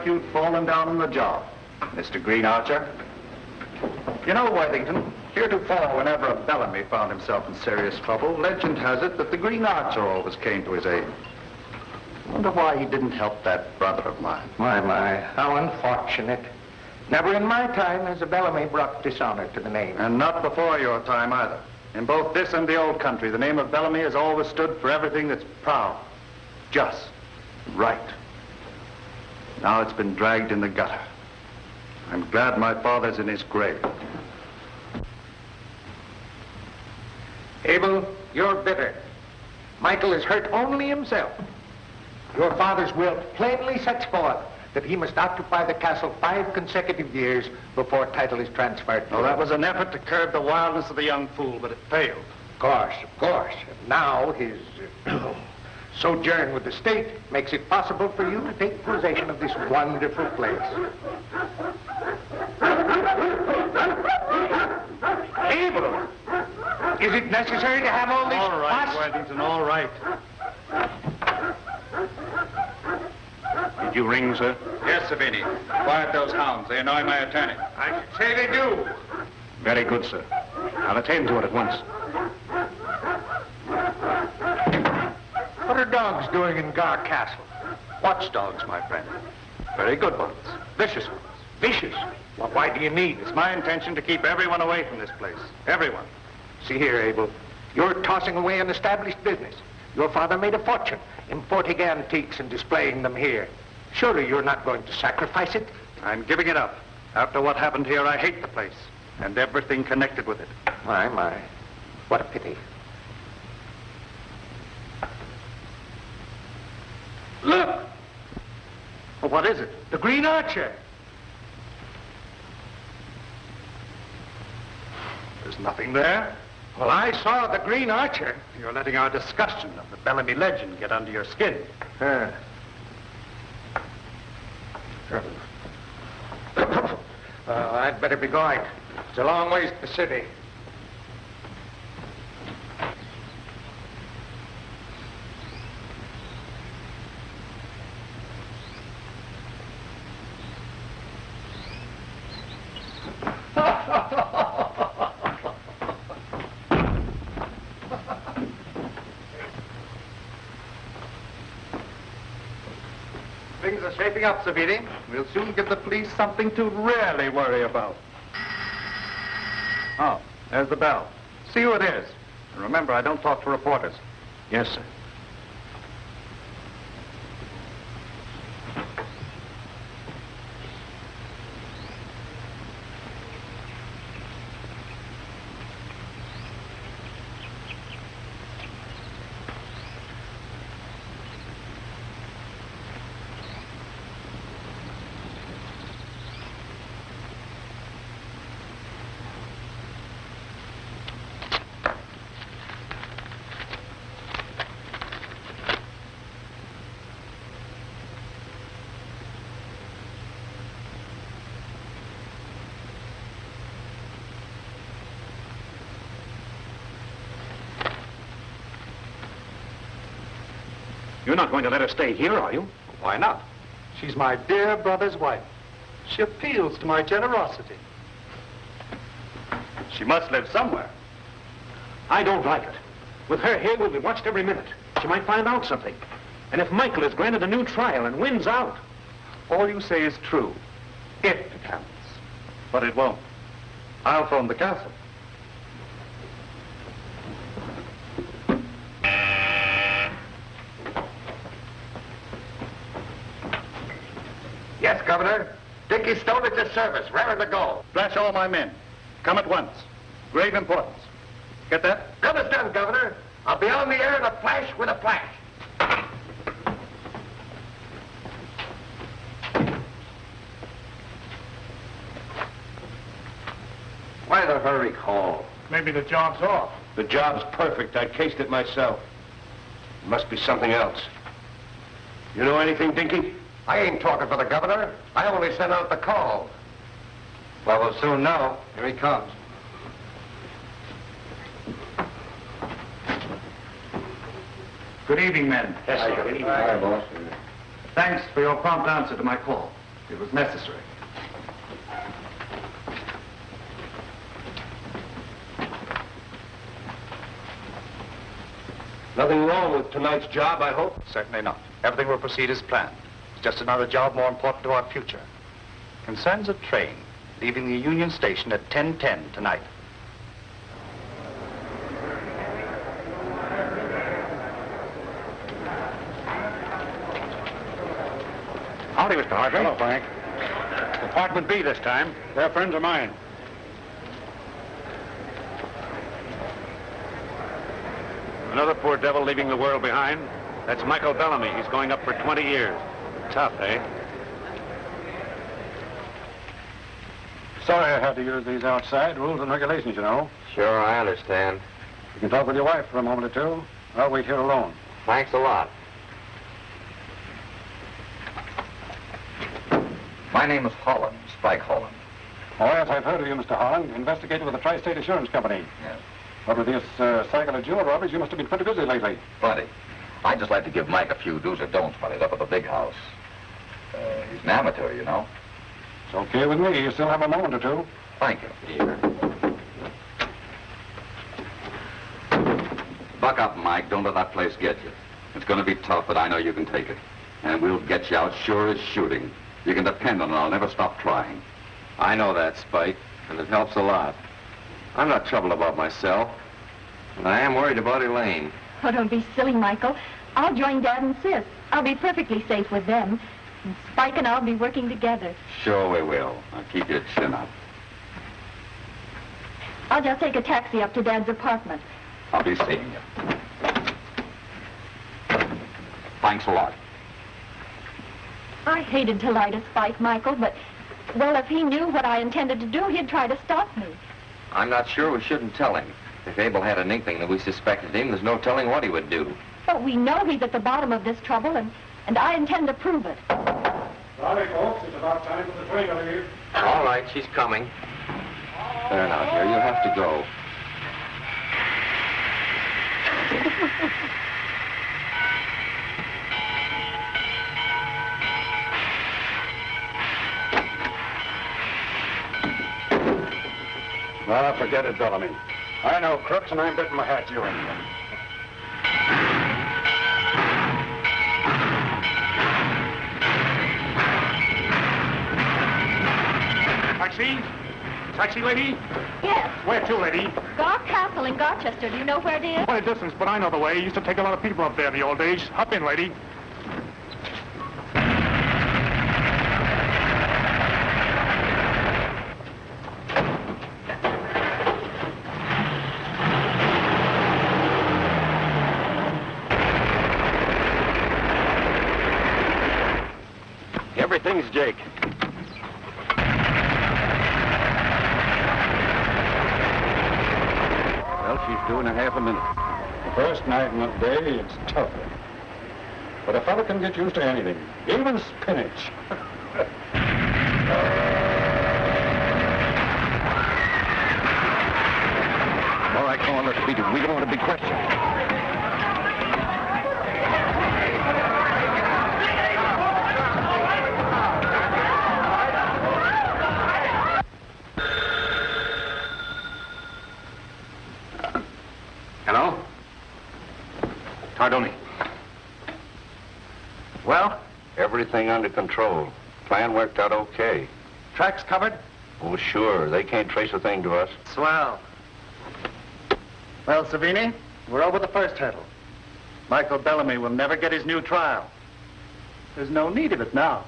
like you'd fallen down on the job, Mr. Green Archer. You know, Worthington, heretofore, whenever a Bellamy found himself in serious trouble, legend has it that the Green Archer always came to his aid. I wonder why he didn't help that brother of mine. My, how unfortunate. Never in my time has a Bellamy brought dishonor to the name. And not before your time either. In both this and the old country, the name of Bellamy has always stood for everything that's proud, just, right. Now it's been dragged in the gutter. I'm glad my father's in his grave. Abel, you're bitter. Michael has hurt only himself. Your father's will plainly sets forth that he must occupy the castle 5 consecutive years before title is transferred to him. That was an effort to curb the wildness of the young fool, but it failed. Of course. And now his sojourn with the state makes it possible for you to take possession of this wonderful place. Abel, is it necessary to have all this All right, fuss? Worthington, all right. Did you ring, sir? Yes, Savini. Quiet those hounds. They annoy my attorney. I should say they do. Very good, sir. I'll attend to it at once. What are dogs doing in Garr Castle? Watchdogs, my friend. Very good ones. Vicious ones. Vicious. Well, why do you need it? It's my intention to keep everyone away from this place. Everyone. See here, Abel. You're tossing away an established business. Your father made a fortune importing antiques and displaying them here. Surely you're not going to sacrifice it? I'm giving it up. After what happened here, I hate the place and everything connected with it. My. What a pity. Look! Well, what is it? The Green Archer. There's nothing there. Well, I saw the Green Archer. You're letting our discussion of the Bellamy legend get under your skin. I'd better be going. It's a long ways to the city. Things are shaping up, Savini. We'll soon give the police something to really worry about. Oh, there's the bell. See who it is. And remember, I don't talk to reporters. Yes, sir. You're not going to let her stay here, are you? Why not? She's my dear brother's wife. She appeals to my generosity. She must live somewhere. I don't like it. With her here, we'll be watched every minute. She might find out something. And if Michael is granted a new trial and wins out... All you say is true, if it happens. But it won't. I'll phone the castle. Yes, Governor. Dickie Stone at your service. Raring to go. Flash all my men. Come at once. Grave importance. Get that? Done is done, Governor. I'll be on the air in a flash with a flash. Why the hurry call? Maybe the job's off. The job's perfect. I cased it myself. It must be something else. You know anything, Dinky? I ain't talking for the governor. I only sent out the call. Well, we'll soon know. Here he comes. Good evening, men. Yes, sir. Good evening. Hi, boss. Thanks for your prompt answer to my call. It was necessary. Nothing wrong with tonight's job, I hope? Certainly not. Everything will proceed as planned. It's just another job more important to our future. Concerns a train leaving the Union Station at 10:10 tonight. Howdy, Mr. Harvey. Hello, Frank. Department B this time. They're friends of mine. Another poor devil leaving the world behind. That's Michael Bellamy. He's going up for 20 years. Tough, eh? Sorry I had to use these outside rules and regulations, you know. Sure, I understand. You can talk with your wife for a moment or two. I'll wait here alone. Thanks a lot. My name is Holland, Spike Holland. Oh, yes, I've heard of you, Mr. Holland. Investigator with the Tri-State Assurance Company. Yes. But with this cycle of jewel robberies, you must have been pretty busy lately. Plenty. I'd just like to give Mike a few do's or don'ts when he's up at the big house. He's an amateur, you know. It's okay with me. You still have a moment or two. Thank you. Here. Buck up, Mike. Don't let that place get you. It's going to be tough, but I know you can take it. And we'll get you out sure as shooting. You can depend on it. I'll never stop trying. I know that, Spike, and it helps a lot. I'm not troubled about myself, and I am worried about Elaine. Oh, don't be silly, Michael. I'll join Dad and Sis. I'll be perfectly safe with them. And Spike and I'll be working together. Sure we will. Now keep your chin up. I'll just take a taxi up to Dad's apartment. I'll be seeing you. Thanks a lot. I hated to light a Spike, Michael, but, well, if he knew what I intended to do, he'd try to stop me. I'm not sure we shouldn't tell him. If Abel had an inkling that we suspected him, there's no telling what he would do. But we know he's at the bottom of this trouble, and I intend to prove it. Sorry, folks. It's about time for the train to leave. All right, she's coming. There now, dear, you have to go. Well, forget it, Bellamy. I know crooks, and I'm betting my hat you ain't one. Taxi? Taxi, lady? Yes, Where to, lady? Garr Castle in Garchester. Do you know where it is? Quite a distance, but I know the way. Used to take a lot of people up there in the old days. Hop in, lady. Everything's Jake. Well, she's due in a half a minute. The first night and the day, it's tough. But a fella can get used to anything, even spinach. All right, come on, let's beat it. We don't want to be questioned. Hello? Tardoni. Well, everything under control. Plan worked out okay. Tracks covered? Oh, sure. They can't trace a thing to us. Swell. Well, Savini, we're over the first hurdle. Michael Bellamy will never get his new trial. There's no need of it now.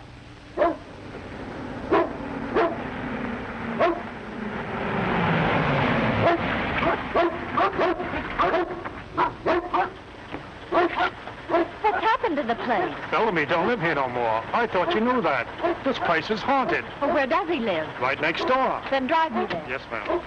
What's happened to the place? Bellamy don't live here no more. I thought you knew that. This place is haunted. Well, where does he live? Right next door. Then drive me there. Yes, ma'am.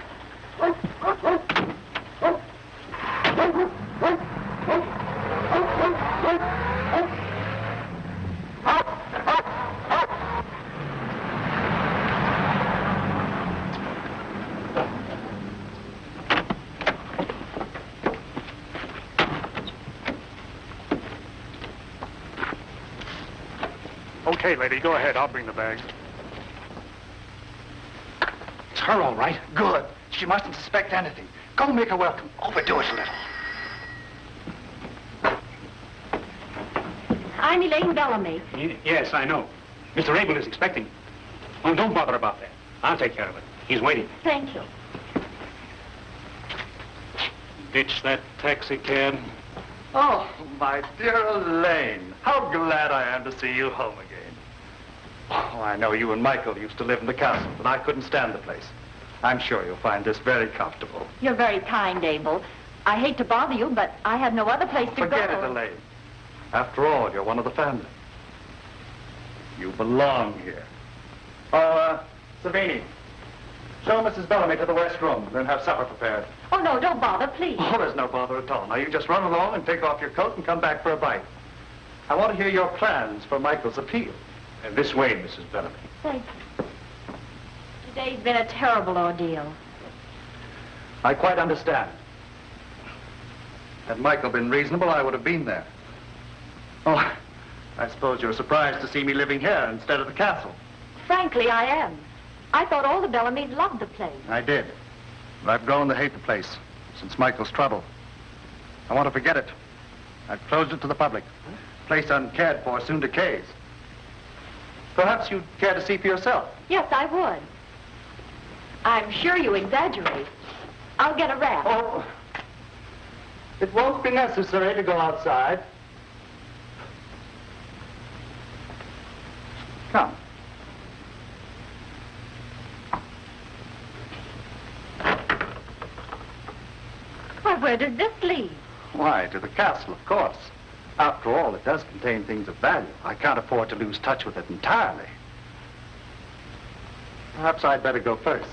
Okay, lady, go ahead. I'll bring the bags. It's her, all right. Good. She mustn't suspect anything. Go make her welcome. Overdo it a little. I'm Elaine Bellamy. Yes, I know. Mr. Abel is expecting you. Oh, don't bother about that. I'll take care of it. He's waiting. Thank you. Ditch that taxi cab. Oh, my dear Elaine. How glad I am to see you home again. Oh, I know you and Michael used to live in the castle, but I couldn't stand the place. I'm sure you'll find this very comfortable. You're very kind, Abel. I hate to bother you, but I have no other place to go. Forget it, Elaine. After all, you're one of the family. You belong here. Oh, Savini, show Mrs. Bellamy to the west room, then have supper prepared. Oh, no, don't bother, please. Oh, there's no bother at all. Now, you just run along and take off your coat and come back for a bite. I want to hear your plans for Michael's appeal. This way, Mrs. Bellamy. Thank you. Today's been a terrible ordeal. I quite understand. Had Michael been reasonable, I would have been there. Oh, I suppose you're surprised to see me living here instead of the castle. Frankly, I am. I thought all the Bellamys loved the place. I did. But I've grown to hate the place since Michael's trouble. I want to forget it. I've closed it to the public. The place uncared for soon decays. Perhaps you'd care to see for yourself. Yes, I would. I'm sure you exaggerate. I'll get a wrap. Oh, it won't be necessary to go outside. Come. Why, where does this lead? Why, to the castle, of course. After all, it does contain things of value. I can't afford to lose touch with it entirely. Perhaps I'd better go first.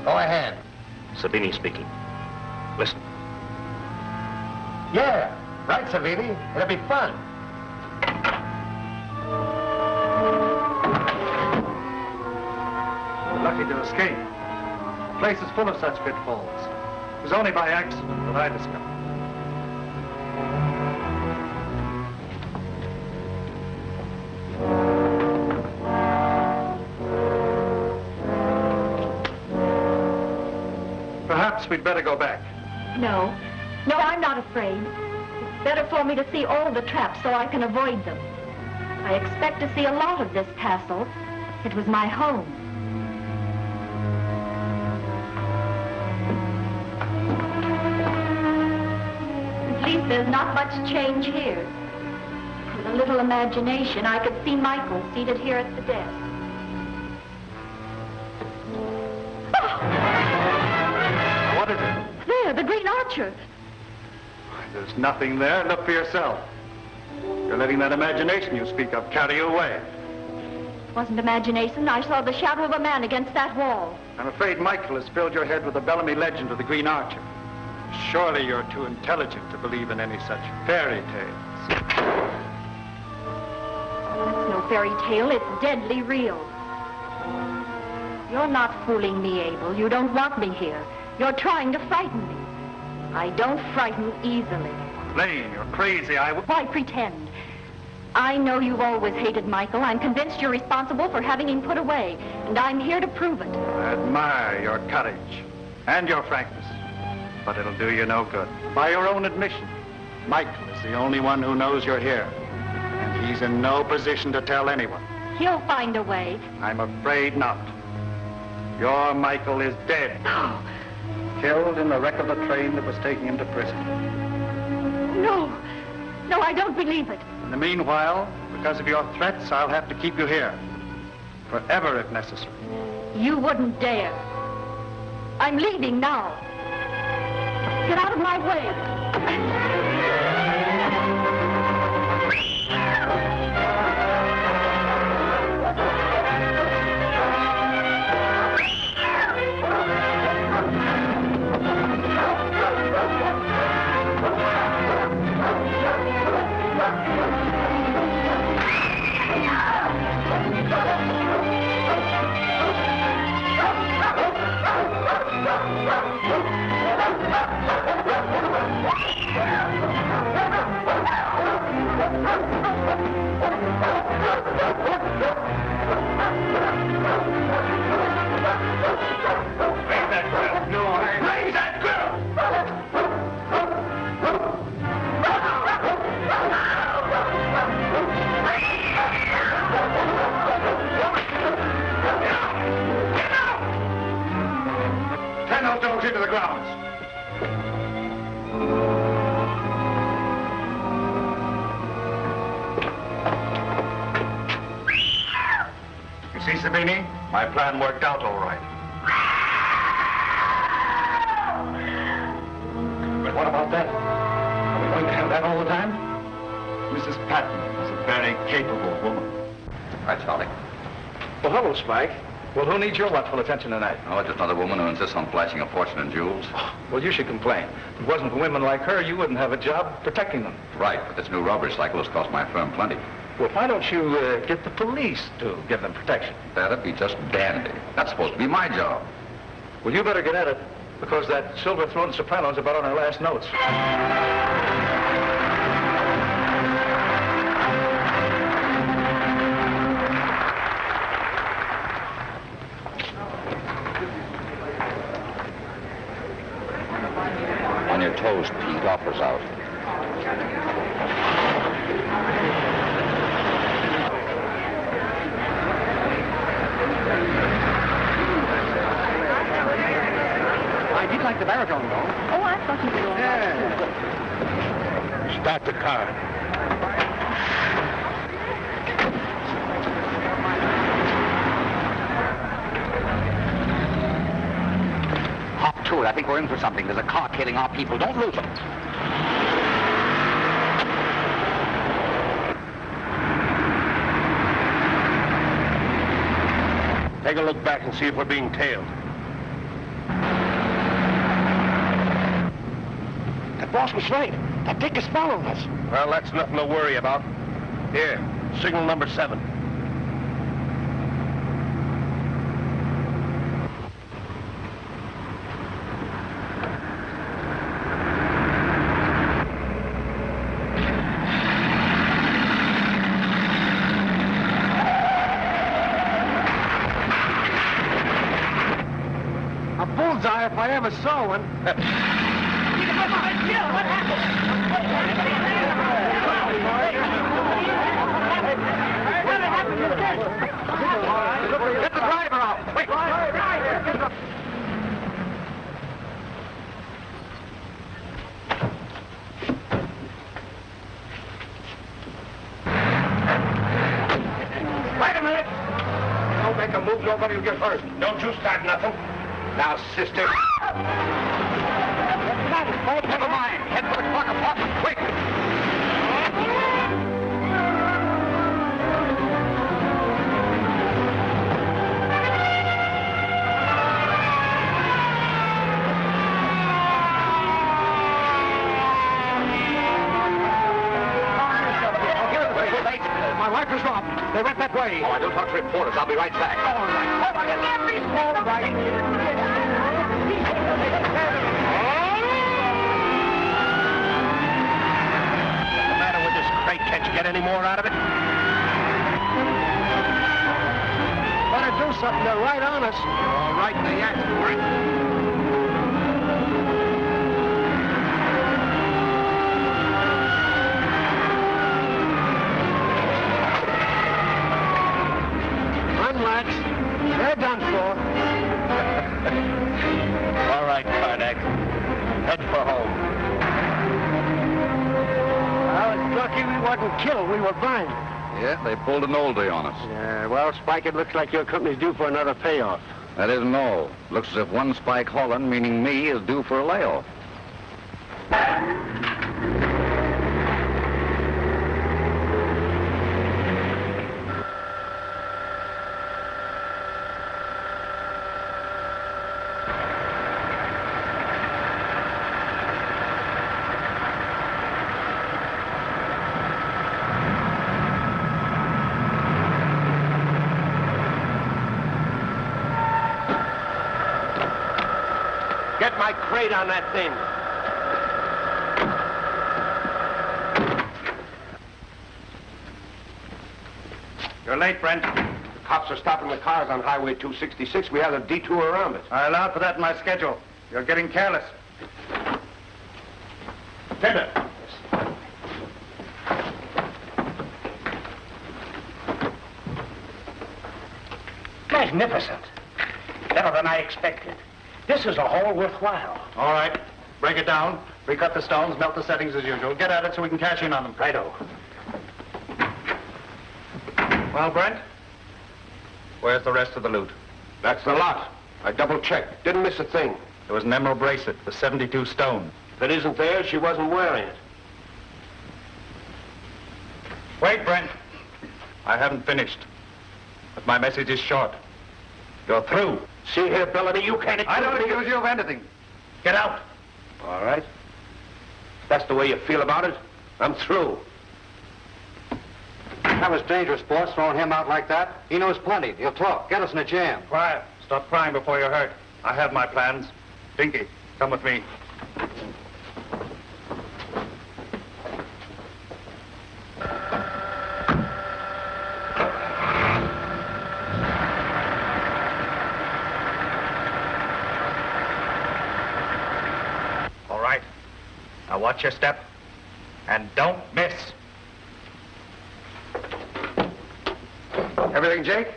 Go ahead. Savini speaking. Listen. Yeah, right, Savini. It'll be fun. We're lucky to escape. The place is full of such pitfalls. It was only by accident that I discovered. Perhaps we'd better go back. No. No, I'm not afraid. It's better for me to see all the traps so I can avoid them. I expect to see a lot of this castle. It was my home. At least there's not much change here. With a little imagination, I could see Michael seated here at the desk. What is it? There, the Green Archer. There's nothing there. Look for yourself. You're letting that imagination you speak of carry you away. It wasn't imagination. I saw the shadow of a man against that wall. I'm afraid Michael has filled your head with the Bellamy legend of the Green Archer. Surely you're too intelligent to believe in any such fairy tales. That's no fairy tale. It's deadly real. You're not fooling me, Abel. You don't want me here. You're trying to frighten me. I don't frighten easily. Elaine, you're crazy. Why pretend? I know you've always hated Michael. I'm convinced you're responsible for having him put away, and I'm here to prove it. I admire your courage and your frankness, but it'll do you no good. By your own admission, Michael is the only one who knows you're here, and he's in no position to tell anyone. He'll find a way. I'm afraid not. Your Michael is dead. No. Killed in the wreck of the train that was taking him to prison. No. No, I don't believe it. In the meanwhile, because of your threats, I'll have to keep you here. Forever, if necessary. You wouldn't dare. I'm leaving now. Get out of my way. Savini, my plan worked out all right. But what about that? Are we going to have that all the time? Mrs. Patton is a very capable woman. Right, Charlie. Well, hello, Spike. Well, who needs your watchful attention tonight? Oh, just another woman who insists on flashing a fortune in jewels. Well, you should complain. If it wasn't for women like her, you wouldn't have a job protecting them. Right, but this new robbery cycle has cost my firm plenty. Well, why don't you get the police to give them protection? That'd be just dandy. That's supposed to be my job. Well, you better get at it, because that silver-throated soprano's about on her last notes. On your toes, Pete. Offers out. I did like the baritone, though. Oh, I thought you were all right. Start the car. Hop to it. I think we're in for something. There's a car killing our people. Don't lose them. Take a look back and see if we're being tailed. That boss was right. That dick is following us. Well, that's nothing to worry about. Here, signal number 7. A bullseye if I ever saw one. Get the driver out! Wait! Wait a minute! Don't make a move, nobody will get hurt. Don't you start nothing. Now, sister. Never mind. Head for the clock apartment, quick! My wipers are off. They went that way. Oh, I don't talk to reporters. I'll be right back. All right. All right. What's the matter with this crate? Can't you get any more out of it? Better do something. They're right on us. All right, they act for it. Unlatch. They're done for. All right, Karnak. Head for home. I was lucky we wasn't killed. We were blind. Yeah, they pulled an oldie on us. Yeah, well, Spike, it looks like your company's due for another payoff. That isn't all. Looks as if one Spike Holland, meaning me, is due for a layoff. Get my crate on that thing. You're late, Brent. The cops are stopping the cars on Highway 266. We have a detour around it. I allowed for that in my schedule. You're getting careless. Taylor. Magnificent. Better than I expected. This is a haul worthwhile. All right. Break it down. Recut the stones, melt the settings as usual. Get at it so we can cash in on them. Righto. Well, Brent? Where's the rest of the loot? That's the lot. I double-checked. Didn't miss a thing. There was an emerald bracelet for 72 stone. If it isn't there, she wasn't wearing it. Wait, Brent. I haven't finished. But my message is short. You're through. See here, Bellamy, you can't... I don't accuse you of anything. Get out. All right. If that's the way you feel about it, I'm through. That was dangerous, boss, throwing him out like that. He knows plenty. He'll talk. Get us in a jam. Quiet. Stop crying before you're hurt. I have my plans. Pinky, come with me. All right. Now watch your step. And don't miss. Everything, Jake?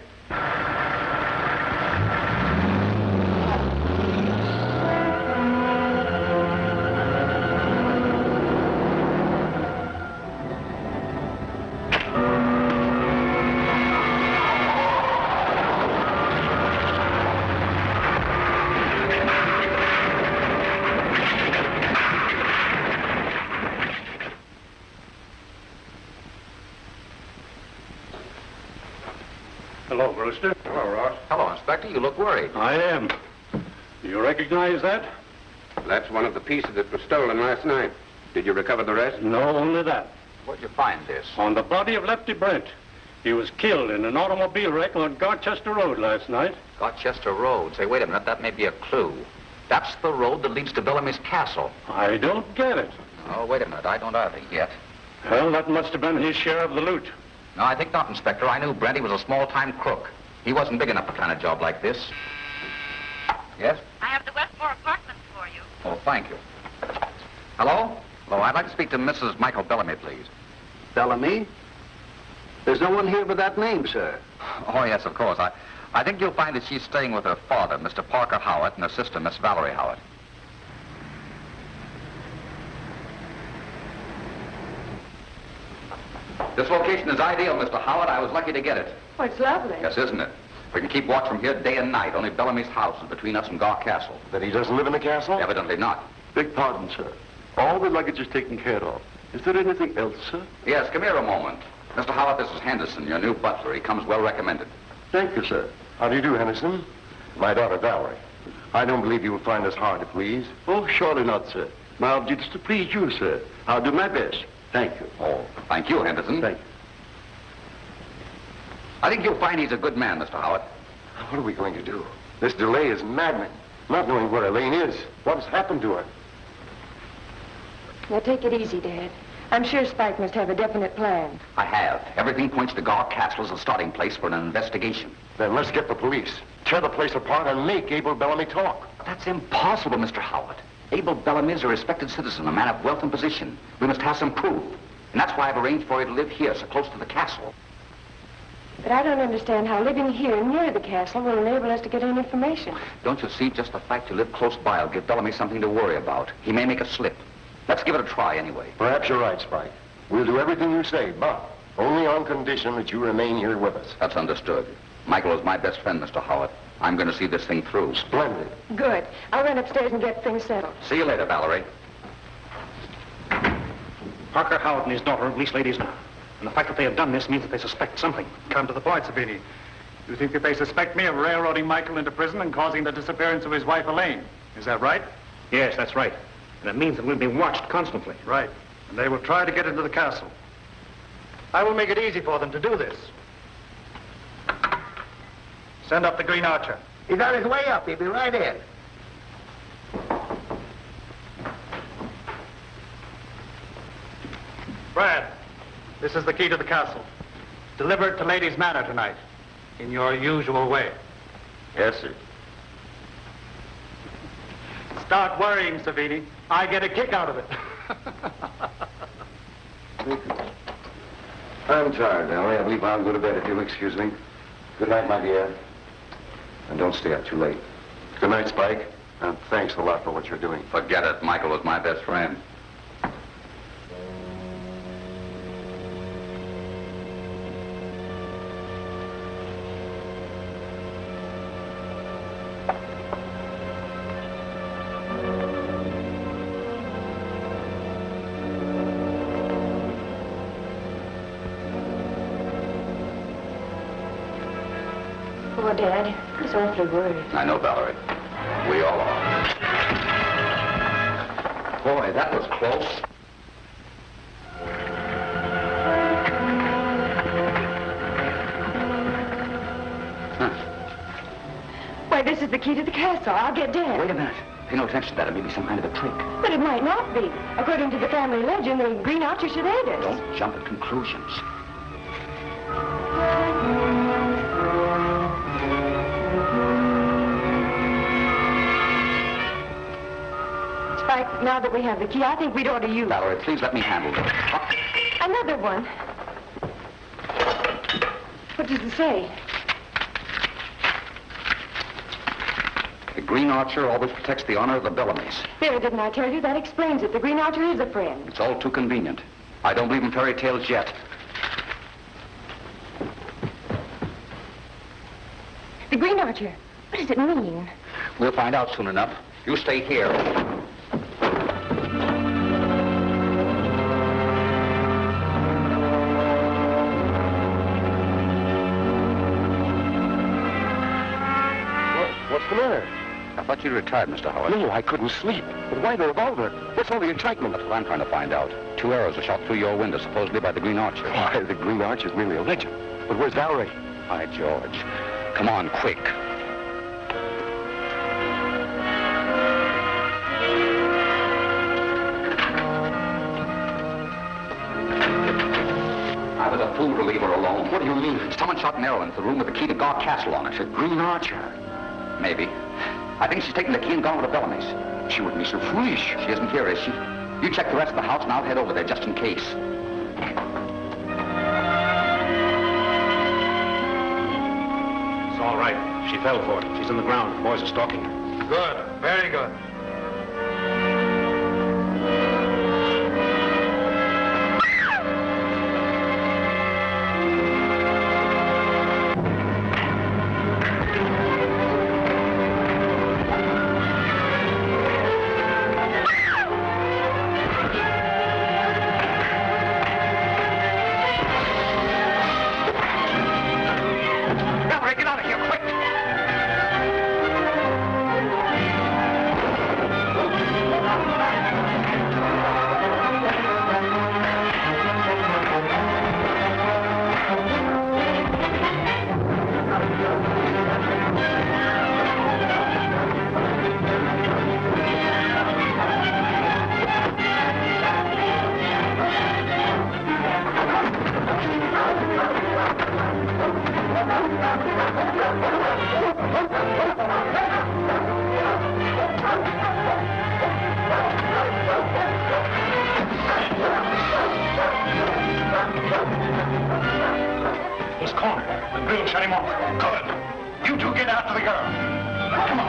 Hello, Brewster. Hello, Ross. Hello, Inspector. You look worried. I am. Do you recognize that? That's one of the pieces that was stolen last night. Did you recover the rest? No, only that. Where'd you find this? On the body of Lefty Brent. He was killed in an automobile wreck on Garchester Road last night. Garchester Road. Say, wait a minute. That may be a clue. That's the road that leads to Bellamy's castle. I don't get it. Oh, wait a minute. I don't either yet. Well, that must have been his share of the loot. No, I think not, Inspector. I knew Brent. He was a small-time crook. He wasn't big enough for a kind of job like this. Yes? I have the Westmore apartments for you. Oh, thank you. Hello? Hello, I'd like to speak to Mrs. Michael Bellamy, please. Bellamy? There's no one here with that name, sir. Oh, yes, of course. I think you'll find that she's staying with her father, Mr. Parker Howett, and her sister, Miss Valarie Howett. This location is ideal, Mr. Howard. I was lucky to get it. Oh, it's lovely. Yes, isn't it? We can keep watch from here day and night. Only Bellamy's house is between us and Garr Castle. That he doesn't live in the castle? Evidently not. Beg pardon, sir. All the luggage is taken care of. Is there anything else, sir? Yes, come here a moment. Mr. Howard, this is Henderson, your new butler. He comes well recommended. Thank you, sir. How do you do, Henderson? My daughter, Valarie. I don't believe you will find us hard to please. Oh, surely not, sir. My object is to please you, sir. I'll do my best. Thank you. Oh, thank you, Henderson. Thank you. I think you'll find he's a good man, Mr. Howard. What are we going to do? This delay is maddening. Not knowing where Elaine is. What has happened to her? Now, take it easy, Dad. I'm sure Spike must have a definite plan. I have. Everything points to Garr Castle as a starting place for an investigation. Then let's get the police. Tear the place apart and make Abel Bellamy talk. That's impossible, Mr. Howard. Abel Bellamy is a respected citizen, a man of wealth and position. We must have some proof. And that's why I've arranged for you to live here, so close to the castle. But I don't understand how living here near the castle will enable us to get any information. Don't you see? Just the fact you live close by will give Bellamy something to worry about. He may make a slip. Let's give it a try anyway. Perhaps you're right, Spike. We'll do everything you say, but only on condition that you remain here with us. That's understood. Michael is my best friend, Mr. Howard. I'm going to see this thing through. Splendid. Good. I'll run upstairs and get things settled. See you later, Valarie. Parker Howett and his daughter are police ladies now. And the fact that they have done this means that they suspect something. Come to the point, Savini. You think that they suspect me of railroading Michael into prison and causing the disappearance of his wife, Elaine. Is that right? Yes, that's right. And it means that we'll be watched constantly. Right. And they will try to get into the castle. I will make it easy for them to do this. Send up the Green Archer. He's on his way up. He'll be right in. Brad, this is the key to the castle. Deliver it to Ladies' Manor tonight, in your usual way. Yes, sir. Start worrying, Savini. I get a kick out of it. I'm tired, Ellie. I believe I'll go to bed if you'll excuse me. Good night, my dear. And don't stay up too late. Good night, Spike. And thanks a lot for what you're doing. Forget it. Michael was my best friend. Poor Dad. He's awfully worried. I know, Valarie. We all are. Boy, that was close. Why, this is the key to the castle. I'll get Dad. Wait a minute. Pay no attention to that. It may be some kind of a trick. But it might not be. According to the family legend, the Green Archer should aid us. Don't jump at conclusions. Spike, now that we have the key, I think we'd ought to use it. Valarie, please let me handle this. Another one. What does it say? The Green Archer always protects the honor of the Bellamys. There, didn't I tell you? That explains it. The Green Archer is a friend. It's all too convenient. I don't believe in fairy tales yet. The Green Archer. What does it mean? We'll find out soon enough. You stay here. What's the matter? I thought you retired, Mr. Howard. No, I couldn't sleep. But why the revolver? What's all the excitement? That's what I'm trying to find out. 2 arrows were shot through your window, supposedly by the Green Archer. Why, the Green Archer is merely a legend. But where's Valarie? By George. Come on, quick. I was a fool to leave her alone. What do you mean? Someone shot an arrow into the room with the key to Garr Castle on it. The Green Archer. Maybe. I think she's taken the key and gone with the Bellamys. She wouldn't be so foolish. She isn't here, is she? You check the rest of the house and I'll head over there just in case. It's all right. She fell for it. She's on the ground. The boys are stalking her. Good. Very good. He's cornered. The grill shut him off. Good. You two get after the girl. Come on.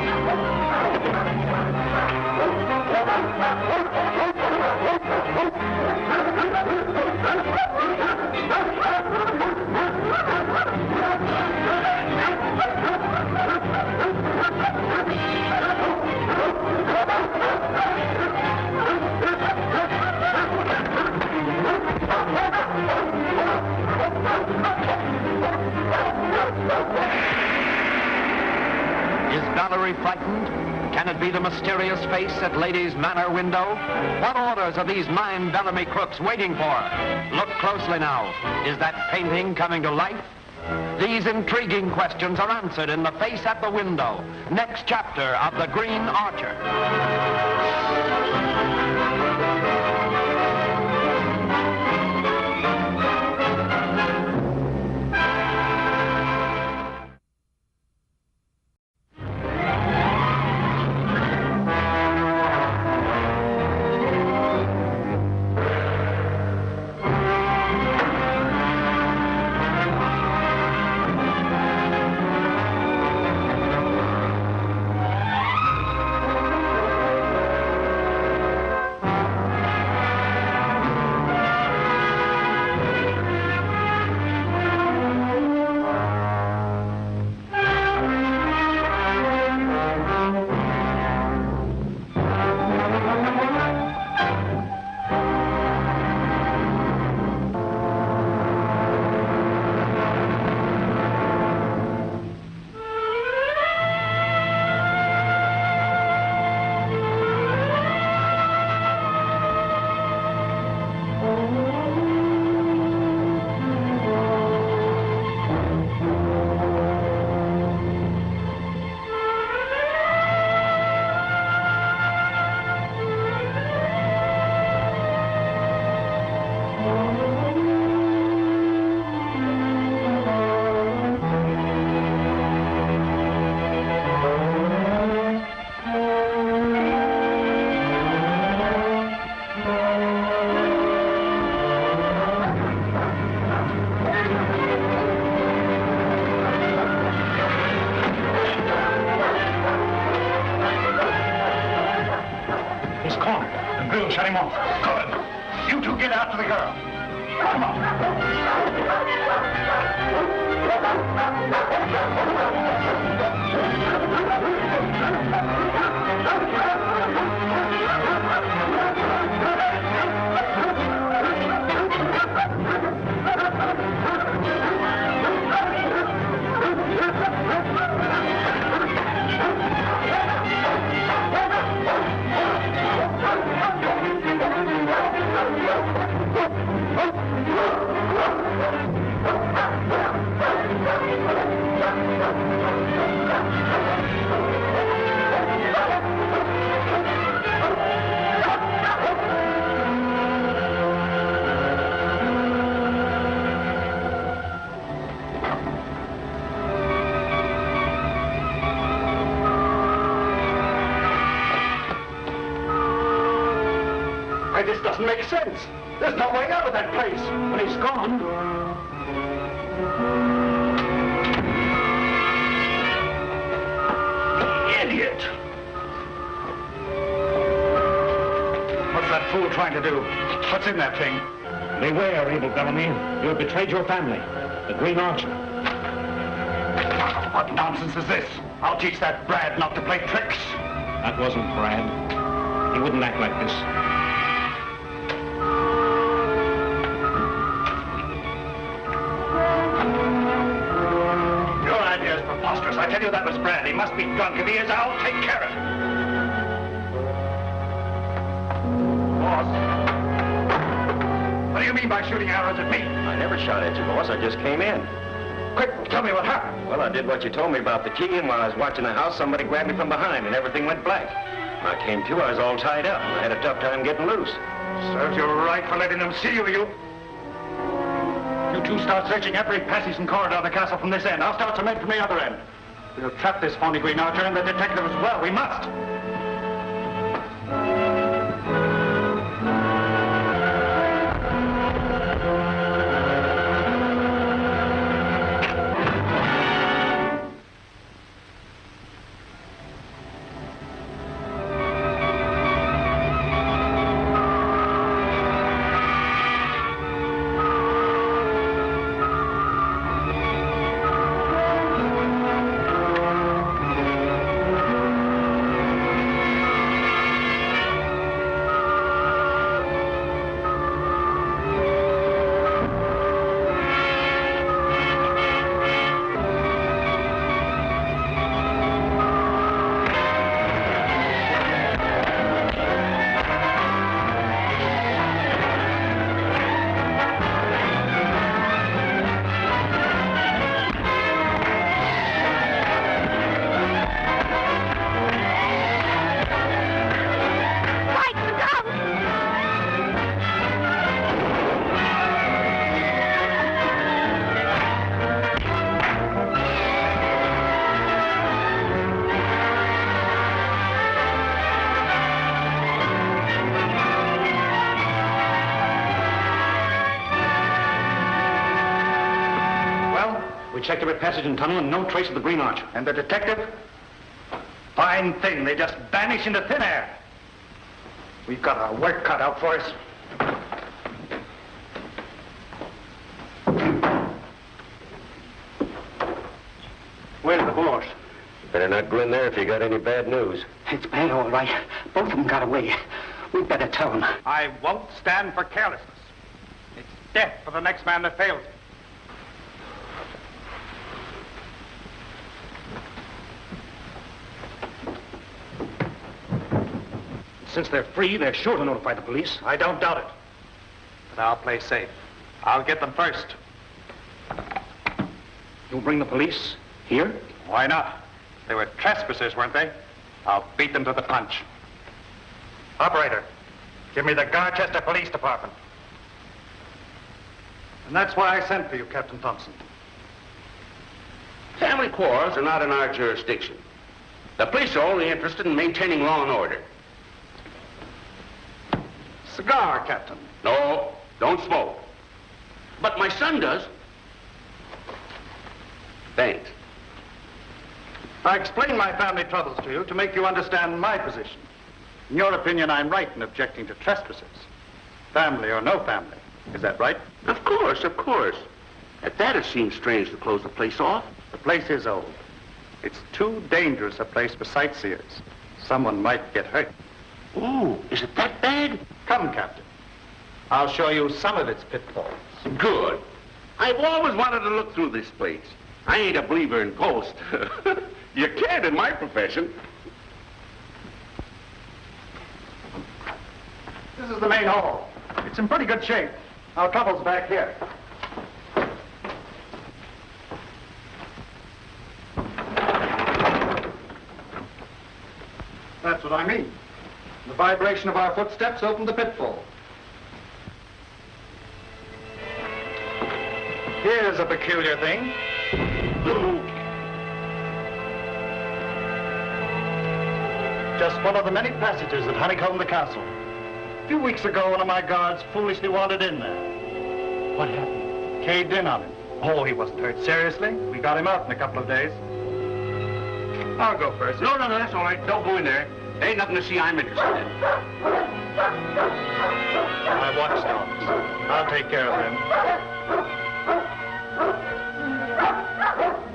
Is Valarie frightened? Can it be the mysterious face at Lady's Manor window? What orders are these 9 Bellamy crooks waiting for? Look closely now. Is that painting coming to life? These intriguing questions are answered in The Face at the Window, next chapter of The Green Archer. Good. You two get after the girl. Come This doesn't make sense. There's no way out of that place. But he's gone. Idiot! What's that fool trying to do? What's in that thing? Beware, Abel Bellamy. You have betrayed your family. The Green Archer. What nonsense is this? I'll teach that Brad not to play tricks. That wasn't Brad. He wouldn't act like this. I tell you that was Brad. He must be drunk. If he is, I'll take care of him. Boss. What do you mean by shooting arrows at me? I never shot at you, boss. I just came in. Quick, tell me what happened. Well, I did what you told me about the key, and while I was watching the house, somebody grabbed me from behind, and everything went black. When I came to, I was all tied up, and I had a tough time getting loose. Serves you right for letting them see you. You two start searching every passage and corridor of the castle from this end. I'll start some men from the other end. We'll trap this phony Green Archer and the detective as well. We must. Checked every passage and tunnel and no trace of the Green Archer. And the detective? Fine thing. They just vanish into thin air. We've got our work cut out for us. Where's the boss? Better not go in there if you got any bad news. It's bad, all right. Both of them got away. We'd better tell them. I won't stand for carelessness. It's death for the next man that fails me. Since they're free, they're sure to notify the police. I don't doubt it. But I'll play safe. I'll get them first. You'll bring the police here? Why not? They were trespassers, weren't they? I'll beat them to the punch. Operator, give me the Garchester Police Department. And that's why I sent for you, Captain Thompson. Family quarrels are not in our jurisdiction. The police are only interested in maintaining law and order. Cigar, Captain. No, don't smoke. But my son does. Thanks. I explained my family troubles to you to make you understand my position. In your opinion, I'm right in objecting to trespassers. Family or no family. Is that right? Of course, of course. At that, it seems strange to close the place off. The place is old. It's too dangerous a place for sightseers. Someone might get hurt. Oh, is it that bad? Come, Captain. I'll show you some of its pitfalls. Good. I've always wanted to look through this place. I ain't a believer in ghosts. You can't in my profession. This is the main hall. It's in pretty good shape. Our trouble's back here. That's what I mean. The vibration of our footsteps opened the pitfall. Here's a peculiar thing. Just one of the many passages that honeycomb the castle. A few weeks ago, one of my guards foolishly wandered in there. What happened? Caved in on him. Oh, he wasn't hurt seriously. We got him out in a couple of days. I'll go first. No, that's all right. Don't go in there. There ain't nothing to see I'm interested in. My watchdogs. I'll take care of them.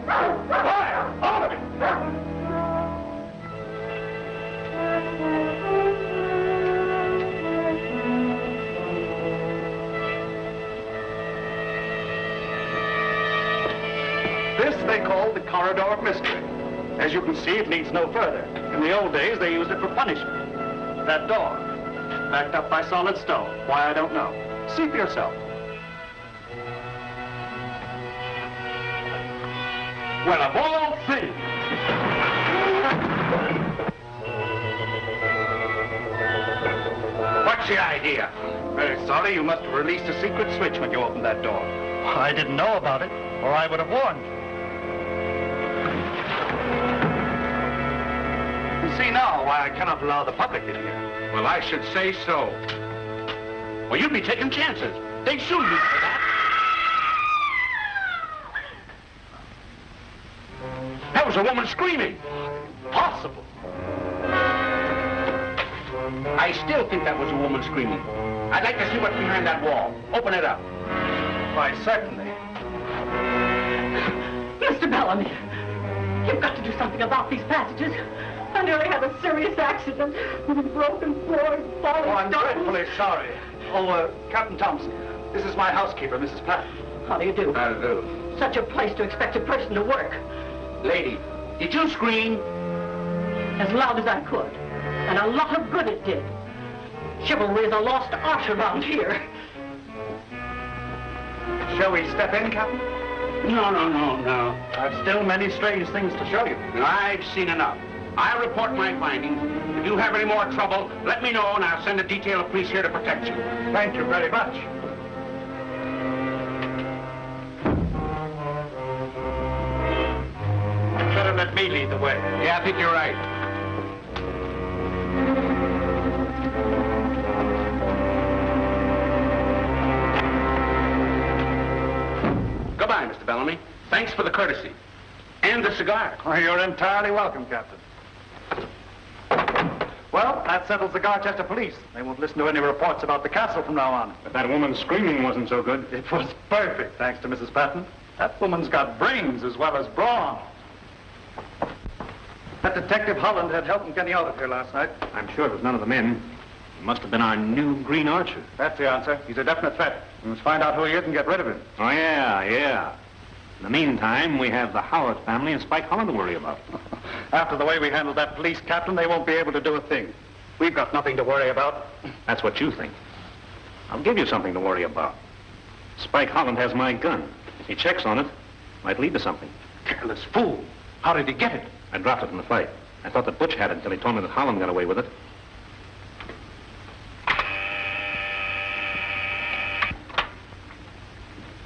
Fire! All of it! This they call the corridor of mystery. As you can see, it leads no further. In the old days, they used it for punishment. That door, backed up by solid stone. Why, I don't know. See for yourself. Well, of all things. What's the idea? Very sorry, you must have released a secret switch when you opened that door. I didn't know about it, or I would have warned you. You see now why I cannot allow the public in here. Well, I should say so. Well, you'd be taking chances. They'd shoot you for that. That was a woman screaming. Impossible. I still think that was a woman screaming. I'd like to see what's behind that wall. Open it up. Why, certainly. Mr. Bellamy, you've got to do something about these passages. I nearly had a serious accident with broken floors, falling Oh, I'm stones. dreadfully sorry. Oh, Captain Thompson, this is my housekeeper, Mrs. Patton. How do you do? How to do? Such a place to expect a person to work. Lady, did you scream? As loud as I could. And a lot of good it did. Chivalry is a lost art around here. Shall we step in, Captain? No. I've still many strange things to show you. I've seen enough. I'll report my findings. If you have any more trouble, let me know and I'll send a detail of police here to protect you. Thank you very much. Better let me lead the way. Yeah, I think you're right. Goodbye, Mr. Bellamy. Thanks for the courtesy. And the cigar. Oh, you're entirely welcome, Captain. Well, that settles the Garchester police. They won't listen to any reports about the castle from now on. But that woman screaming wasn't so good. It was perfect, thanks to Mrs. Patton. That woman's got brains as well as brawn. That Detective Holland had help in getting out of here last night. I'm sure it was none of the men. It must have been our new Green Archer. That's the answer. He's a definite threat. We must find out who he is and get rid of him. Oh, yeah. In the meantime, we have the Howett family and Spike Holland to worry about. After the way we handled that police captain, they won't be able to do a thing. We've got nothing to worry about. That's what you think. I'll give you something to worry about. Spike Holland has my gun. If he checks on it, might lead to something. Careless fool. How did he get it? I dropped it in the fight. I thought that Butch had it until he told me that Holland got away with it.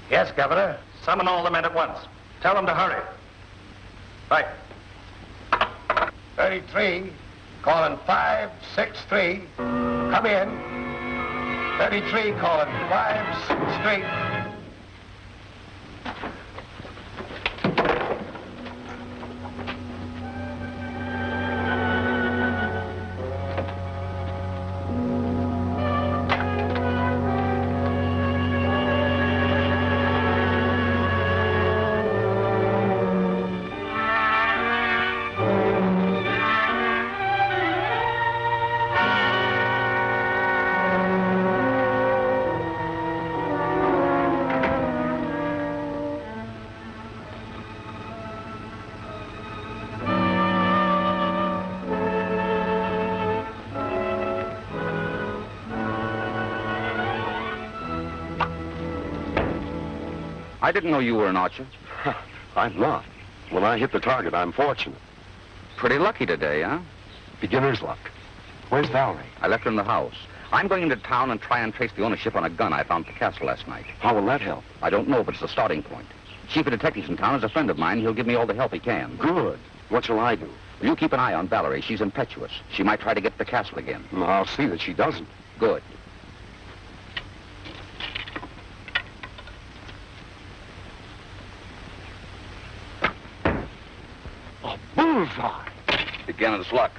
Yes, Governor. Summon all the men at once. Tell them to hurry. Right. 33, calling 563. Come in. 33, calling 563. I didn't know you were an archer. I'm not. When I hit the target, I'm fortunate. Pretty lucky today, huh? Beginner's luck. Where's Valarie? I left her in the house. I'm going into town and try and trace the ownership on a gun I found at the castle last night. How will that help? I don't know, but it's a starting point. Chief of detectives in town is a friend of mine. He'll give me all the help he can. Good. What shall I do? Well, you keep an eye on Valarie. She's impetuous. She might try to get to the castle again. I'll see that she doesn't. Good. A bullseye. Beginner's luck.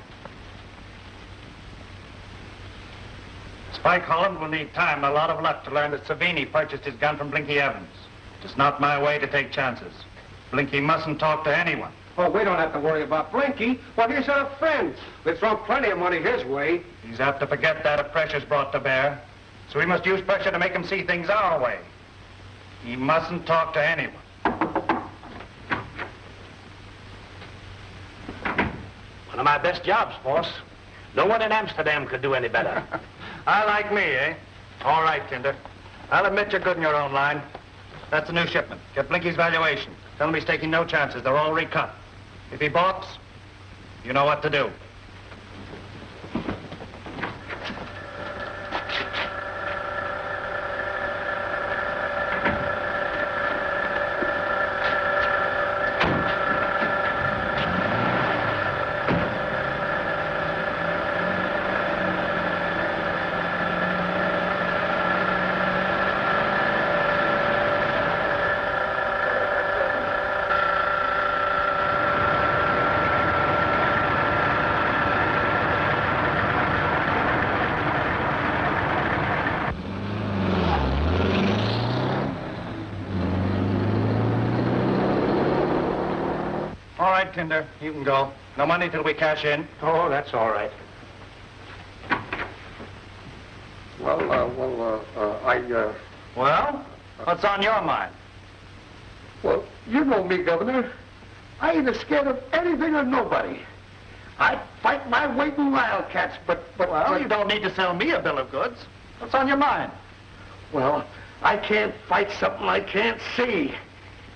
Spike Holland will need time and a lot of luck to learn that Savini purchased his gun from Blinky Evans. It's not my way to take chances. Blinky mustn't talk to anyone. Oh, we don't have to worry about Blinky. Well, he's our friend. We throw plenty of money his way. He's apt to forget that if pressure's brought to bear. So we must use pressure to make him see things our way. He mustn't talk to anyone. One of my best jobs, boss. No one in Amsterdam could do any better. I like me, eh? All right, Kinder. I'll admit you're good in your own line. That's a new shipment. Get Blinky's valuation. Tell him he's taking no chances. They're all recut. If he balks, you know what to do. Kinder, you can go. No money till we cash in. Oh, that's all right. Well, what's on your mind? Well, you know me, Governor. I ain't scared of anything or nobody. I'd fight my weight in wildcats, but... Well, you don't need to sell me a bill of goods. What's on your mind? Well, I can't fight something I can't see.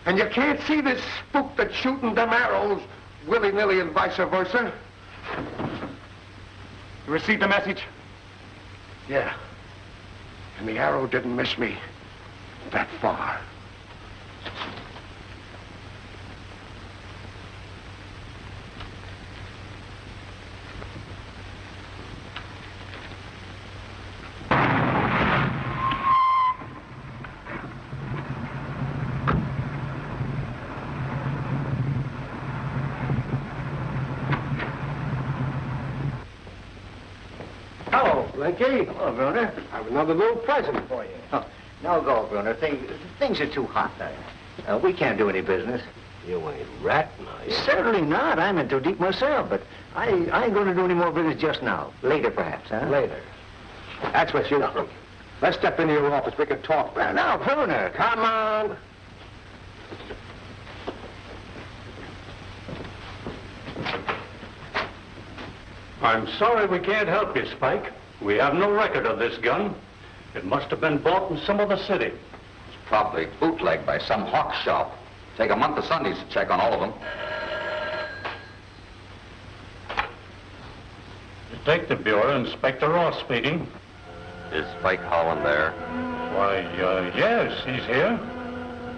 And you can't see this spook that's shooting them arrows willy-nilly and vice versa. You received a message? Yeah. And the arrow didn't miss me that far. Blinky. Hello, Bruner. I have another little present for you. Oh, now go, Bruner. Things are too hot there. We can't do any business. You ain't ratting, are you? Certainly not. I'm in too deep myself, but I ain't going to do any more business just now. Later, perhaps, huh? Later. That's what you think. Let's step into your office. We can talk better. Now, Bruner, Come on. I'm sorry we can't help you, Spike. We have no record of this gun. It must have been bought in some other city. It's probably bootlegged by some hawk shop. Take a month of Sundays to check on all of them. Detective Bureau, Inspector Ross speaking. Is Spike Holland there? Why, yes, he's here.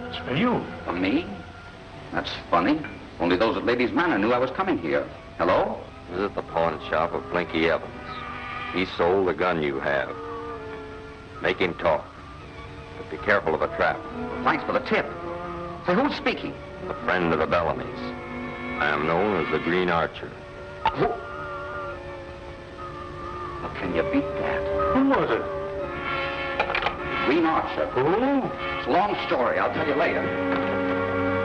It's for you. For me? That's funny. Only those at Ladies' Manor knew I was coming here. Hello? This is the pawn shop of Blinky Evans. He sold the gun you have. Make him talk. But be careful of a trap. Thanks for the tip. Say, who's speaking? A friend of the Bellamys. I am known as the Green Archer. Who? Well, can you beat that? Who was it? Green Archer. Who? It's a long story. I'll tell you later.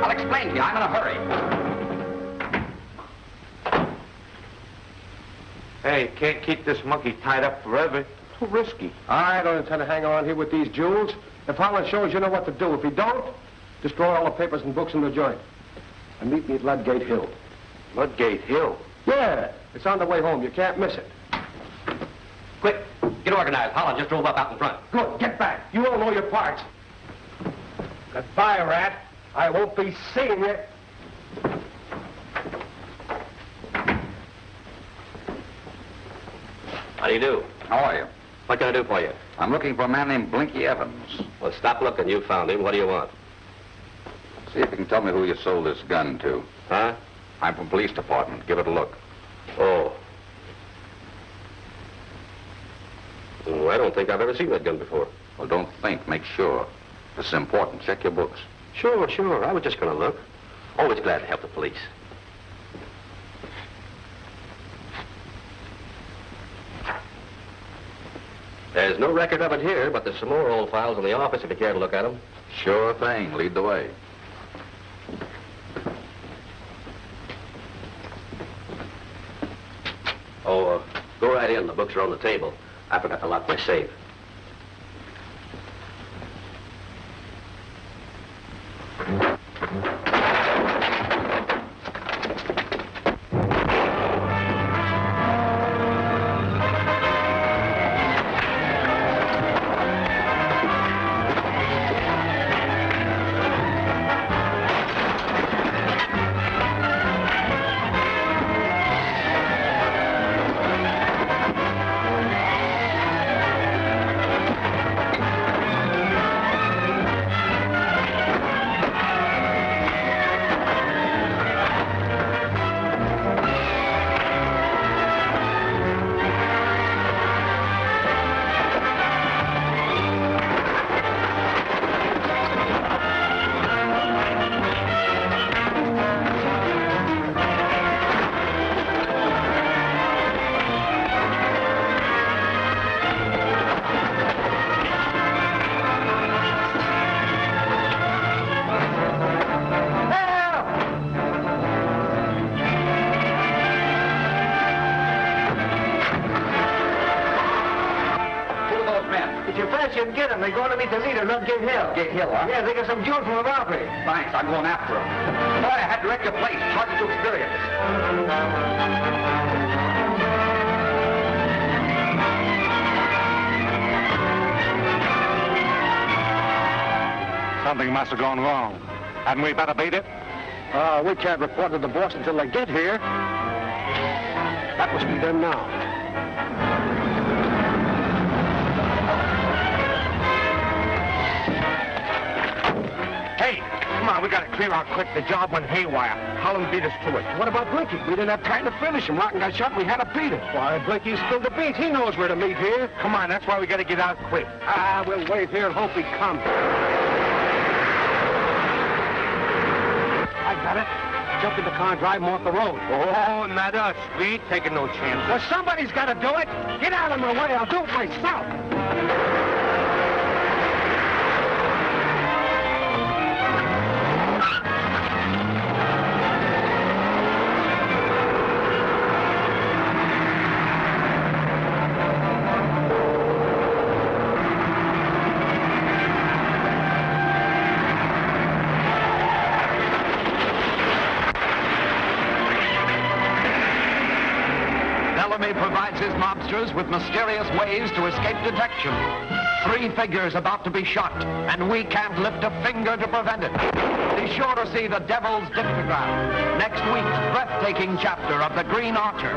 I'll explain to you. I'm in a hurry. Hey, can't keep this monkey tied up forever. Too risky. I don't intend to hang around here with these jewels. If Holland shows you know what to do. If he don't, destroy all the papers and books in the joint. And meet me at Ludgate Hill. Ludgate Hill? Yeah, it's on the way home. You can't miss it. Quick, get organized. Holland just drove up out in front. Good, get back. You all know your parts. Goodbye, Rat. I won't be seeing you. How do you do? How are you? What can I do for you? I'm looking for a man named Blinky Evans. Well, stop looking. You found him. What do you want? See if you can tell me who you sold this gun to. Huh? I'm from police department. Give it a look. Oh. Oh, I don't think I've ever seen that gun before. Well, don't think. Make sure. This is important. Check your books. Sure, sure. I was just going to look. Always glad to help the police. There's no record of it here, but there's some more old files in the office if you care to look at them. Sure thing. Lead the way. Oh, go right in. The books are on the table. I forgot to lock my safe. They're going to meet the leader, not Gate Hill. Gate Hill, huh? Yeah, they got some jewels from a robbery. Thanks. I'm going after him. Boy, I had to wreck your place. Charged to experience. Something must have gone wrong. Hadn't we better beat it? We can't report to the boss until they get here. That must be done now. Hey, come on, we gotta clear out quick. The job went haywire. Holland beat us to it. What about Blinky? We didn't have time to finish him. Rotten got shot, we had to beat him. Why, Blinky spilled the beans. He knows where to meet here. Come on, that's why we gotta get out quick. We'll wait here and hope he comes. I got it. Jump in the car and drive him off the road. Oh, not us. We ain't taking no chances. Well, somebody's got to do it. Get out of my way. I'll do it myself. Provides his mobsters with mysterious ways to escape detection. 3 figures about to be shot, and we can't lift a finger to prevent it. Be sure to see The Devil's Dictograph, next week's breathtaking chapter of The Green Archer.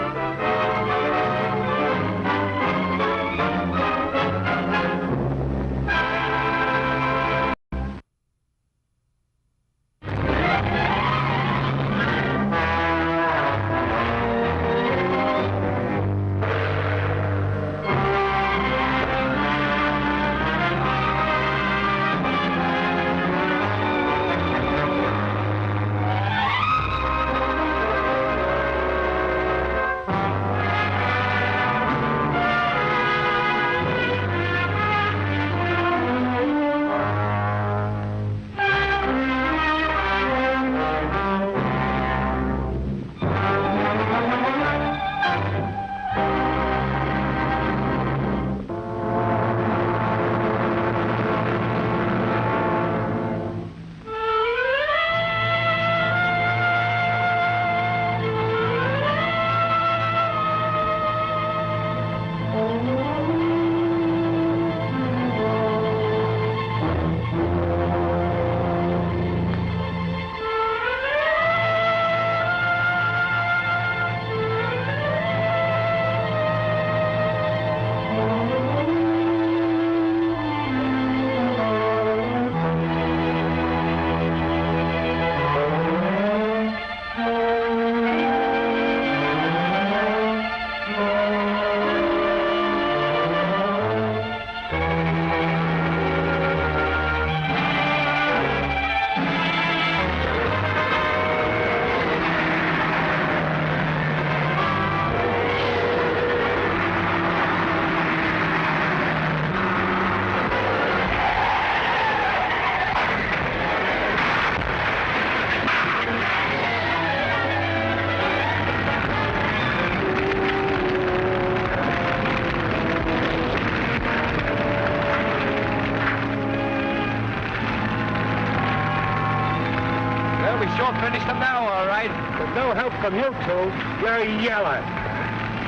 sure finished them now, all right. With no help from you two, you're yelling.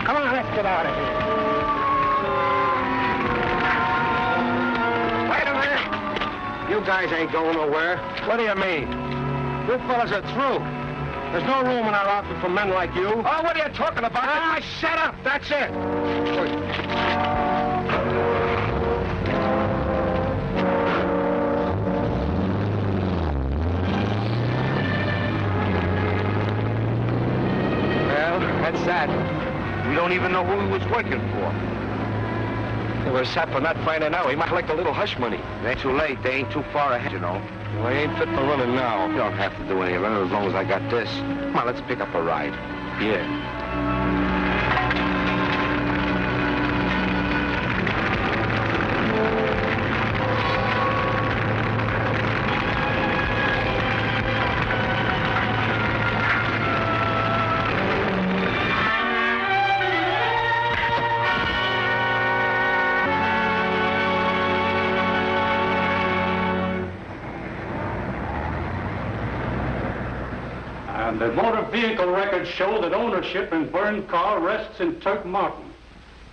Come on, let's get out of here. Wait a minute. You guys ain't going nowhere. What do you mean? You fellas are through. There's no room in our outfit for men like you. Oh, what are you talking about? Ah, shut up. That's it. Well, that's that. We don't even know who he was working for. If we're set for not finding out, he might collect a little hush money. It ain't too late. They ain't too far ahead, you know. Well, I ain't fit for running now. You don't have to do any running as long as I got this. Come on, let's pick up a ride. Yeah. The motor vehicle records show that ownership in burned car rests in Turk Martin.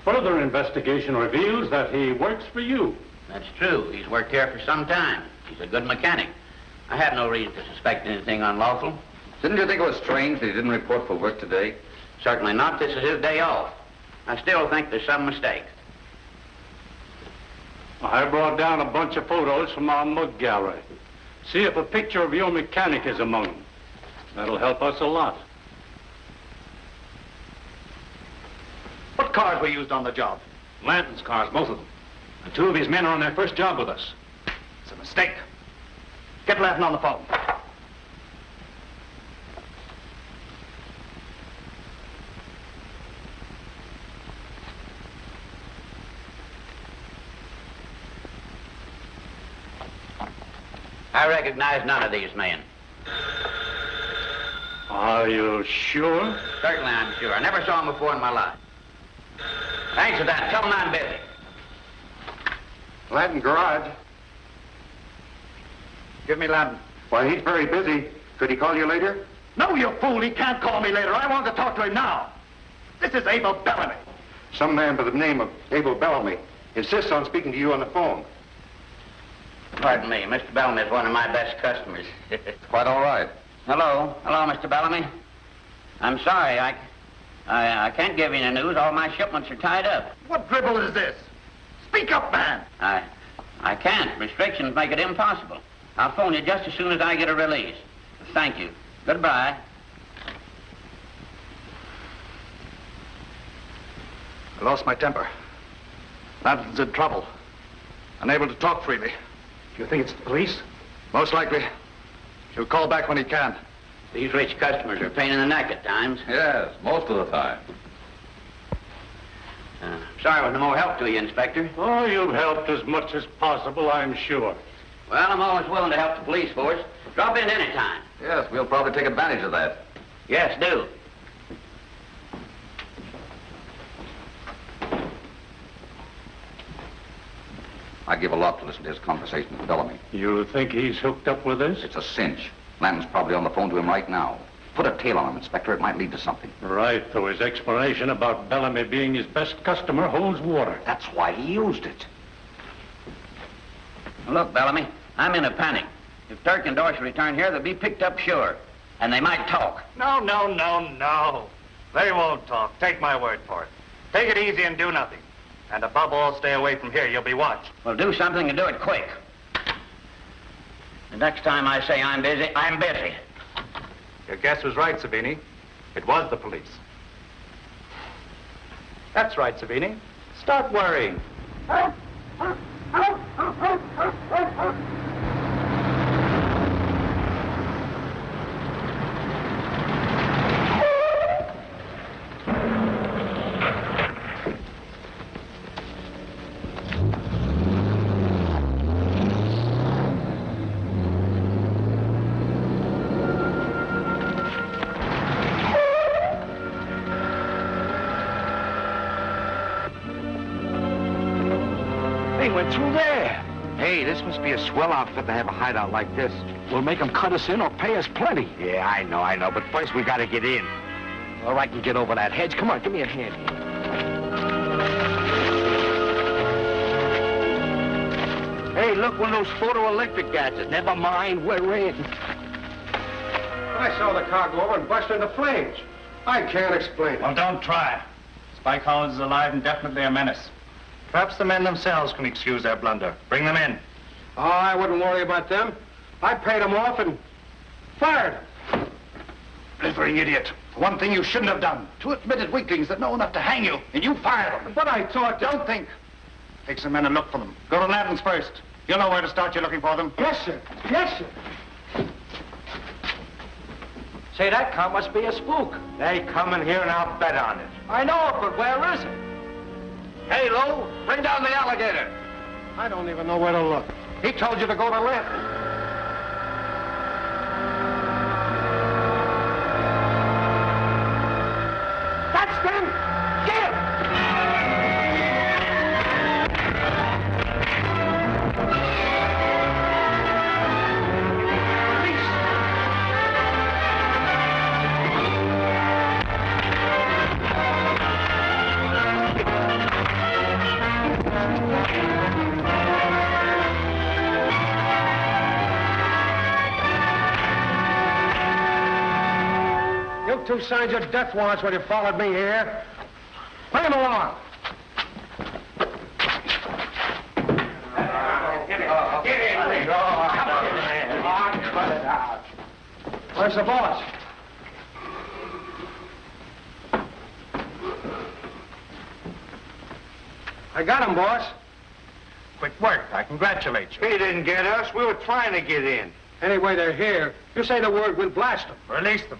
Further investigation reveals that he works for you. That's true. He's worked here for some time. He's a good mechanic. I have no reason to suspect anything unlawful. Didn't you think it was strange that he didn't report for work today? Certainly not. This is his day off. I still think there's some mistake. I brought down a bunch of photos from our mud gallery. See if a picture of your mechanic is among them. That'll help us a lot. What cars were used on the job? Lanton's cars, both of them. And two of his men are on their first job with us. It's a mistake. Get Lanton on the phone. I recognize none of these men. Are you sure? Certainly I'm sure. I never saw him before in my life. Thanks for that. Tell him I'm busy. Lanton garage. Give me Lanton. Why, he's very busy. Could he call you later? No, you fool. He can't call me later. I want to talk to him now. This is Abel Bellamy. Some man by the name of Abel Bellamy insists on speaking to you on the phone. Pardon me. Mr. Bellamy is one of my best customers. Quite all right. Hello. Hello, Mr. Bellamy. I'm sorry. I can't give you any news. All my shipments are tied up. What dribble is this? Speak up, man. I can't. Restrictions make it impossible. I'll phone you just as soon as I get a release. Thank you. Goodbye. I lost my temper. Lanton's in trouble. Unable to talk freely. You think it's the police? Most likely. He'll call back when he can. These rich customers are a pain in the neck at times. Yes, most of the time. Sorry I was no more help to you, Inspector. Oh, you've helped as much as possible, I'm sure. Well, I'm always willing to help the police force. Drop in any time. Yes, we'll probably take advantage of that. Yes, do. I give a lot to listen to his conversation with Bellamy. You think he's hooked up with this? It's a cinch. Lanton's probably on the phone to him right now. Put a tail on him, Inspector. It might lead to something. Right, though his explanation about Bellamy being his best customer holds water. That's why he used it. Look, Bellamy, I'm in a panic. If Turk and Dorsey return here, they'll be picked up sure. And they might talk. No. They won't talk. Take my word for it. Take it easy and do nothing. And above all, stay away from here. You'll be watched. Well, do something and do it quick. The next time I say I'm busy, I'm busy. Your guess was right, Savini. It was the police. That's right, Savini. Stop worrying. They went through there. Hey, this must be a swell outfit to have a hideout like this. We'll make them cut us in or pay us plenty. Yeah, I know. But first we gotta get in. Or I can get over that hedge. Come on, give me a hand. Hey, look, one of those photoelectric gadgets. Never mind, we're in. I saw the car go over and burst into flames. I can't explain it. Well, don't try. Spike Holland is alive and definitely a menace. Perhaps the men themselves can excuse their blunder. Bring them in. Oh, I wouldn't worry about them. I paid them off and fired them. Blithering idiot. One thing you shouldn't have done. Two admitted weaklings that know enough to hang you, and you fired them. But I thought... Don't think. Take some men and look for them. Go to Lanton's first. You'll know where to start. You're looking for them. Yes, sir. Yes, sir. Say, that car must be a spook. They come in here and I'll bet on it. I know it, but where is it? Hey, Lou, bring down the alligator. I don't even know where to look. He told you to go to left. That's them! Get him! You two signed your death warrants when you followed me here. Bring him along. Get in. Come on. Cut it out. Where's the boss? I got him, boss. Quick work. I congratulate you. He didn't get us. We were trying to get in. Anyway, they're here. You say the word, we'll blast them. Release them.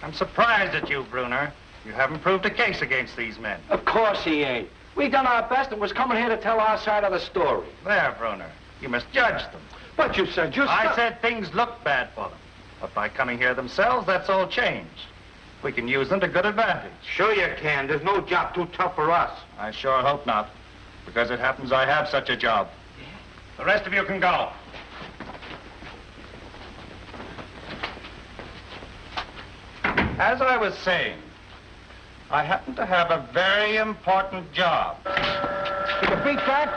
I'm surprised at you, Bruner. You haven't proved a case against these men. Of course he ain't. We done our best and was coming here to tell our side of the story. There, Bruner. You must judge them. But you said just... I said things looked bad for them. But by coming here themselves, that's all changed. We can use them to good advantage. Sure you can. There's no job too tough for us. I sure hope not. Because it happens I have such a job. The rest of you can go. As I was saying, I happen to have a very important job. You can beat that?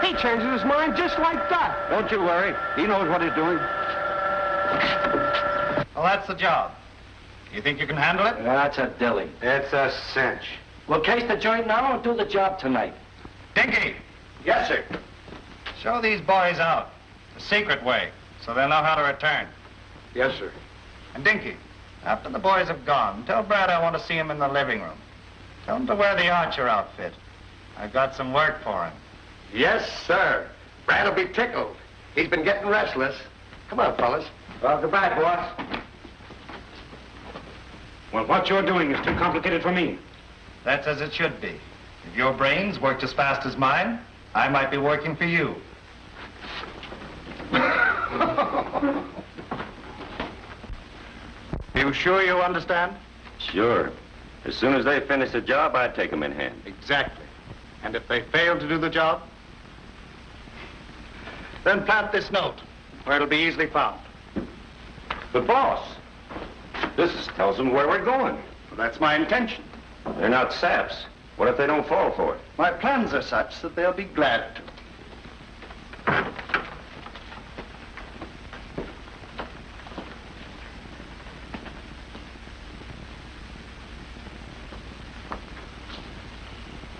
He changes his mind just like that. Don't you worry. He knows what he's doing. Well, that's the job. You think you can handle it? That's a dilly. It's a cinch. We'll case the joint now and do the job tonight. Dinky! Yes, sir. Show these boys out. The secret way, so they'll know how to return. Yes, sir. And Dinky, after the boys have gone, tell Brad I want to see him in the living room. Tell him to wear the Archer outfit. I've got some work for him. Yes, sir. Brad'll be tickled. He's been getting restless. Come on, fellas. Well, goodbye, boss. Well, what you're doing is too complicated for me. That's as it should be. If your brains worked as fast as mine, I might be working for you. You sure you understand? Sure. As soon as they finish the job, I'd take them in hand. Exactly. And if they fail to do the job, then plant this note where it'll be easily found. But, boss, this tells them where we're going. Well, that's my intention. They're not saps. What if they don't fall for it? My plans are such that they'll be glad to.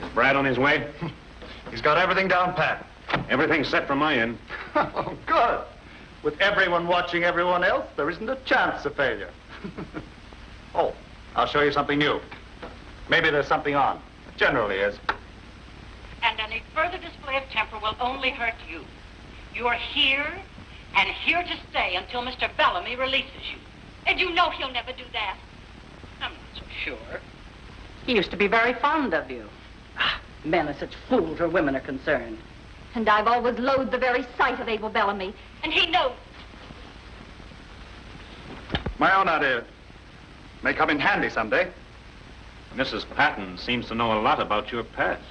Is Brad on his way? He's got everything down pat. Everything's set from my end. Oh, good. With everyone watching everyone else, there isn't a chance of failure. Oh, I'll show you something new. Maybe there's something on. It generally is. And any further display of temper will only hurt you. You're here, and here to stay until Mr. Bellamy releases you. And you know he'll never do that. I'm not so sure. He used to be very fond of you. Men are such fools where women are concerned. And I've always loathed the very sight of Abel Bellamy. And he knows. My own idea. May come in handy someday. Mrs. Patton seems to know a lot about your past.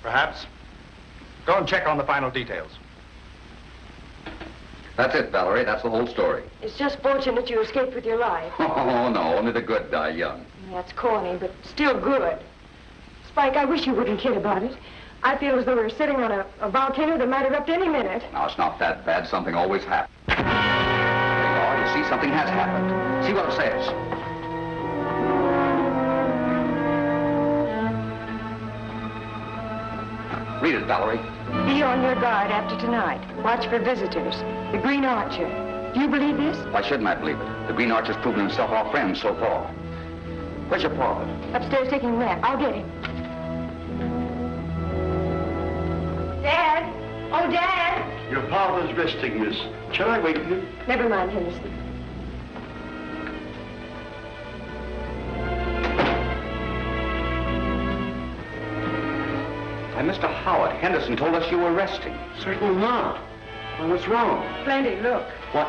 Perhaps. Go and check on the final details. That's it, Valarie. That's the whole story. It's just fortunate you escaped with your life. Oh, no. Only the good die young. That's corny, but still good. Spike, I wish you wouldn't kid about it. I feel as though we were sitting on a volcano that might erupt any minute. No, it's not that bad. Something always happens. There you are. You see, something has happened. See what it says. Read it, Valarie. Be on your guard after tonight. Watch for visitors. The Green Archer. Do you believe this? Why shouldn't I believe it? The Green Archer's proven himself our friend so far. Where's your father? Upstairs taking a nap. I'll get him. Dad! Oh, Dad! Your father's resting, miss. Shall I wake you? Never mind, Henderson. Why, Mr. Howett, Henderson told us you were resting. Certainly not. Well, what's wrong? Plenty, look. What?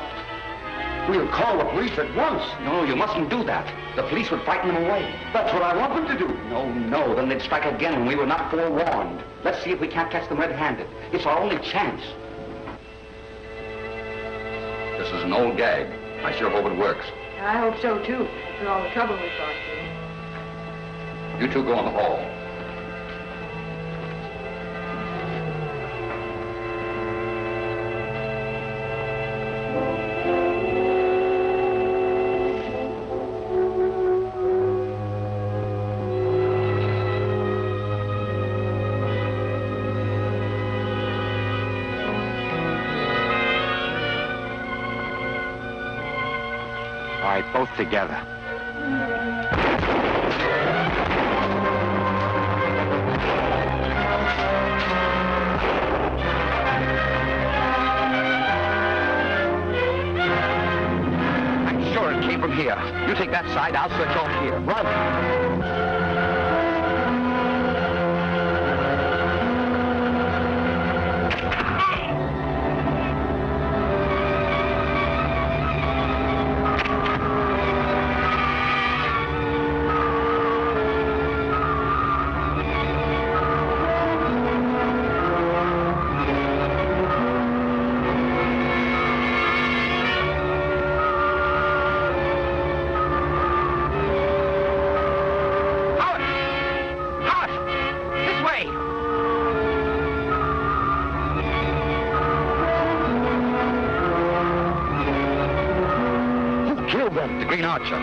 We'll call the police at once. No, you mustn't do that. The police would frighten them away. That's what I want them to do. No, then they'd strike again when we were not forewarned. Let's see if we can't catch them red-handed. It's our only chance. This is an old gag. I sure hope it works. I hope so, too, after all the trouble we've gone through. You two go in the hall. Both together. I'm sure it came from here. You take that side, I'll search off here. Run!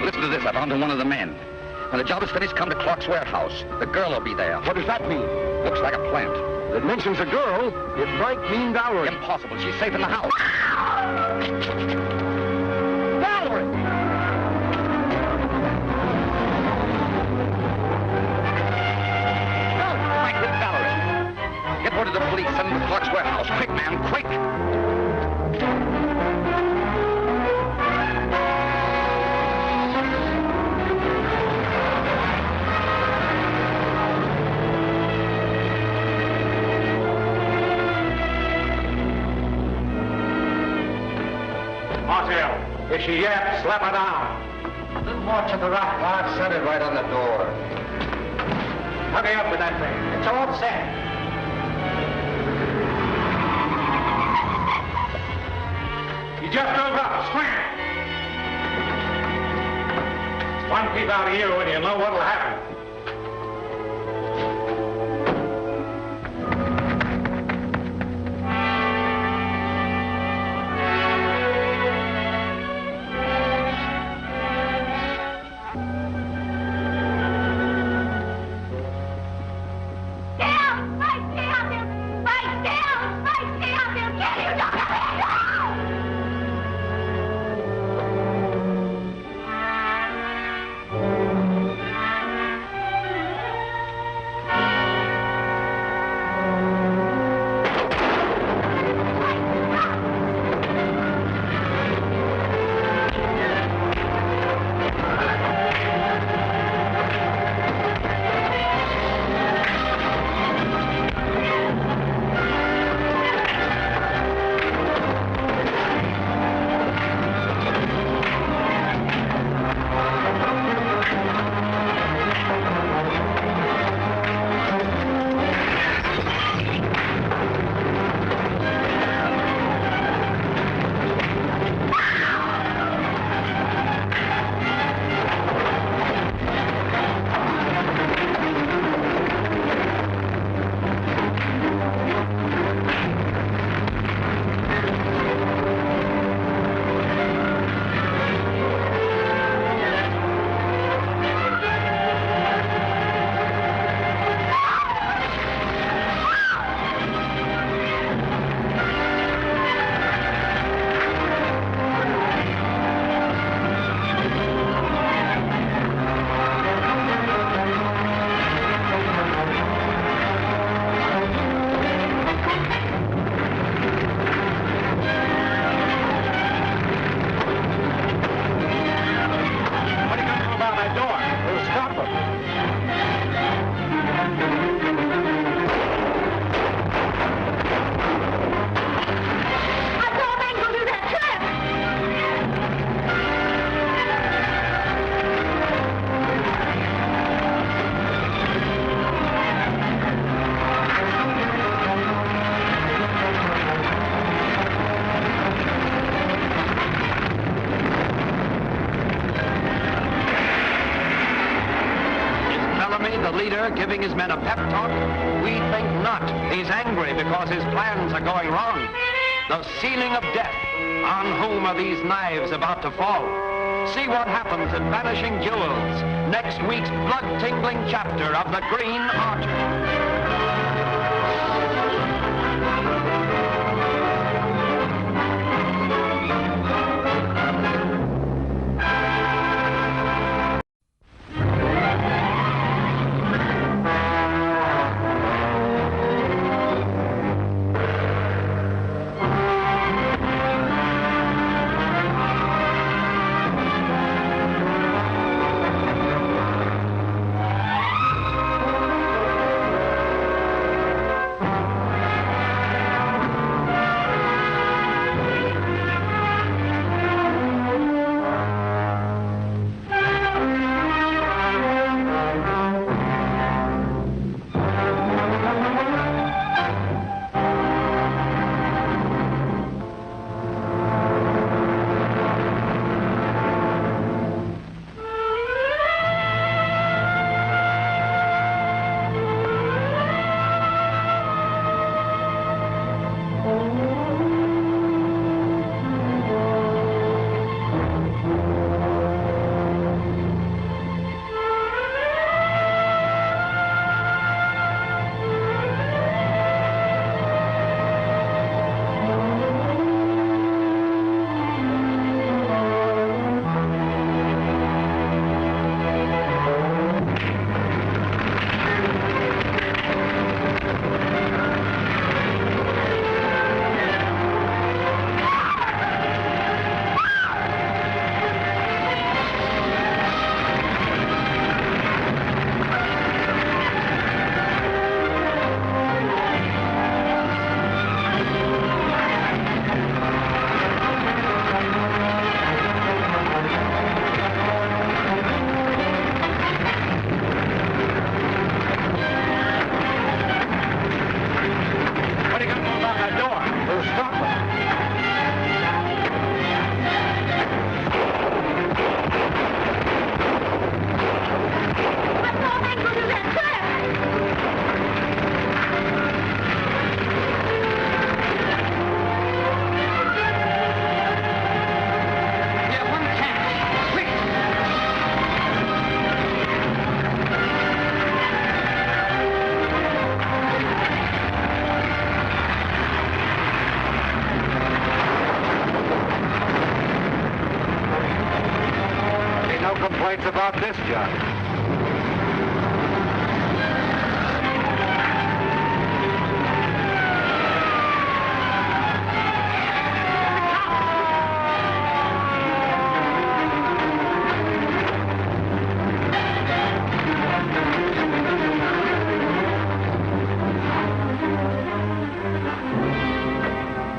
Listen to this. I found one of the men. When the job is finished, come to Clark's warehouse. The girl will be there. What does that mean? Looks like a plant. It mentions a girl. It might mean Valarie. Impossible. She's safe in the house. Valarie! I hit Valarie. Get word to the police. Send them to Clark's warehouse. Quick, man, quick! Is she yet? Slap her down. A little more to the right. I've set it right on the door. Hurry up with that thing. It's all set. You just drove up. Scram! One peep out of you and you'll know what'll happen. leader giving his men a pep talk? We think not. He's angry because his plans are going wrong. The ceiling of death. On whom are these knives about to fall? See what happens in Vanishing Jewels, next week's blood-tingling chapter of The Green Archer. About this job.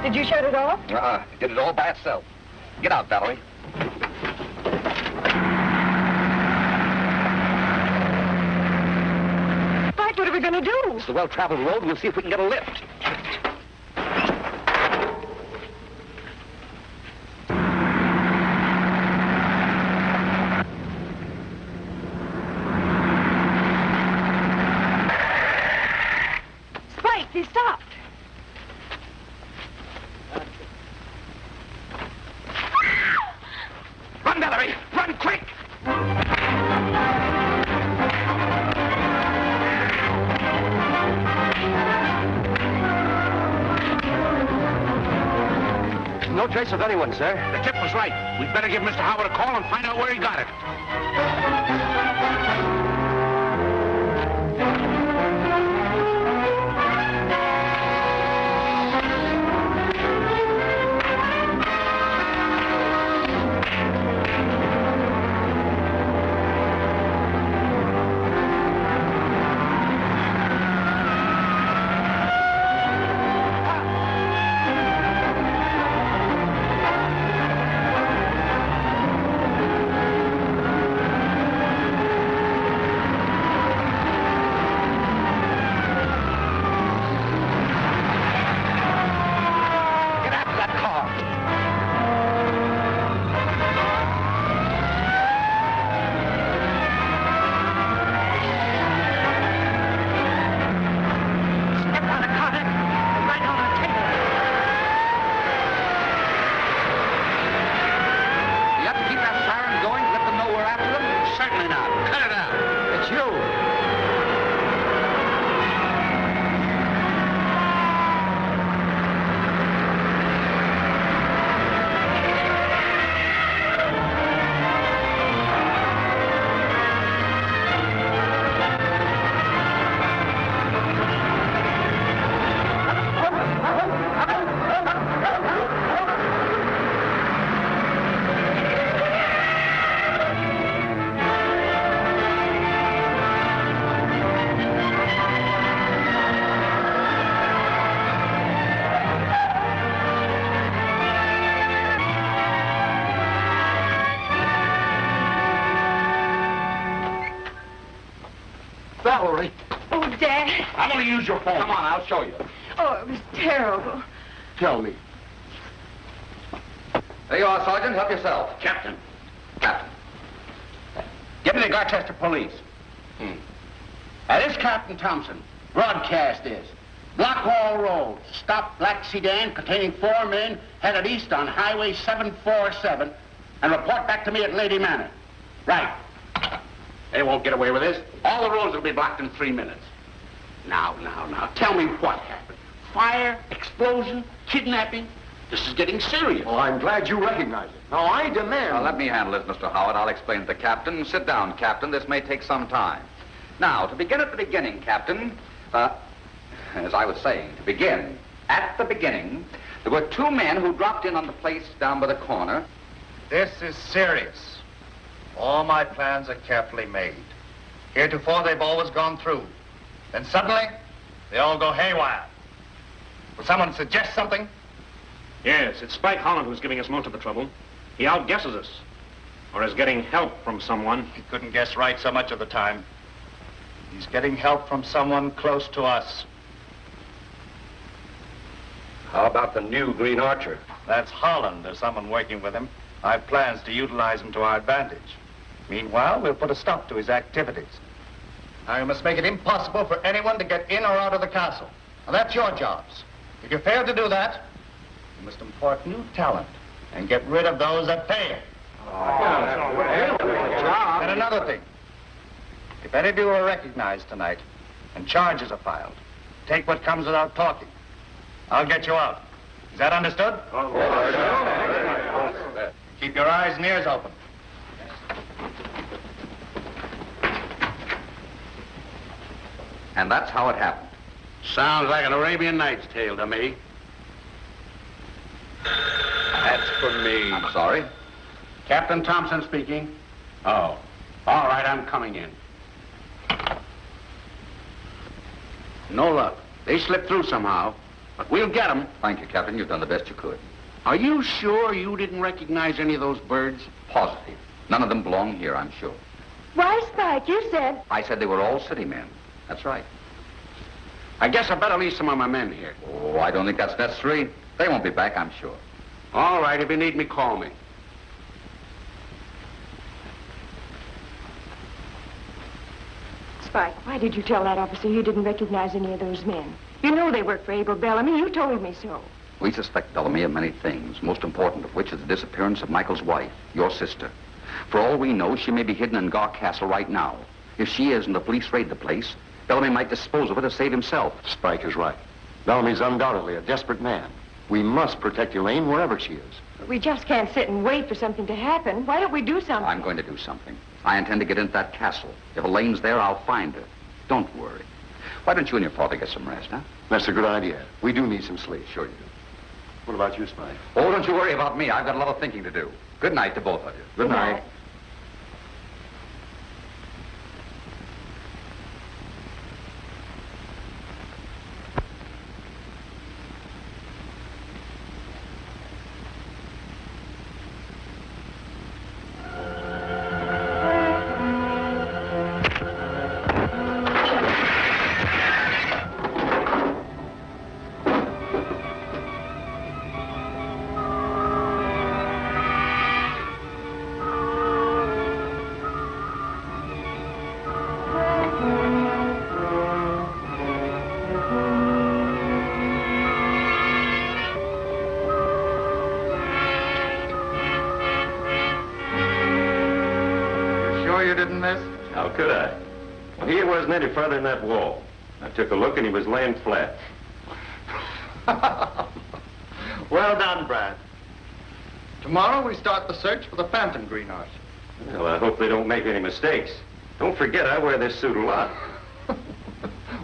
Did you shut it off? Did it all by itself. Get out, Valarie. What are we going to do? It's the well-traveled road. We'll see if we can get a lift. Spike, they stopped. Run, Valarie! Run, quick! No trace of anyone, sir. The tip was right. We'd better give Mr. Howard a call and find out where he got it. I'm going to use your phone. Come on, I'll show you. Oh, it was terrible. Tell me. There you are, Sergeant. Help yourself. Captain. Captain. Give me the Garchester police. This Captain Thompson. Broadcast is. Blockwall Road. Stop black sedan containing 4 men headed east on Highway 747 and report back to me at Lady Manor. Right. They won't get away with this. All the roads will be blocked in 3 minutes. Now, tell me what happened. Fire, explosion, kidnapping. This is getting serious. Oh, I'm glad you recognize it. Now, I demand... Now, let me handle this, Mr. Howard. I'll explain to the captain. Sit down, Captain. This may take some time. Now, to begin at the beginning, Captain, as I was saying, to begin at the beginning, there were 2 men who dropped in on the place down by the corner. This is serious. All my plans are carefully made. Heretofore, they've always gone through. Then suddenly, they all go haywire. Will someone suggest something? Yes, it's Spike Holland who's giving us most of the trouble. He outguesses us. Or is getting help from someone. He couldn't guess right so much of the time. He's getting help from someone close to us. How about the new Green Archer? That's Holland. There's someone working with him. I've plans to utilize him to our advantage. Meanwhile, we'll put a stop to his activities. Now, you must make it impossible for anyone to get in or out of the castle. Now, that's your jobs. If you fail to do that, you must import new talent and get rid of those that fail. And another thing. If any of you are recognized tonight and charges are filed, take what comes without talking. I'll get you out. Is that understood? Keep your eyes and ears open. And that's how it happened. Sounds like an Arabian Nights tale to me. That's for me. I'm sorry. Captain Thompson speaking. Oh, all right, I'm coming in. No luck. They slipped through somehow, but we'll get them. Thank you, Captain. You've done the best you could. Are you sure you didn't recognize any of those birds? Positive. None of them belong here, I'm sure. Why, Spike, you said... I said they were all city men. That's right. I guess I better leave some of my men here. Oh, I don't think that's necessary. They won't be back, I'm sure. All right, if you need me, call me. Spike, why did you tell that officer you didn't recognize any of those men? You know they work for Abel Bellamy. You told me so. We suspect Bellamy of many things, most important of which is the disappearance of Michael's wife, your sister. For all we know, she may be hidden in Garr Castle right now. If she is and the police raid the place, Bellamy might dispose of her to save himself. Spike is right. Bellamy's undoubtedly a desperate man. We must protect Elaine wherever she is. But we just can't sit and wait for something to happen. Why don't we do something? I'm going to do something. I intend to get into that castle. If Elaine's there, I'll find her. Don't worry. Why don't you and your father get some rest, huh? That's a good idea. We do need some sleep. Sure you do. What about you, Spike? Oh, don't you worry about me. I've got a lot of thinking to do. Good night to both of you. Good night. How could I? He wasn't any further than that wall. I took a look and he was laying flat. Well done, Brad. Tomorrow we start the search for the phantom Green Archer. Well, I hope they don't make any mistakes. Don't forget, I wear this suit a lot.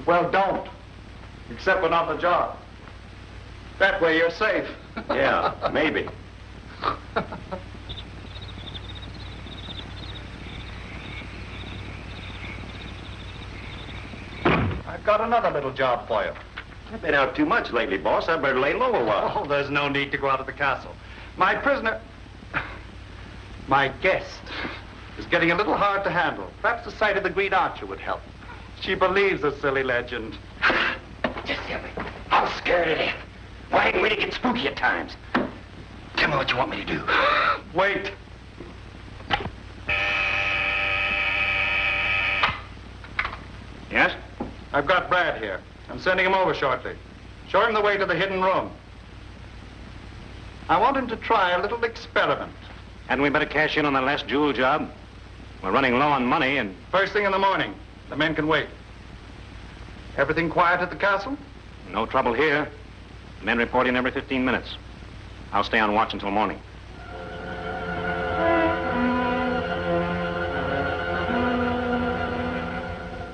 Well, don't. Except when on the job. That way you're safe. Yeah, maybe. I've got another little job for you. I've been out too much lately, boss. I better lay low a while. Oh, there's no need to go out of the castle. My prisoner, my guest, is getting a little hard to handle. Perhaps the sight of the Green Archer would help. She believes the silly legend. Just silly. I'm scared of death. Why ain't we to get spooky at times? Tell me what you want me to do. Wait. Yes? I've got Brad here. I'm sending him over shortly. Show him the way to the hidden room. I want him to try a little experiment. Hadn't we better cash in on that last jewel job? We're running low on money and... First thing in the morning. The men can wait. Everything quiet at the castle? No trouble here. Men report in every 15 minutes. I'll stay on watch until morning.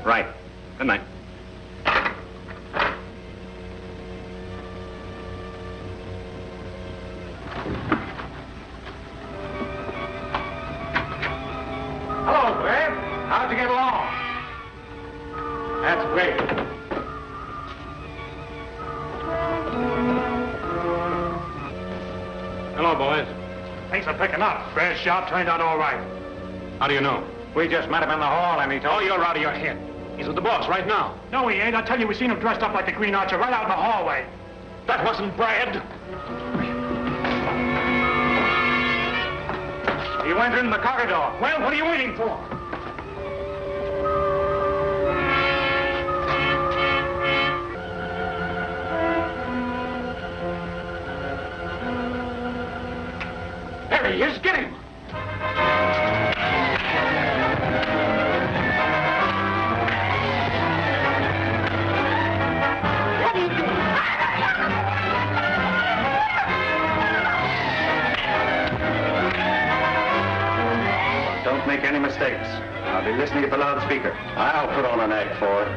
Right. Good night. Hello, Brad. How'd you get along? That's great. Hello, boys. Things are picking up. Brad's shop turned out all right. How do you know? We just met him in the hall and he told... Oh, you're out of your head. He's with the boss right now. No, he ain't. I tell you, we seen him dressed up like the Green Archer right out in the hallway. That wasn't Brad. He went in the corridor. Well, what are you waiting for? There he is. Get him. What are you doing? Don't make any mistakes. I'll be listening at the loudspeaker. I'll put on an act for it.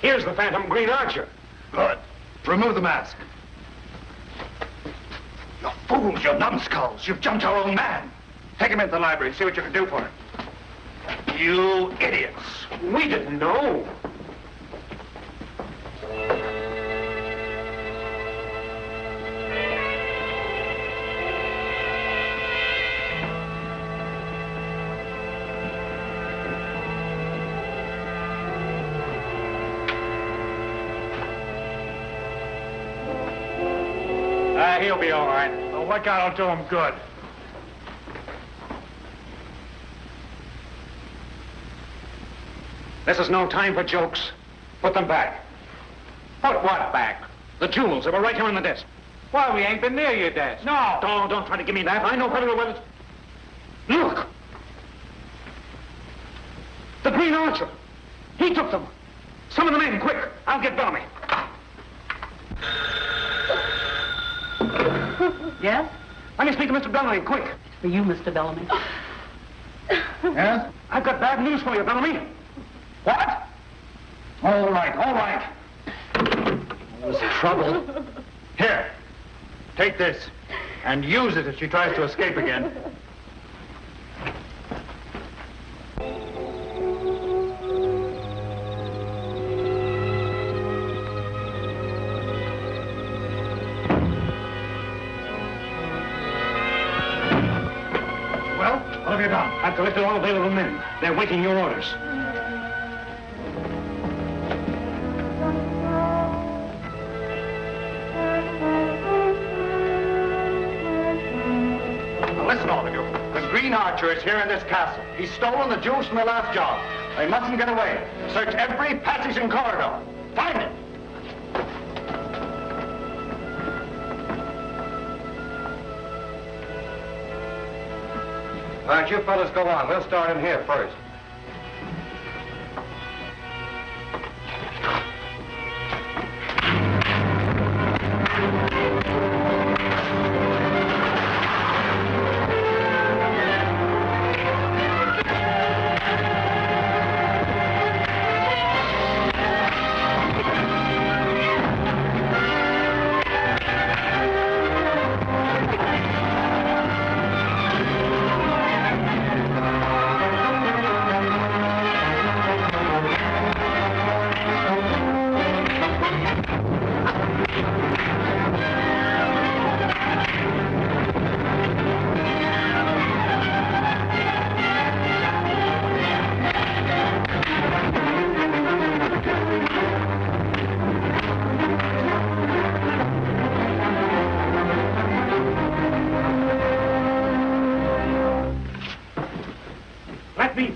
Here's the Phantom Green Archer. Good. Remove the mask. You fools, you numbskulls. You've jumped our own man. Take him into the library and see what you can do for him. You idiots. We didn't know. He'll be all right. Oh, what God will do him good? This is no time for jokes. Put them back. Put what back? The jewels, they were right here on the desk. Why, we ain't been near your desk. No. Don't try to give me that. I know better than whether... Look! The Green Archer. He took them. Summon the men, quick. I'll get Bellamy. Yes? Let me speak to Mr. Bellamy, quick. For you, Mr. Bellamy. Yes? I've got bad news for you, Bellamy. What? All right. There's trouble. Here. Take this. And use it if she tries to escape again. What have you done? I've collected all available men. They're waiting your orders. listen, all of you. The Green Archer is here in this castle. He's stolen the jewels from the last job. They mustn't get away. Search every passage and corridor. Find him. All right, you fellas go on. We'll start in here first.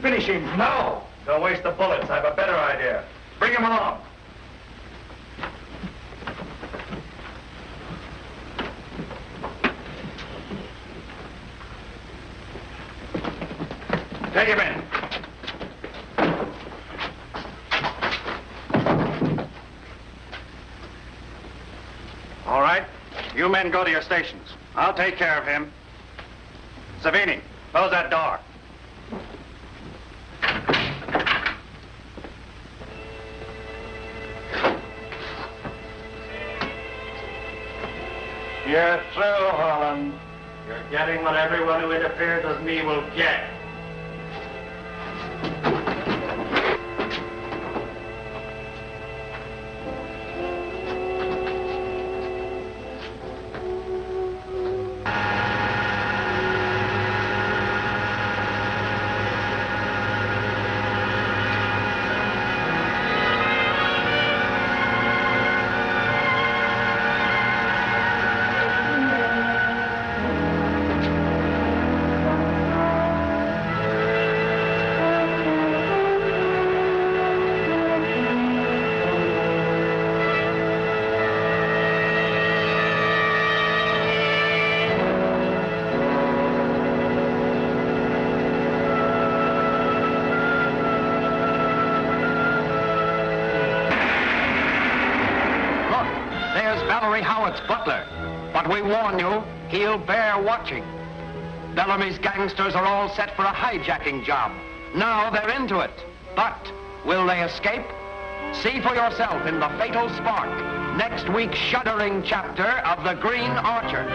Finish him. No! Don't waste the bullets. I have a better idea. Bring him along. Take him in. All right. You men go to your stations. I'll take care of him. Savini, close that door. You're through, Holland. You're getting what everyone who interferes with me will get. Valarie Howet's butler. But we warn you, he'll bear watching. Bellamy's gangsters are all set for a hijacking job. Now they're into it. But will they escape? See for yourself in The Fatal Spark, next week's shuddering chapter of The Green Archer.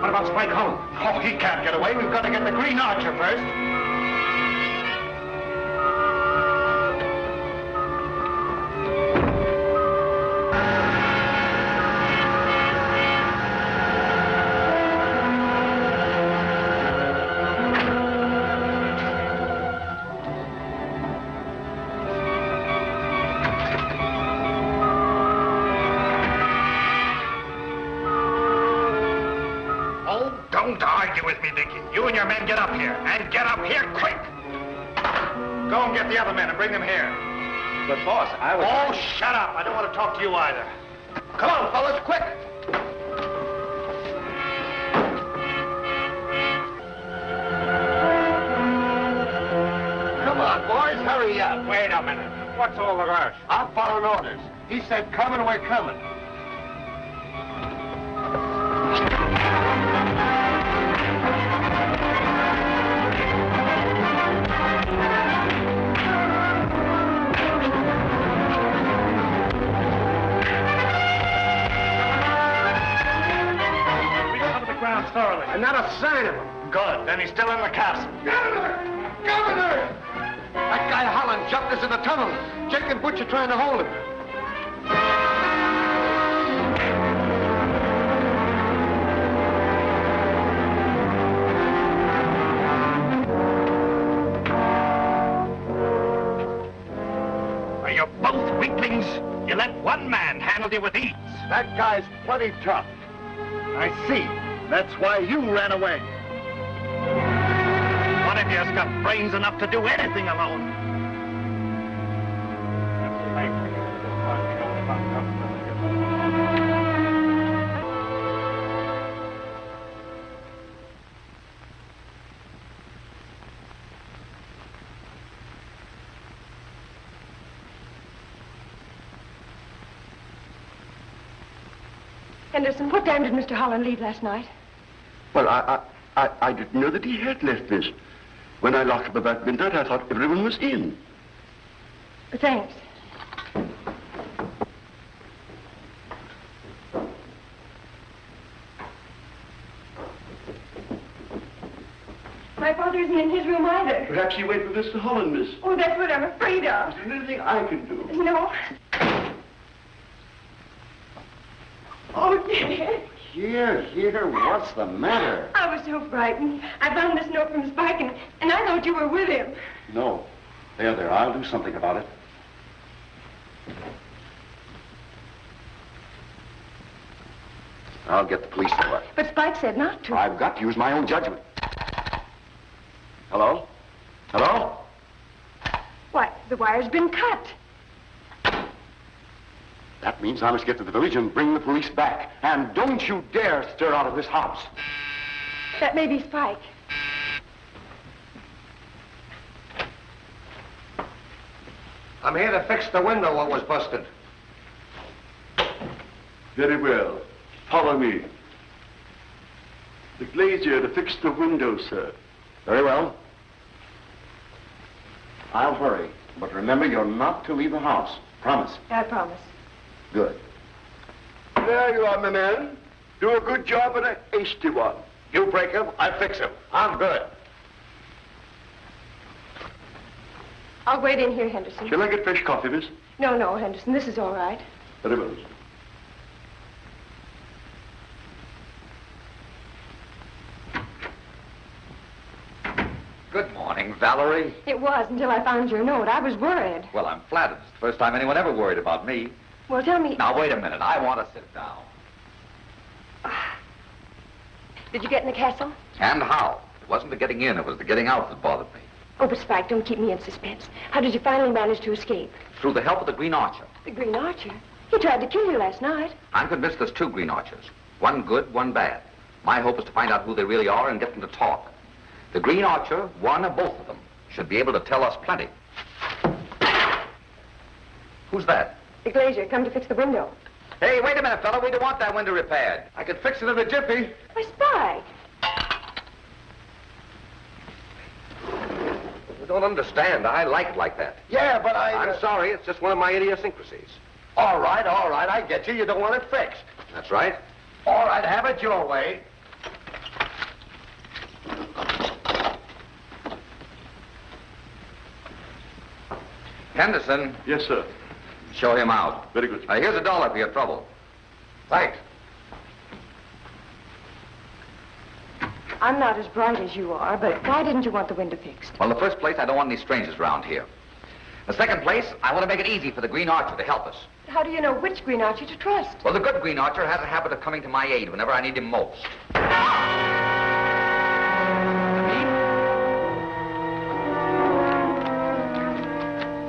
What about Spike Holland? Oh, he can't get away. We've got to get the Green Archer first. Don't argue with me, Dickie. You and your men get up here, and get up here quick! Go and get the other men and bring them here. But, boss, I was... Oh, shut up. I don't want to talk to you either. Come on, fellas, quick! Come on, boys, hurry up. Wait a minute. What's all the rush? I'm following orders. He said come and we're coming. Thoroughly. And not a sign of him. Good. Then he's still in the castle. Governor! Governor! That guy Holland jumped us in the tunnel. Jake and Butch are trying to hold him. Are you both weaklings? You let one man handle you with ease. That guy's plenty tough. I see. That's why you ran away. One of you's got brains enough to do anything alone. Henderson, what time did Mr. Holland leave last night? Well, I didn't know that he had left, miss. When I locked up about midnight, I thought everyone was in. Thanks. My father isn't in his room either. Perhaps he went with Mr. Holland, miss. Oh, that's what I'm afraid of. Is there anything I can do? No. Oh, dear. Here, what's the matter? I was so frightened. I found this note from Spike, and I thought you were with him. No. There, I'll do something about it. I'll get the police to work. But Spike said not to. I've got to use my own judgment. Hello? Hello? Why, the wire's been cut. That means I must get to the village and bring the police back. And don't you dare stir out of this house. That may be Spike. I'm here to fix the window what was busted. Very well. Follow me. The glazier to fix the window, sir. Very well. I'll hurry. But remember, you're not to leave the house. Promise. I promise. Good. There you are, my man. Do a good job and a hasty one. You break him, I fix him. I'm good. I'll wait in here, Henderson. Shall I get fresh coffee, miss? No, Henderson, this is all right. Very well. Good morning, Valarie. It was until I found your note. I was worried. Well, I'm flattered. It's the first time anyone ever worried about me. Well, tell me... Now, wait a minute. I want to sit down. Did you get in the castle? And how? It wasn't the getting in, it was the getting out that bothered me. Oh, but Spike, don't keep me in suspense. How did you finally manage to escape? Through the help of the Green Archer. The Green Archer? He tried to kill you last night. I'm convinced there's two Green Archers. One good, one bad. My hope is to find out who they really are and get them to talk. The Green Archer, one or both of them, should be able to tell us plenty. Who's that? The glazier, come to fix the window. Hey, wait a minute, fella. We don't want that window repaired. I can fix it in a jiffy. Why, Spike? You don't understand. I like it like that. Yeah, but I'm sorry. It's just one of my idiosyncrasies. All right. I get you. You don't want it fixed. That's right. All right, have it your way. Henderson. Yes, sir. Show him out. Very good. Here's $1 for your trouble. Thanks. I'm not as bright as you are, but why didn't you want the window fixed? Well, in the first place, I don't want any strangers around here. In the second place, I want to make it easy for the Green Archer to help us. How do you know which Green Archer to trust? Well, the good Green Archer has a habit of coming to my aid whenever I need him most.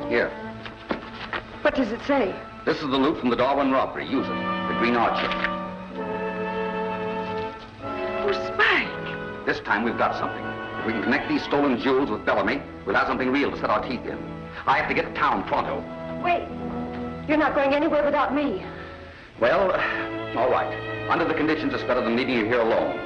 Here. What does it say? This is the loot from the Darwin robbery. Use it. The Green Archer. Oh, Spike. This time we've got something. If we can connect these stolen jewels with Bellamy, we'll have something real to set our teeth in. I have to get to town pronto. Wait. You're not going anywhere without me. Well, all right. Under the conditions, it's better than leaving you here alone.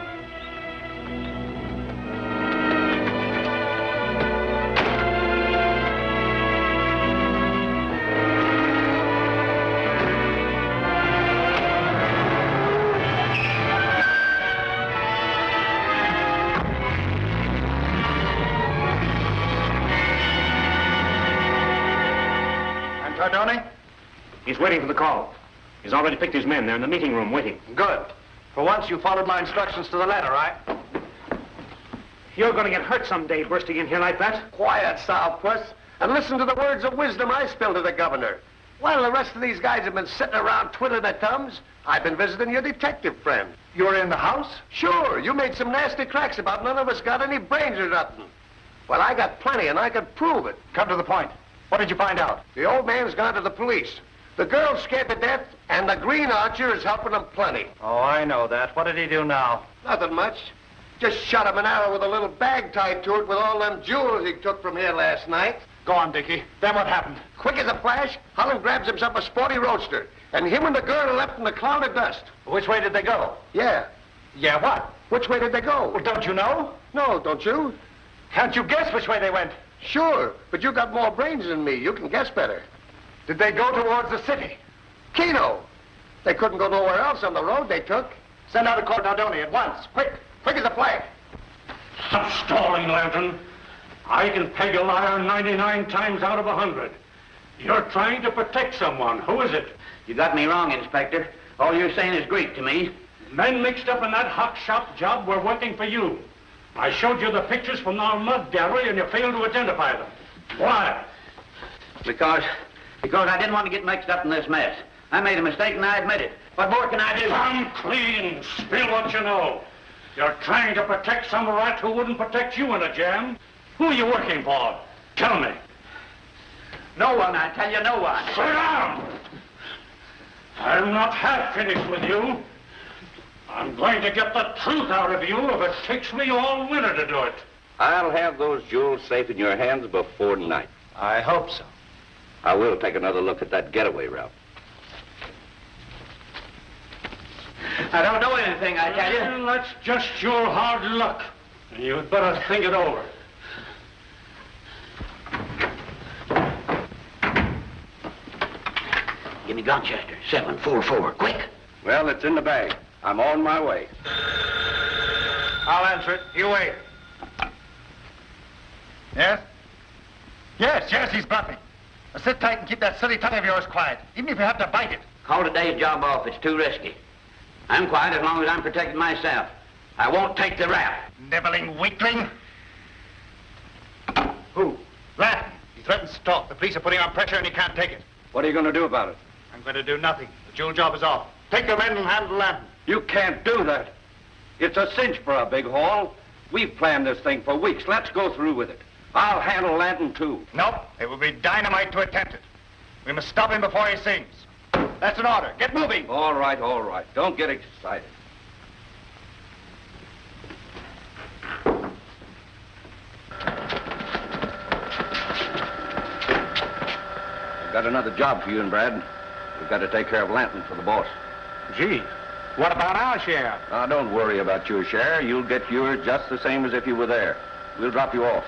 He's waiting for the call. He's already picked his men. They're in the meeting room waiting. Good. For once, you followed my instructions to the letter, right? You're going to get hurt someday bursting in here like that. Quiet, sourpuss, and listen to the words of wisdom I spilled to the governor. While the rest of these guys have been sitting around twiddling their thumbs, I've been visiting your detective friend. You were in the house? Sure. You made some nasty cracks about none of us got any brains or nothing. Well, I got plenty, and I could prove it. Come to the point. What did you find out? The old man's gone to the police. The girl's scared to death, and the Green Archer is helping him plenty. Oh, I know that. What did he do now? Nothing much. Just shot him an arrow with a little bag tied to it with all them jewels he took from here last night. Go on, Dickie. Then what happened? Quick as a flash, Holland grabs himself a sporty roadster, and him and the girl are left in a cloud of dust. Which way did they go? Yeah. Yeah, what? Which way did they go? Well, don't you know? No, don't you? Can't you guess which way they went? Sure, but you got more brains than me. You can guess better. Did they go towards the city? Keno. They couldn't go nowhere else on the road they took. Send out a call to Aldoni at once. Quick. Quick as a flag. Stop stalling, Lantern. I can peg a liar 99 times out of 100. You're trying to protect someone. Who is it? You got me wrong, Inspector. All you're saying is Greek to me. Men mixed up in that hot shop job were working for you. I showed you the pictures from our mud gallery and you failed to identify them. Why? Because I didn't want to get mixed up in this mess. I made a mistake and I admit it. What more can I do? Come clean. Spill what you know. You're trying to protect some rat who wouldn't protect you in a jam. Who are you working for? Tell me. No one, I tell you, no one. Sit down. I'm not half finished with you. I'm going to get the truth out of you if it takes me all winter to do it. I'll have those jewels safe in your hands before night. I hope so. I will take another look at that getaway route. I don't know anything, I tell you. Well, that's just your hard luck. And you'd better think it over. Give me Gloucester, 744, quick. Well, it's in the bag. I'm on my way. I'll answer it. You wait. Yes? Yes, he's bluffing. Now sit tight and keep that silly tongue of yours quiet, even if you have to bite it. Call today's job off. It's too risky. I'm quiet as long as I'm protecting myself. I won't take the rap. Nibbling weakling. Who? Latin. He threatens to talk. The police are putting on pressure and he can't take it. What are you going to do about it? I'm going to do nothing. The jewel job is off. Take your men and handle Latin. You can't do that. It's a cinch for a big haul. We've planned this thing for weeks. Let's go through with it. I'll handle Lanton, too. Nope. It would be dynamite to attempt it. We must stop him before he sings. That's an order. Get moving. All right, all right. Don't get excited. I've got another job for you and Brad. We've got to take care of Lanton for the boss. Gee, what about our share? Now, don't worry about your share. You'll get yours just the same as if you were there. We'll drop you off.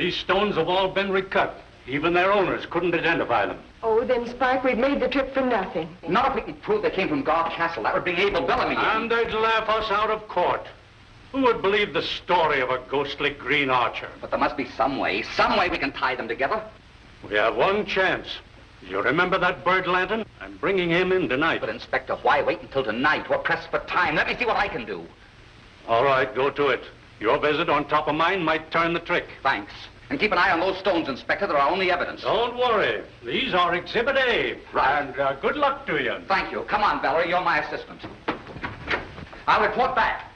These stones have all been recut. Even their owners couldn't identify them. Oh, then, Spike, we've made the trip for nothing. Not if we can prove they came from Garr Castle. That would bring Abel Bellamy. And they'd laugh us out of court. Who would believe the story of a ghostly green archer? But there must be some way we can tie them together. We have one chance. You remember that bird lantern? I'm bringing him in tonight. But, Inspector, why wait until tonight? We're pressed for time. Let me see what I can do. All right, go to it. Your visit on top of mine might turn the trick. Thanks. And keep an eye on those stones, Inspector. They're our only evidence. Don't worry. These are Exhibit A. Right. And good luck to you. Thank you. Come on, Valarie. You're my assistant. I'll report back.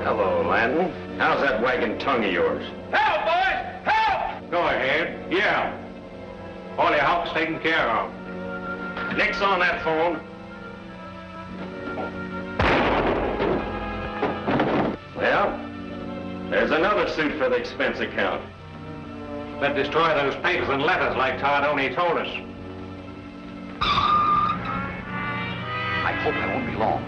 Hello, Landon. How's that wagging tongue of yours? Help, boys! Help! Go ahead. Yeah. All your help's taken care of. Nix on that phone. Well, there's another suit for the expense account. Better destroy those papers and letters like Tardoni told us. I hope I won't be long.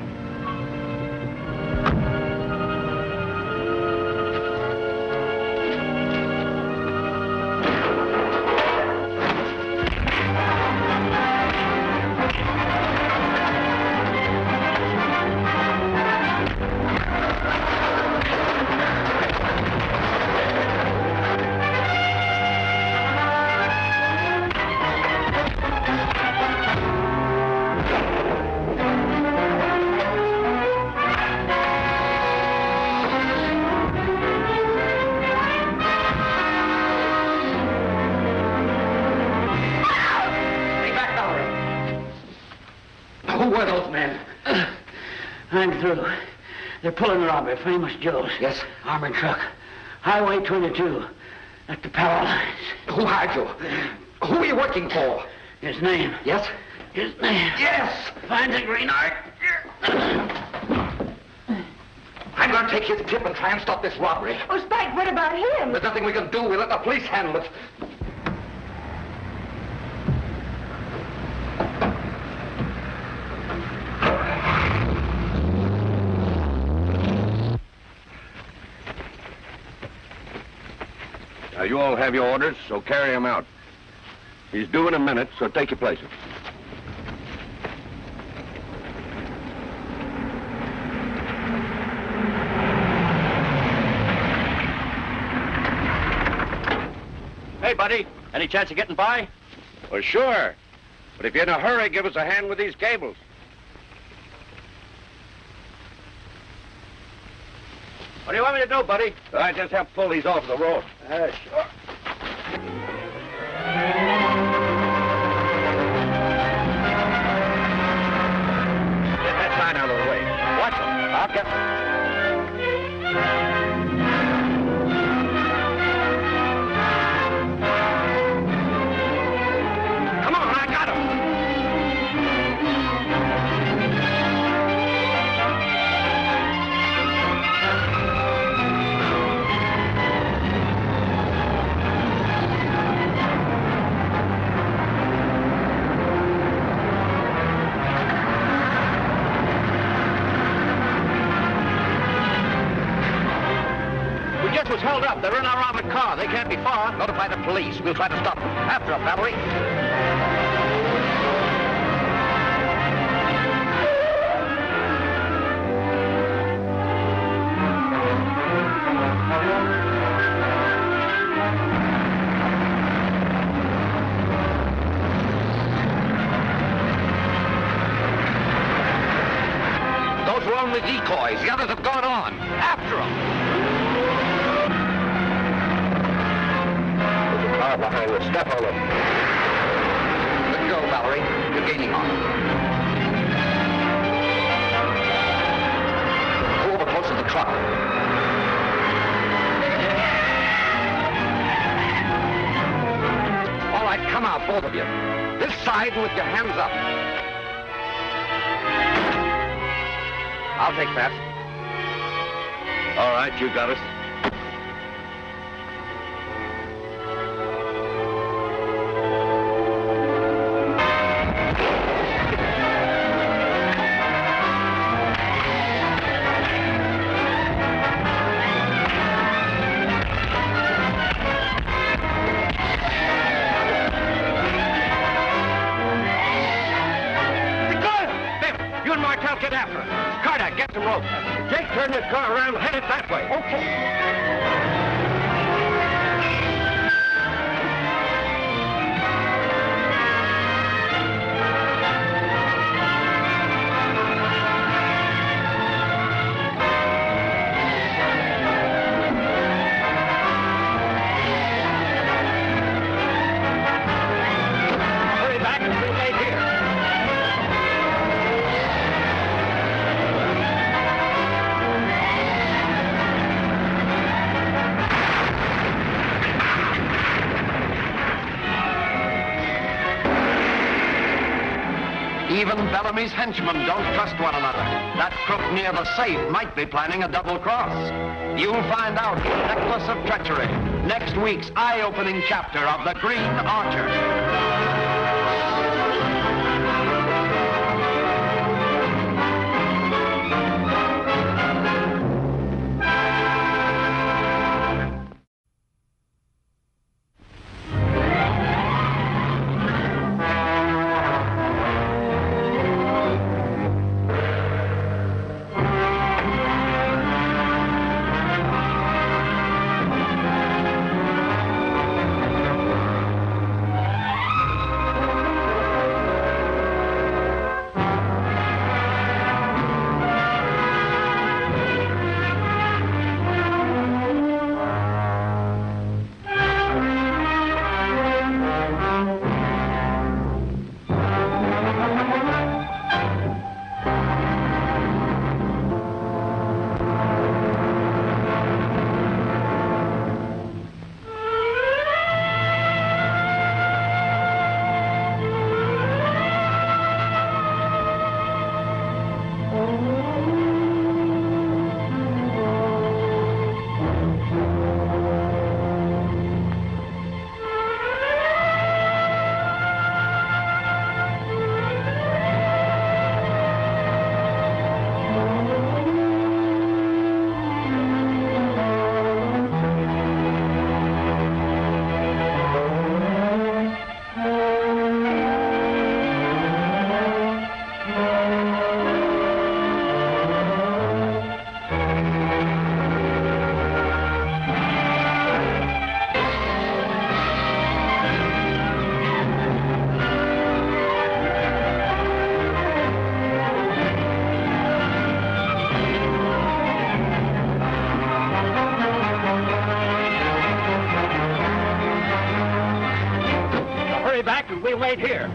I'm through. They're pulling the robbery, famous Joe's. Yes? Armored truck. Highway 22. At the power lines. Who hired you? Who are you working for? His name. Yes? His name. Yes! Find the green art. I'm going to take his tip and try and stop this robbery. Oh, Spike, what about him? There's nothing we can do. We'll let the police handle it. Now, you all have your orders, so carry him out. He's due in a minute, so take your places. Hey, buddy. Any chance of getting by? Well, sure. But if you're in a hurry, give us a hand with these cables. What do you want me to do, buddy? I just help pull these off the road. Sure. Get that sign out of the way. Watch them. I'll get them. Come on, I got him. Was held up. They're in our armored car. They can't be far. Notify the police. We'll try to stop them. After them, Valarie. Those were only decoys. The others have gone on. After them. Behind us. Step on them. Good go, Valarie. You're gaining on them. Go over close to the truck. All right, come out, both of you. This side and with your hands up. I'll take that. All right, you got us. go. Jake, turn this car around and head it that way. Okay. Even Bellamy's henchmen don't trust one another. That crook near the safe might be planning a double cross. You'll find out the necklace of treachery. Next week's eye-opening chapter of The Green Archer. We'll wait here.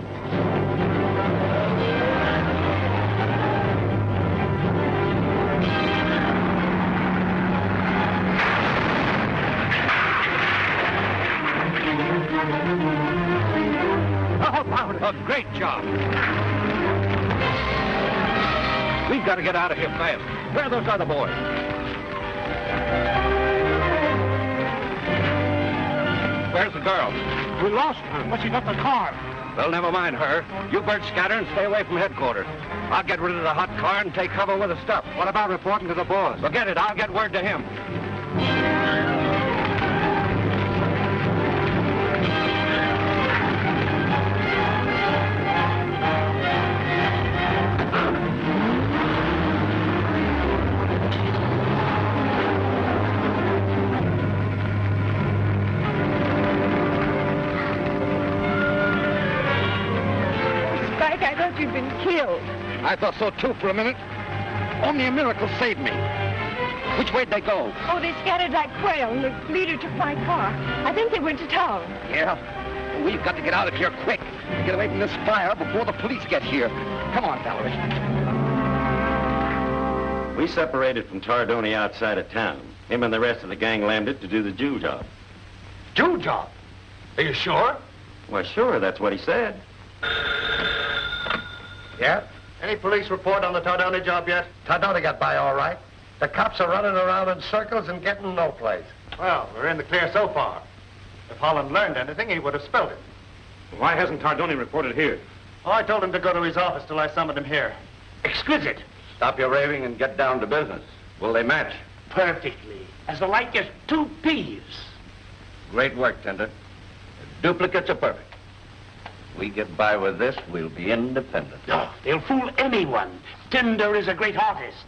How about it? A great job. We've got to get out of here fast. Where are those other boys? Where's the girl? We lost her, but she got the car. Well, never mind her. You birds scatter and stay away from headquarters. I'll get rid of the hot car and take cover with the stuff. What about reporting to the boss? Forget it. I'll get word to him. You'd been killed. I thought so, too, for a minute. Only a miracle saved me. Which way'd they go? Oh, they scattered like quail, and the leader took my car. I think they went to town. Yeah? We've got to get out of here quick. Get away from this fire before the police get here. Come on, Valarie. We separated from Tardoni outside of town. Him and the rest of the gang landed to do the Jew job. Jew job? Are you sure? Well, sure, that's what he said. Yeah? Any police report on the Tardoni job yet? Tardoni got by all right. The cops are running around in circles and getting no place. Well, we're in the clear so far. If Holland learned anything, he would have spilled it. Why hasn't Tardoni reported here? Oh, I told him to go to his office till I summoned him here. Exquisite. Stop your raving and get down to business. Will they match? Perfectly. As alike as two peas. Great work, Tender. Duplicates are perfect. We get by with this, we'll be independent. No, they'll fool anyone. Tinder is a great artist.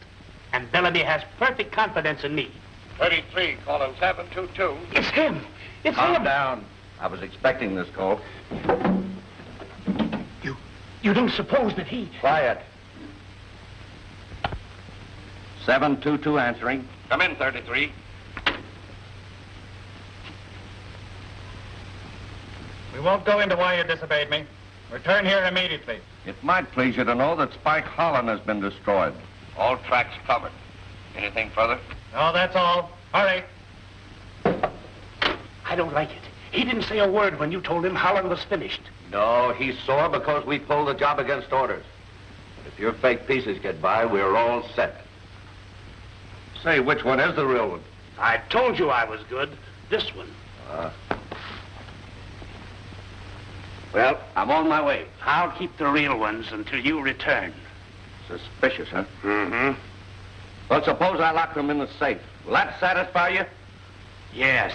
And Bellamy has perfect confidence in me. 33, calling 722. It's him. It's Calm him. down. I was expecting this call. You don't suppose that he... Quiet. 722 answering. Come in, 33. We won't go into why you disobeyed me. Return here immediately. It might please you to know that Spike Holland has been destroyed. All tracks covered. Anything further? No, that's all. Hurry. I don't like it. He didn't say a word when you told him Holland was finished. No, he's sore because we pulled the job against orders. If your fake pieces get by, we're all set. Say, which one is the real one? I told you I was good. This one. Well, I'm on my way. I'll keep the real ones until you return. Suspicious, huh? Mm-hmm. Well, suppose I lock them in the safe. Will that satisfy you? Yes,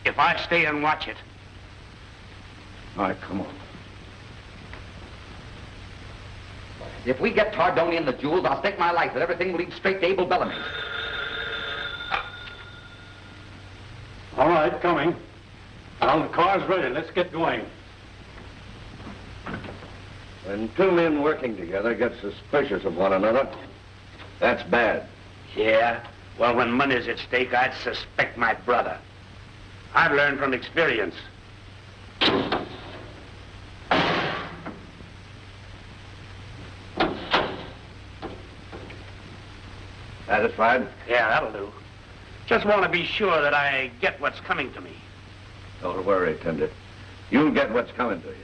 if I stay and watch it. All right, come on. If we get Tardoni and the jewels, I'll stake my life that everything will lead straight to Abel Bellamy. All right, coming. Well, the car's ready. Let's get going. When two men working together get suspicious of one another, that's bad. Yeah? Well, when money's at stake, I'd suspect my brother. I've learned from experience. Satisfied? Yeah, that'll do. Just want to be sure that I get what's coming to me. Don't worry, Tender. You'll get what's coming to you.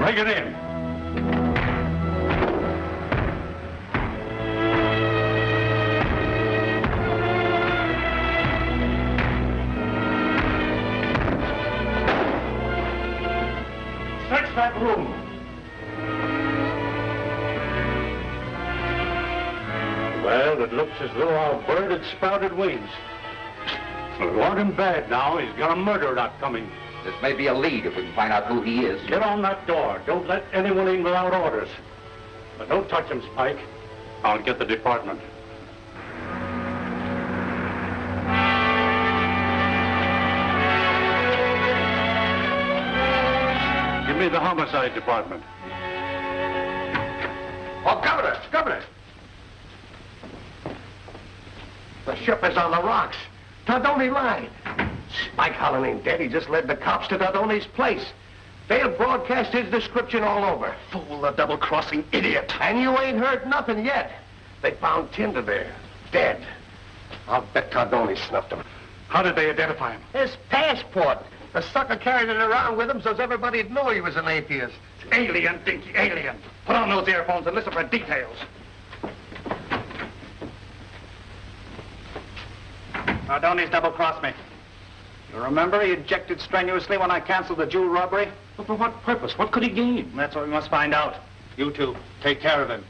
Bring it in. Search that room. Well, it looks as though our bird had sprouted wings. Lord and bad now, he's got a murder rap coming. This may be a lead if we can find out who he is. Get on that door. Don't let anyone in without orders. But don't touch him, Spike. I'll get the department. Give me the homicide department. Oh, Governor! Governor! The ship is on the rocks. Tardoni lied. Spike Holland ain't dead. He just led the cops to Tardoni's place. They'll broadcast his description all over. Fool, the double-crossing idiot. And you ain't heard nothing yet. They found Tinder there, dead. I'll bet Tardoni snuffed him. How did they identify him? His passport. The sucker carried it around with him so everybody'd know he was an atheist. Alien, Dinky, alien. Put on those earphones and listen for details. Tardoni's double-crossed me. You remember he objected strenuously when I canceled the jewel robbery? But for what purpose? What could he gain? That's what we must find out. You two, take care of him.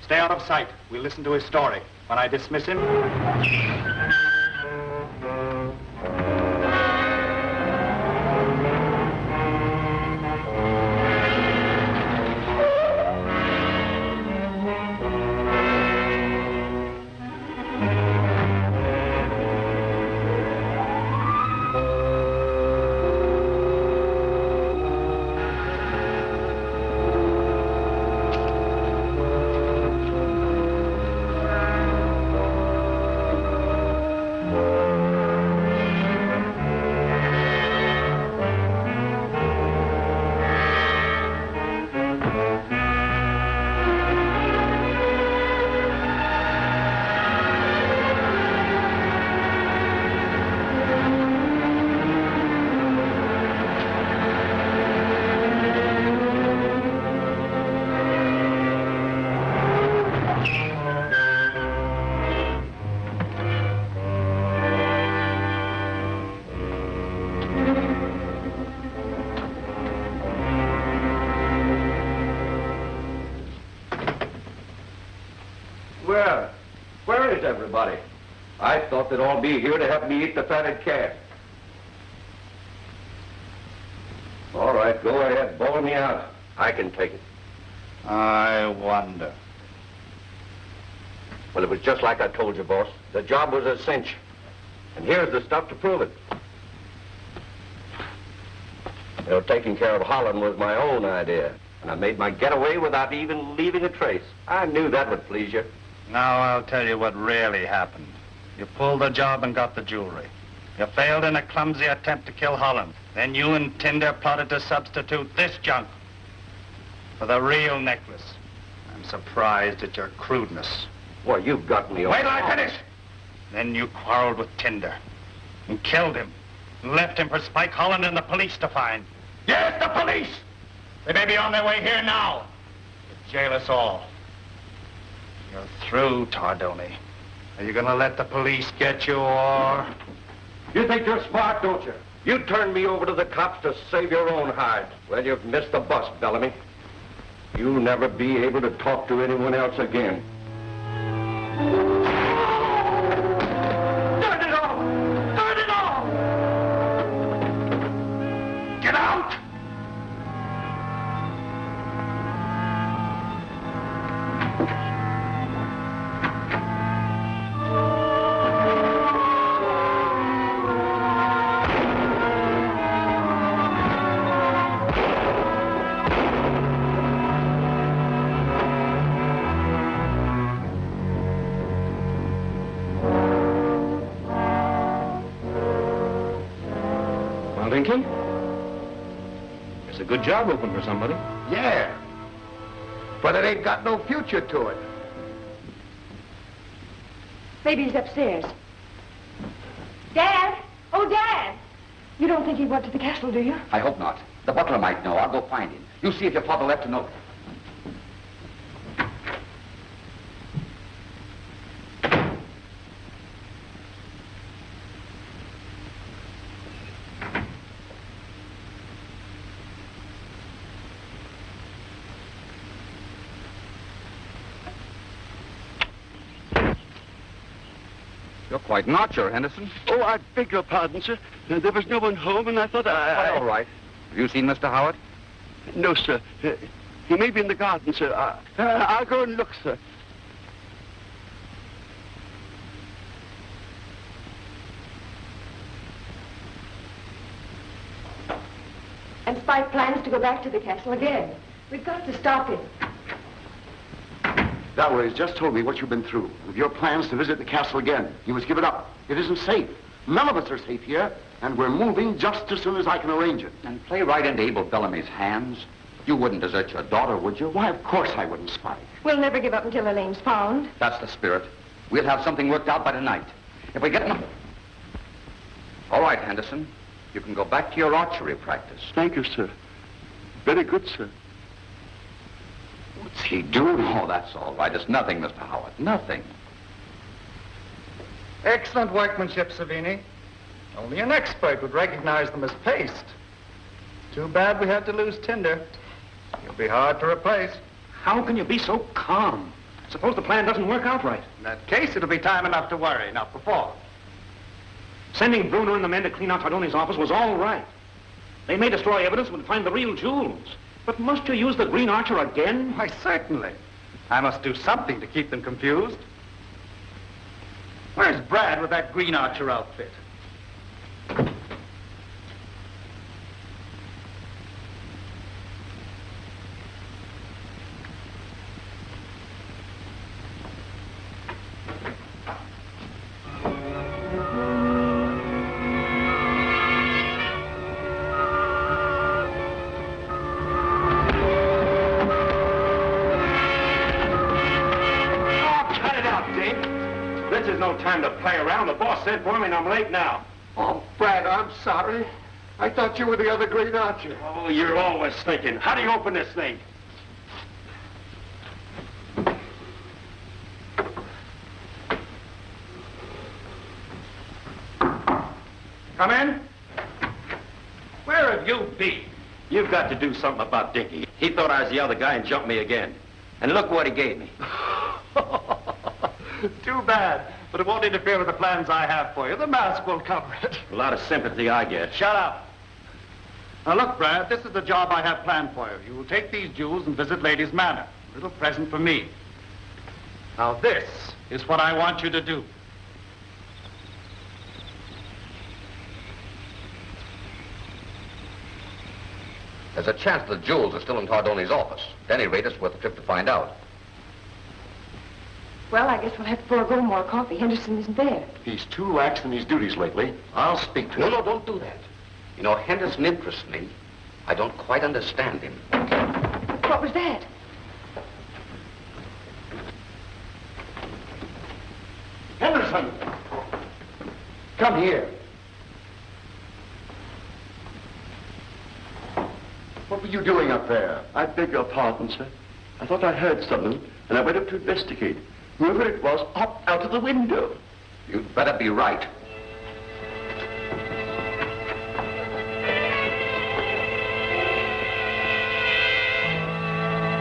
Stay out of sight. We'll listen to his story. When I dismiss him... Where is everybody? I thought they'd all be here to help me eat the fatted calf. All right, go ahead. Bawl me out. I can take it. I wonder. Well, it was just like I told you, boss. The job was a cinch. And here's the stuff to prove it. You know, taking care of Holland was my own idea. And I made my getaway without even leaving a trace. I knew that would please you. Now I'll tell you what really happened. You pulled the job and got the jewelry. You failed in a clumsy attempt to kill Holland. Then you and Tinder plotted to substitute this junk for the real necklace. I'm surprised at your crudeness. Well, you've got me. Wait till I finish! Then you quarreled with Tinder and killed him and left him for Spike Holland and the police to find. Yes, the police! They may be on their way here now to jail us all. You're through, Tardoni. Are you gonna let the police get you, or... You think you're smart, don't you? You turned me over to the cops to save your own hide. Well, you've missed the bus, Bellamy. You'll never be able to talk to anyone else again. Turn it off! Turn it off! Get out! Dinky? It's a good job open for somebody. Yeah. But it ain't got no future to it. Maybe he's upstairs. Dad! Oh, Dad! You don't think he went to the castle, do you? I hope not. The butler might know. I'll go find him. You see if your father left a note. You're quite an archer, Henderson. Oh, I beg your pardon, sir. There was no one home, and I thought Quite all right. Have you seen Mr. Howett? No, sir. He may be in the garden, sir. I'll go and look, sir. And Spike plans to go back to the castle again. We've got to stop him. Valerie's just told me what you've been through. With your plans to visit the castle again, you must give it up. It isn't safe. None of us are safe here, and we're moving just as soon as I can arrange it. And play right into Abel Bellamy's hands. You wouldn't desert your daughter, would you? Why, of course I wouldn't, Spike. We'll never give up until Elaine's found. That's the spirit. We'll have something worked out by tonight. If we get... All right, Henderson. You can go back to your archery practice. Thank you, sir. Very good, sir. What's he doing? Oh, that's all right. It's nothing, Mr. Howard. Nothing. Excellent workmanship, Savini. Only an expert would recognize them as paste. Too bad we had to lose Tinder. You'll be hard to replace. How can you be so calm? Suppose the plan doesn't work out right. In that case, it'll be time enough to worry, not before. Sending Bruno and the men to clean out Tardoni's office was all right. They may destroy evidence and find the real jewels. But must you use the Green Archer again? Why, certainly. I must do something to keep them confused. Where's Brad with that Green Archer outfit? Time to play around. The boss sent for me and I'm late now. Oh, Brad, I'm sorry. I thought you were the other Green Archer. Oh, you're always thinking. How do you open this thing? Come in. Where have you been? You've got to do something about Dinky. He thought I was the other guy and jumped me again. And look what he gave me. Too bad. But it won't interfere with the plans I have for you. The mask will cover it. A lot of sympathy I get. Shut up. Now look, Brad, this is the job I have planned for you. You will take these jewels and visit Lady's Manor. A little present for me. Now this is what I want you to do. There's a chance the jewels are still in Tardoni's office. At any rate, it's worth a trip to find out. Well, I guess we'll have to forego more coffee. Henderson isn't there. He's too lax in his duties lately. I'll speak to him. No, don't do that. You know, Henderson interests me. I don't quite understand him. What was that? Henderson! Come here. What were you doing up there? I beg your pardon, sir. I thought I heard something, and I went up to investigate. Whoever it was popped out of the window. You'd better be right.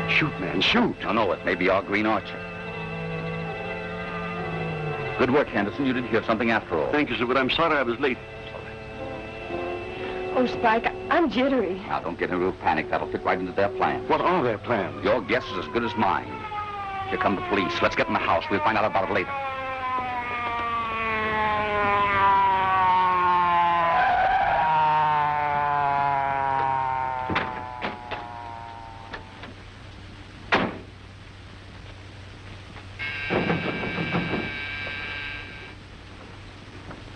Shoot, man, shoot. No, it may be our Green Archer. Good work, Henderson. You did hear something after all. Thank you, sir, but I'm sorry I was late. Oh, Spike, I'm jittery. Now, don't get in a real panic. That'll fit right into their plans. What are their plans? Your guess is as good as mine. Here come the police. Let's get in the house. We'll find out about it later.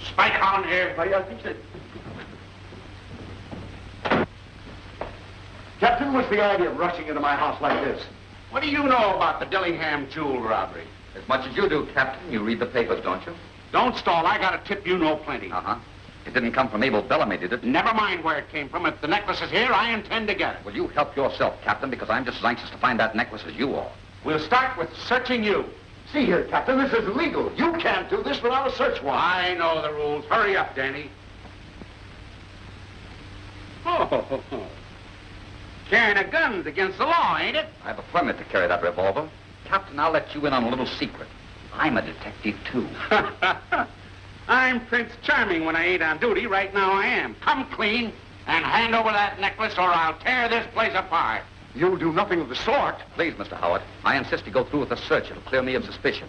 Spike Holland here. I think that... Captain, what's the idea of rushing into my house like this? What do you know about the Dillingham jewel robbery? As much as you do, Captain. You read the papers, don't you? Don't stall. I got a tip you know plenty. Uh-huh. It didn't come from Abel Bellamy, did it? Never mind where it came from. If the necklace is here, I intend to get it. Well, you help yourself, Captain, because I'm just as anxious to find that necklace as you are. We'll start with searching you. See here, Captain, this is illegal. You can't do this without a search warrant. I know the rules. Hurry up, Danny. Oh, carrying a gun's against the law, ain't it? I have a permit to carry that revolver. Captain, I'll let you in on a little secret. I'm a detective, too. I'm Prince Charming when I ain't on duty. Right now I am. Come clean and hand over that necklace or I'll tear this place apart. You'll do nothing of the sort. Please, Mr. Howett, I insist you go through with the search. It'll clear me of suspicion.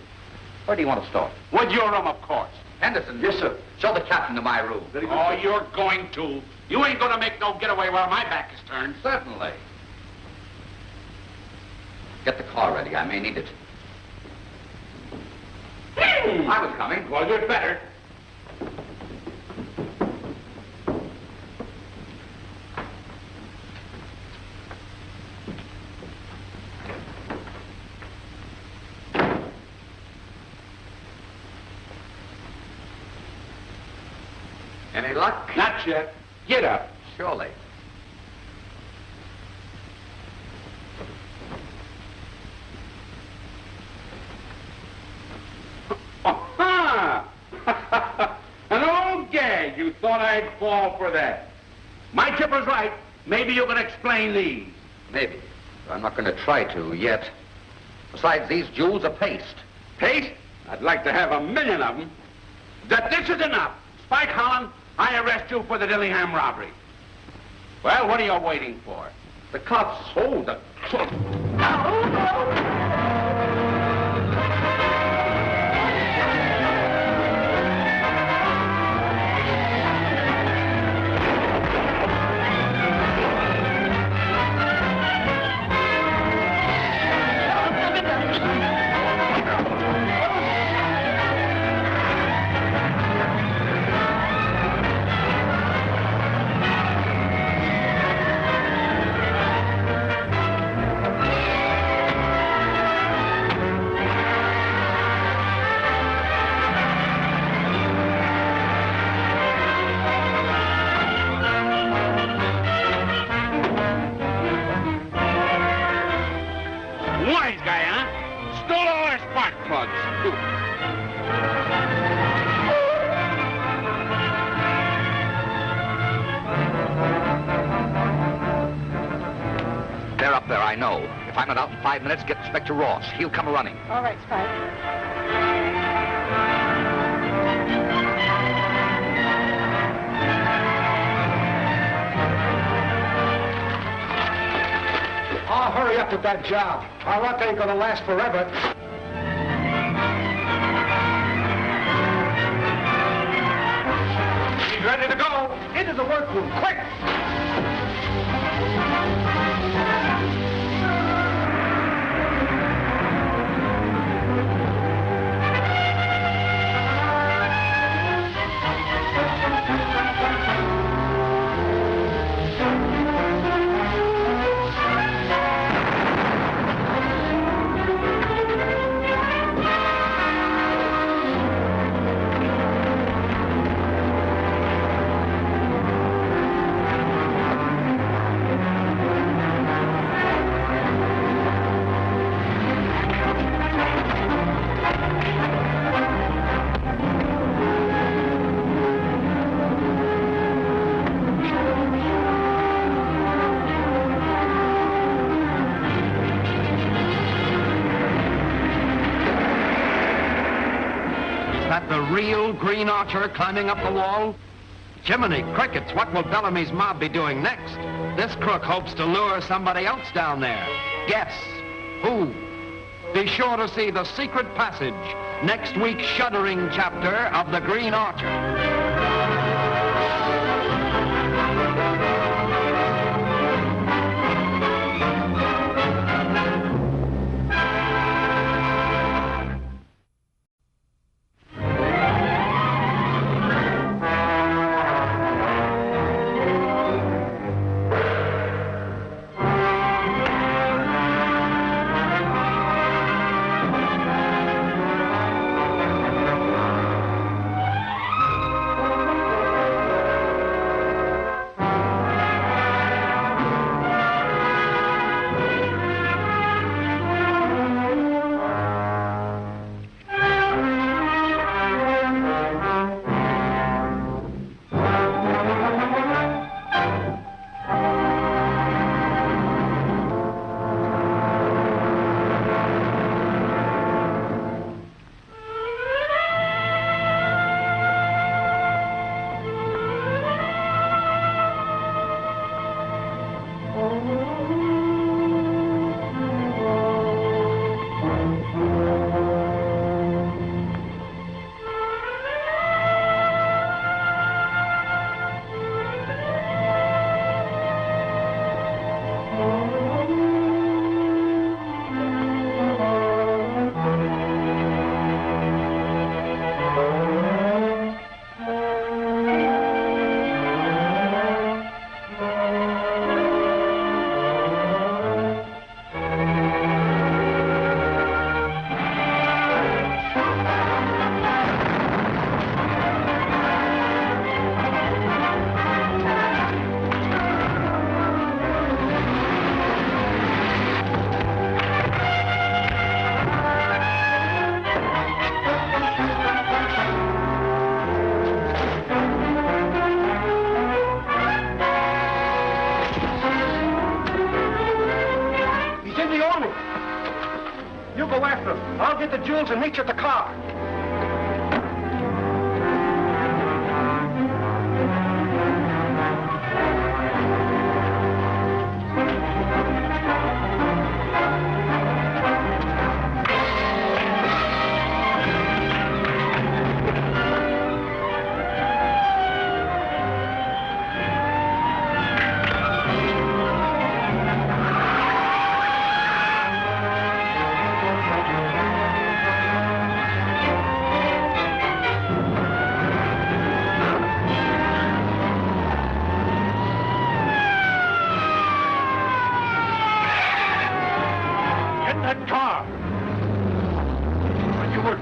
Where do you want to start? With your room, of course. Henderson. Yes, sir. Show the captain to my room. Oh, you're going to. You ain't going to make no getaway while my back is turned. Certainly. Get the car ready. I may need it. I was coming. Well, you'd better. Any luck? Not yet. Get up. Surely. Aha! An old gag. You thought I'd fall for that. My chipper's right. Maybe you can explain these. Maybe. But I'm not going to try to yet. Besides, these jewels are paste. Paste? I'd like to have 1,000,000 of them. That this is enough. Spike Holland, I arrest you for the Dillingham robbery. Well, what are you waiting for? The cops. Hold the... Wise guy, huh? Stole all our spark plugs. They're up there, I know. If I'm not out in 5 minutes, get Inspector Ross. He'll come running. All right, Spike. fast at that job. Our luck ain't gonna last forever. He's ready to go. Into the workroom, quick! Real Green Archer climbing up the wall? Jiminy crickets, what will Bellamy's mob be doing next? This crook hopes to lure somebody else down there. Guess who? Be sure to see The Secret Passage, next week's shuddering chapter of The Green Archer. I'll get the jewels and meet you at the car.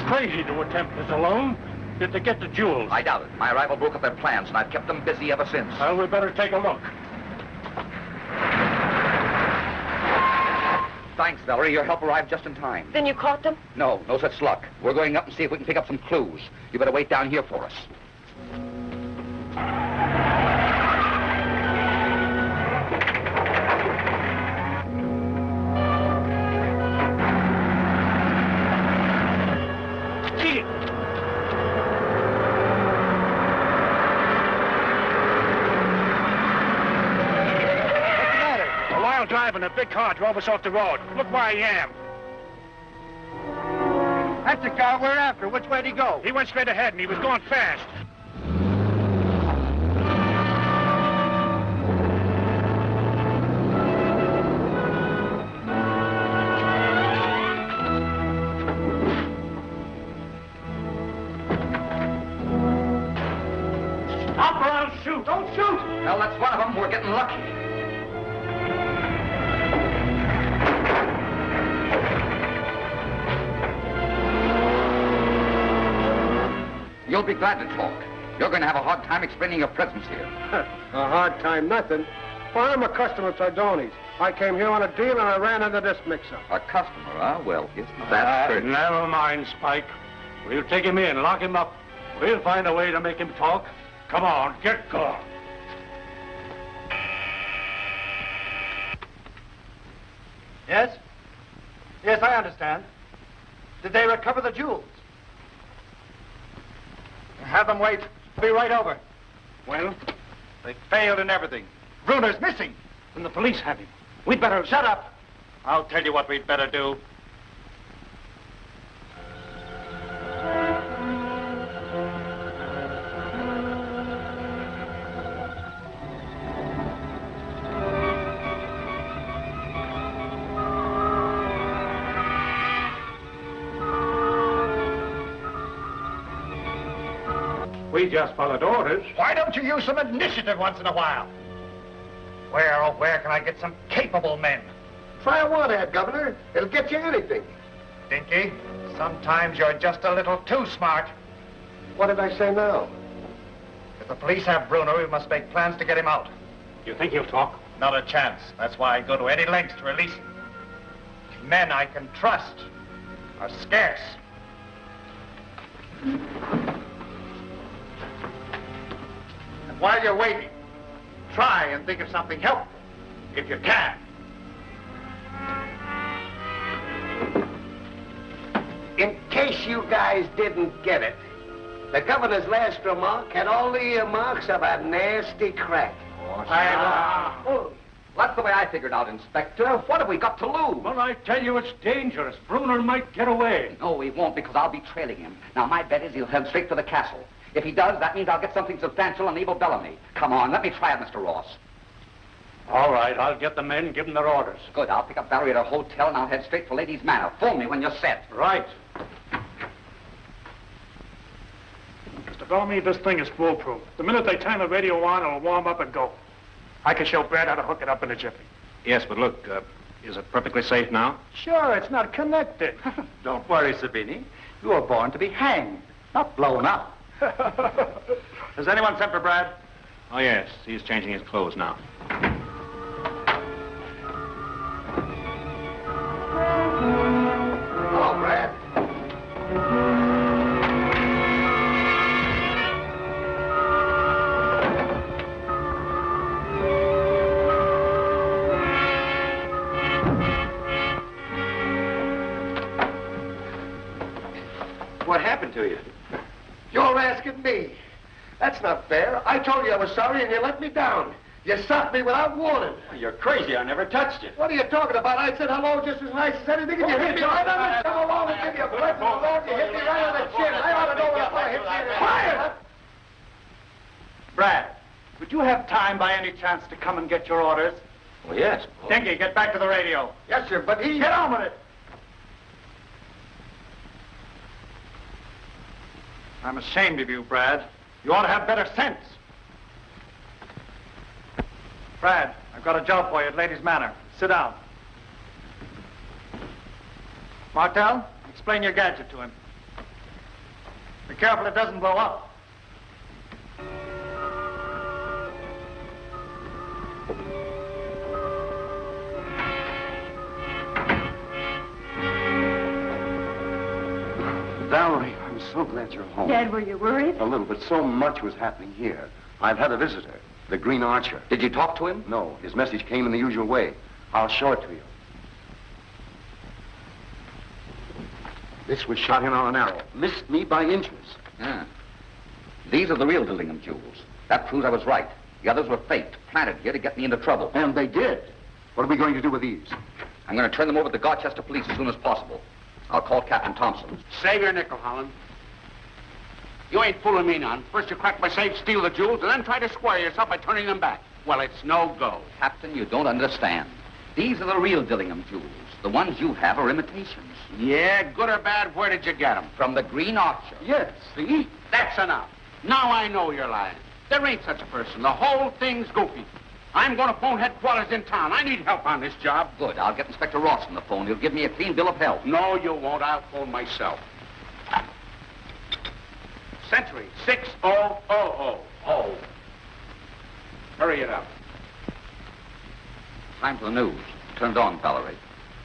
Crazy to attempt this alone. Did they get the jewels? I doubt it. My rival broke up their plans, and I've kept them busy ever since. Well, we better take a look. Thanks, Valarie. Your help arrived just in time. Then you caught them? No such luck. We're going up and see if we can pick up some clues. You better wait down here for us. driving a big car drove us off the road. Look where I am. That's the car we're after. Which way did he go? He went straight ahead, and he was going fast. Stop or I'll shoot. Don't shoot. Well, that's one of them. We're getting lucky. You'll be glad to talk. You're going to have a hard time explaining your presence here. A hard time, nothing. Well, I'm a customer of Tardoni's. I came here on a deal and I ran into this mix-up. A customer, huh? Well, isn't that certain? Never mind, Spike. We'll take him in, lock him up. We'll find a way to make him talk. Come on, get going. Yes? Yes, I understand. Did they recover the jewels? Have them wait. Be right over. Well? They failed in everything. Bruner's missing. Then the police have him. We'd better... Shut up. I'll tell you what we'd better do. We just followed orders. Why don't you use some initiative once in a while? Where, oh, where can I get some capable men? Try a one ad, Governor. It'll get you anything. Dinky, sometimes you're just a little too smart. What did I say now? If the police have Bruno, we must make plans to get him out. You think he'll talk? Not a chance. That's why I go to any lengths to release him. Men I can trust are scarce. And while you're waiting, try and think of something helpful, if you can. In case you guys didn't get it, the governor's last remark had all the earmarks of a nasty crack. Oh, that's the way I figured out, Inspector. What have we got to lose? Well, I tell you, it's dangerous. Bruner might get away. No, he won't, because I'll be trailing him. Now, my bet is he'll head straight for the castle. If he does, that means I'll get something substantial on Abel Bellamy. Come on, let me try it, Mr. Ross. All right, I'll get the men, give them their orders. Good, I'll pick up Valarie at her hotel, and I'll head straight for Ladies' Manor. Phone me when you're set. Right. Mr. Bellamy, this thing is foolproof. The minute they turn the radio on, it'll warm up and go. I can show Brad how to hook it up in a jiffy. Yes, but look, is it perfectly safe now? Sure, it's not connected. Don't worry, Savini. You were born to be hanged, not blown up. Has anyone sent for Brad? Oh, yes. He's changing his clothes now. Hello, Brad. What happened to you? You're asking me. That's not fair. I told you I was sorry and you let me down. You stopped me without warning. You're crazy. I never touched it. What are you talking about? I said hello just as nice as anything, and you hit me right on the chin. Come along and give you a present. Along, you hit me right on the chin. I ought to know when I hit you. Quiet! Brad, would you have time by any chance to come and get your orders? Well, yes. Dinky, get back to the radio. Yes, sir, but he... Get on with it. I'm ashamed of you, Brad. You ought to have better sense. Brad, I've got a job for you at Ladies' Manor. Sit down. Martel, explain your gadget to him. Be careful it doesn't blow up. Valarie, I'm so glad you're home. Dad, were you worried? A little, but so much was happening here. I've had a visitor, the Green Archer. Did you talk to him? No, his message came in the usual way. I'll show it to you. This was shot in on an arrow. Missed me by inches. Yeah. These are the real Dillingham jewels. That proves I was right. The others were faked, planted here to get me into trouble. And they did. What are we going to do with these? I'm going to turn them over to the Garchester police as soon as possible. I'll call Captain Thompson. Save your nickel, Holland. You ain't fooling me none. First you crack my safe, steal the jewels, and then try to square yourself by turning them back. Well, it's no go. Captain, you don't understand. These are the real Dillingham jewels. The ones you have are imitations. Yeah, good or bad, where did you get them? From the Green Archer. Yes. See? That's enough. Now I know you're lying. There ain't such a person. The whole thing's goofy. I'm going to phone headquarters in town. I need help on this job. Good. I'll get Inspector Ross on the phone. He'll give me a clean bill of health. No, you won't. I'll phone myself. Century 6000. Oh. Hurry it up. Time for the news. Turn it on, Valarie.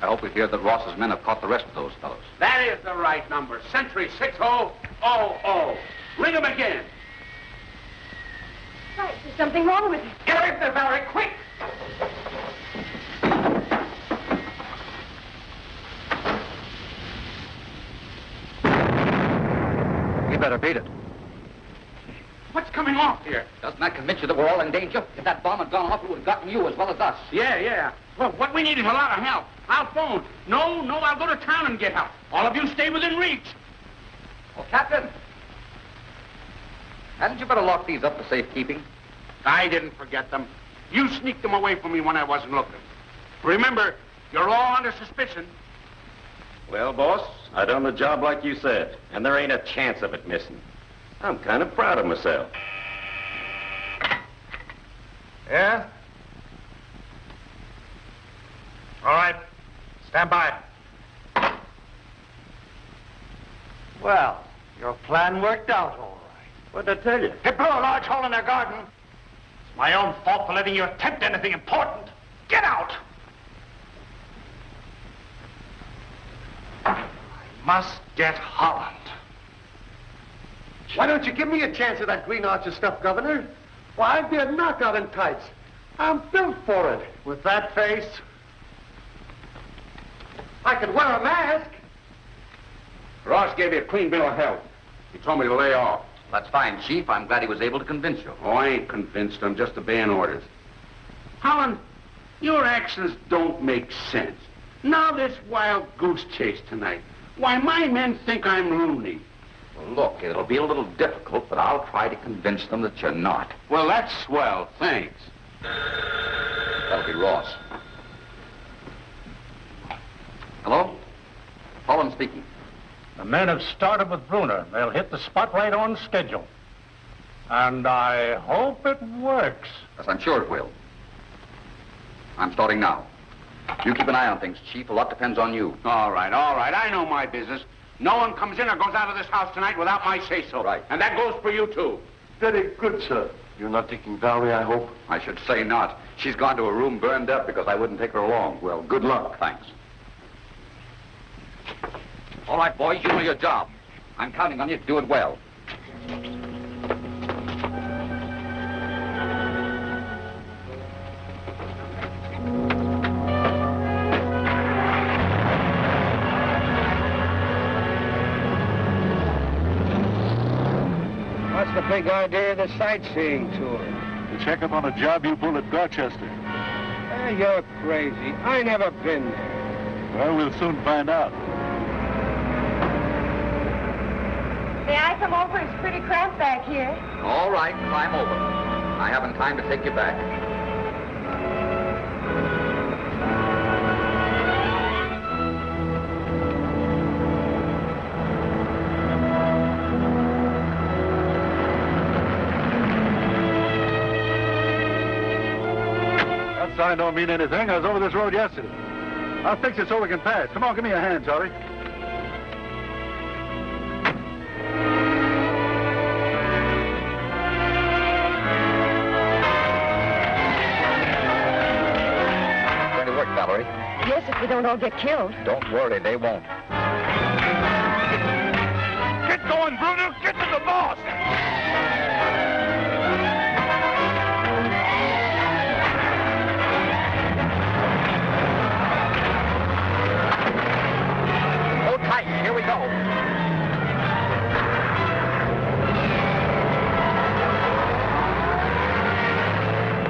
I hope we hear that Ross's men have caught the rest of those fellows. That is the right number. Century 6000. Ring them again. Right, there's something wrong with it. Get away from there, Valarie, quick! You better beat it. What's coming off here? Doesn't that convince you that we're all in danger? If that bomb had gone off, it would have gotten you as well as us. Yeah. Well, what we need is a lot of help. I'll phone. No, I'll go to town and get help. All of you stay within reach. Oh, Captain! Hadn't you better lock these up for safekeeping? I didn't forget them. You sneaked them away from me when I wasn't looking. Remember, you're all under suspicion. Well, boss, I done the job like you said, and there ain't a chance of it missing. I'm kind of proud of myself. Yeah? All right. Stand by. Well, your plan worked out all right. What'd I tell you? It blew a large hole in their garden. It's my own fault for letting you attempt anything important. Get out! I must get Holland. Why don't you give me a chance at that Green Archer stuff, Governor? Why, I'd be a knockout in tights. I'm built for it. With that face, I could wear a mask. Ross gave me a clean bill of health. He told me to lay off. That's fine, Chief. I'm glad he was able to convince you. Oh, I ain't convinced. I'm just obeying orders. Holland, your actions don't make sense. Now this wild goose chase tonight. Why, my men think I'm loony. Well, look, it'll be a little difficult, but I'll try to convince them that you're not. Well, that's swell. Thanks. That'll be Ross. Hello? Holland speaking. The men have started with Bruner. They'll hit the spot right on schedule. And I hope it works. Yes, I'm sure it will. I'm starting now. You keep an eye on things, Chief. A lot depends on you. All right. I know my business. No one comes in or goes out of this house tonight without my say-so. Right. And that goes for you, too. Very good, sir. You're not taking Valarie, I hope? I should say not. She's gone to a room burned up because I wouldn't take her along. Well, good luck. Thanks. All right, boys, you know your job. I'm counting on you to do it well. What's the big idea of the sightseeing tour? To check up on a job you pulled at Garchester. You're crazy. I never been there. Well, we'll soon find out. May I come over? It's pretty cramped back here. All right, climb over. I haven't time to take you back. That sign don't mean anything. I was over this road yesterday. I'll fix it so we can pass. Come on, give me a hand, Jory. Valarie. Yes, if we don't all get killed. Don't worry, they won't. get going, Bruno. Get to the boss. Hold tight. Here we go.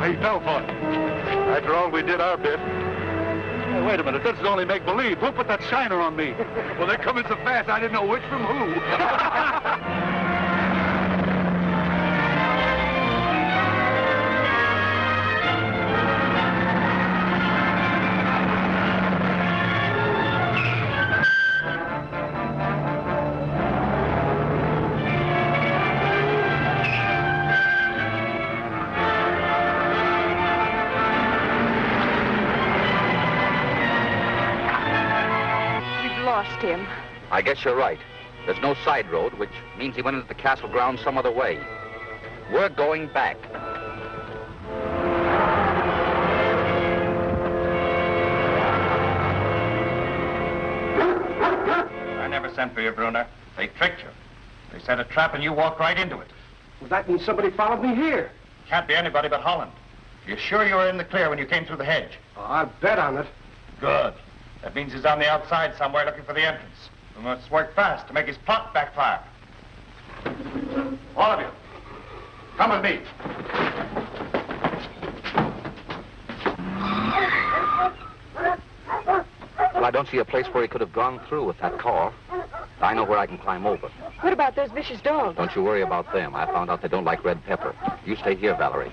He fell for it. After all, we did our bit. wait a minute. This is only make-believe. Who put that shiner on me? Well, they're coming so fast, I didn't know which from who. Him. I guess you're right. There's no side road, which means he went into the castle grounds some other way. We're going back. I never sent for you, Bruner. They tricked you. They set a trap and you walked right into it. Well, that means somebody followed me here. Can't be anybody but Holland. You're sure you were in the clear when you came through the hedge? Oh, I'll bet on it. Good. That means he's on the outside somewhere looking for the entrance. We must work fast to make his plot backfire. All of you, come with me. Well, I don't see a place where he could have gone through with that car. I know where I can climb over. What about those vicious dogs? Don't you worry about them. I found out they don't like red pepper. You stay here, Valarie.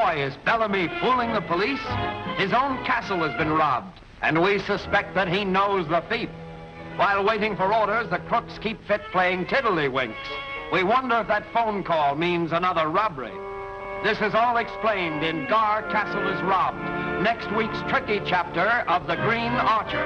Is Bellamy fooling the police? His own castle has been robbed, and we suspect that he knows the thief. While waiting for orders, the crooks keep fit playing tiddlywinks. We wonder if that phone call means another robbery. This is all explained in Garr Castle is Robbed, next week's tricky chapter of The Green Archer.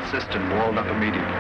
insist and walled up immediately.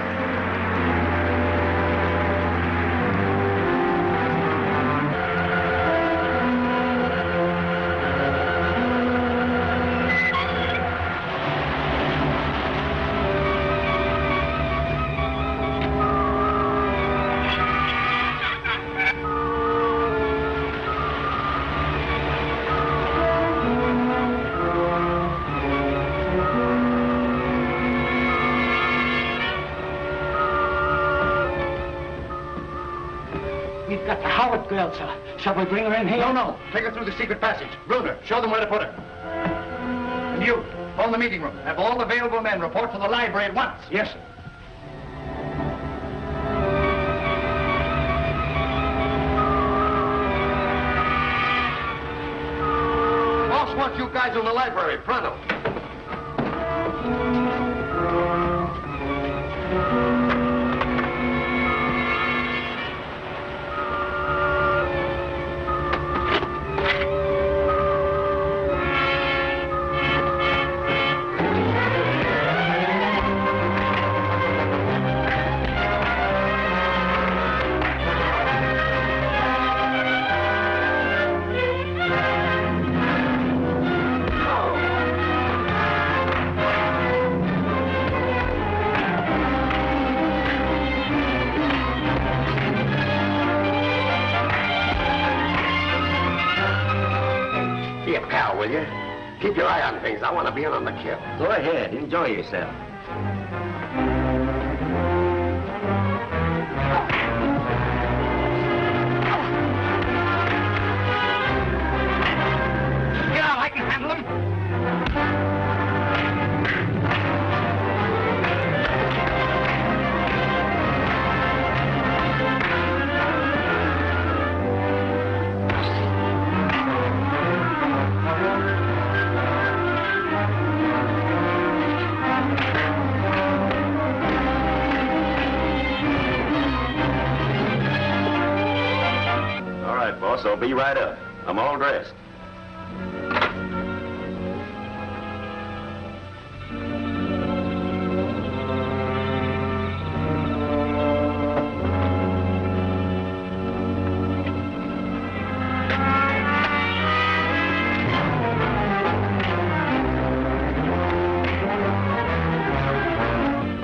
We've got the Howett girl, sir. Shall we bring her in here? No. Take her through the secret passage. Bruner, show them where to put her. And you, phone the meeting room. Have all available men report to the library at once. Yes, sir. Boss wants you guys in the library, pronto. Will you? Keep your eye on things. I want to be in on the kill. Go ahead. Enjoy yourself. Yeah, I can handle him. Boss, I'll be right up. I'm all dressed.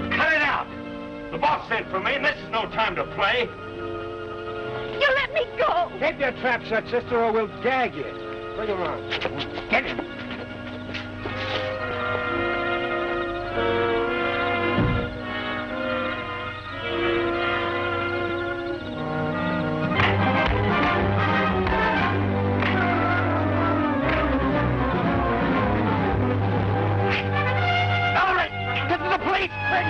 Cut it out! The boss sent for me, and this is no time to play. You let me go! Keep your trap shut, sister, or we'll gag you. Bring him on. Get him. Valarie, get to the police, quick!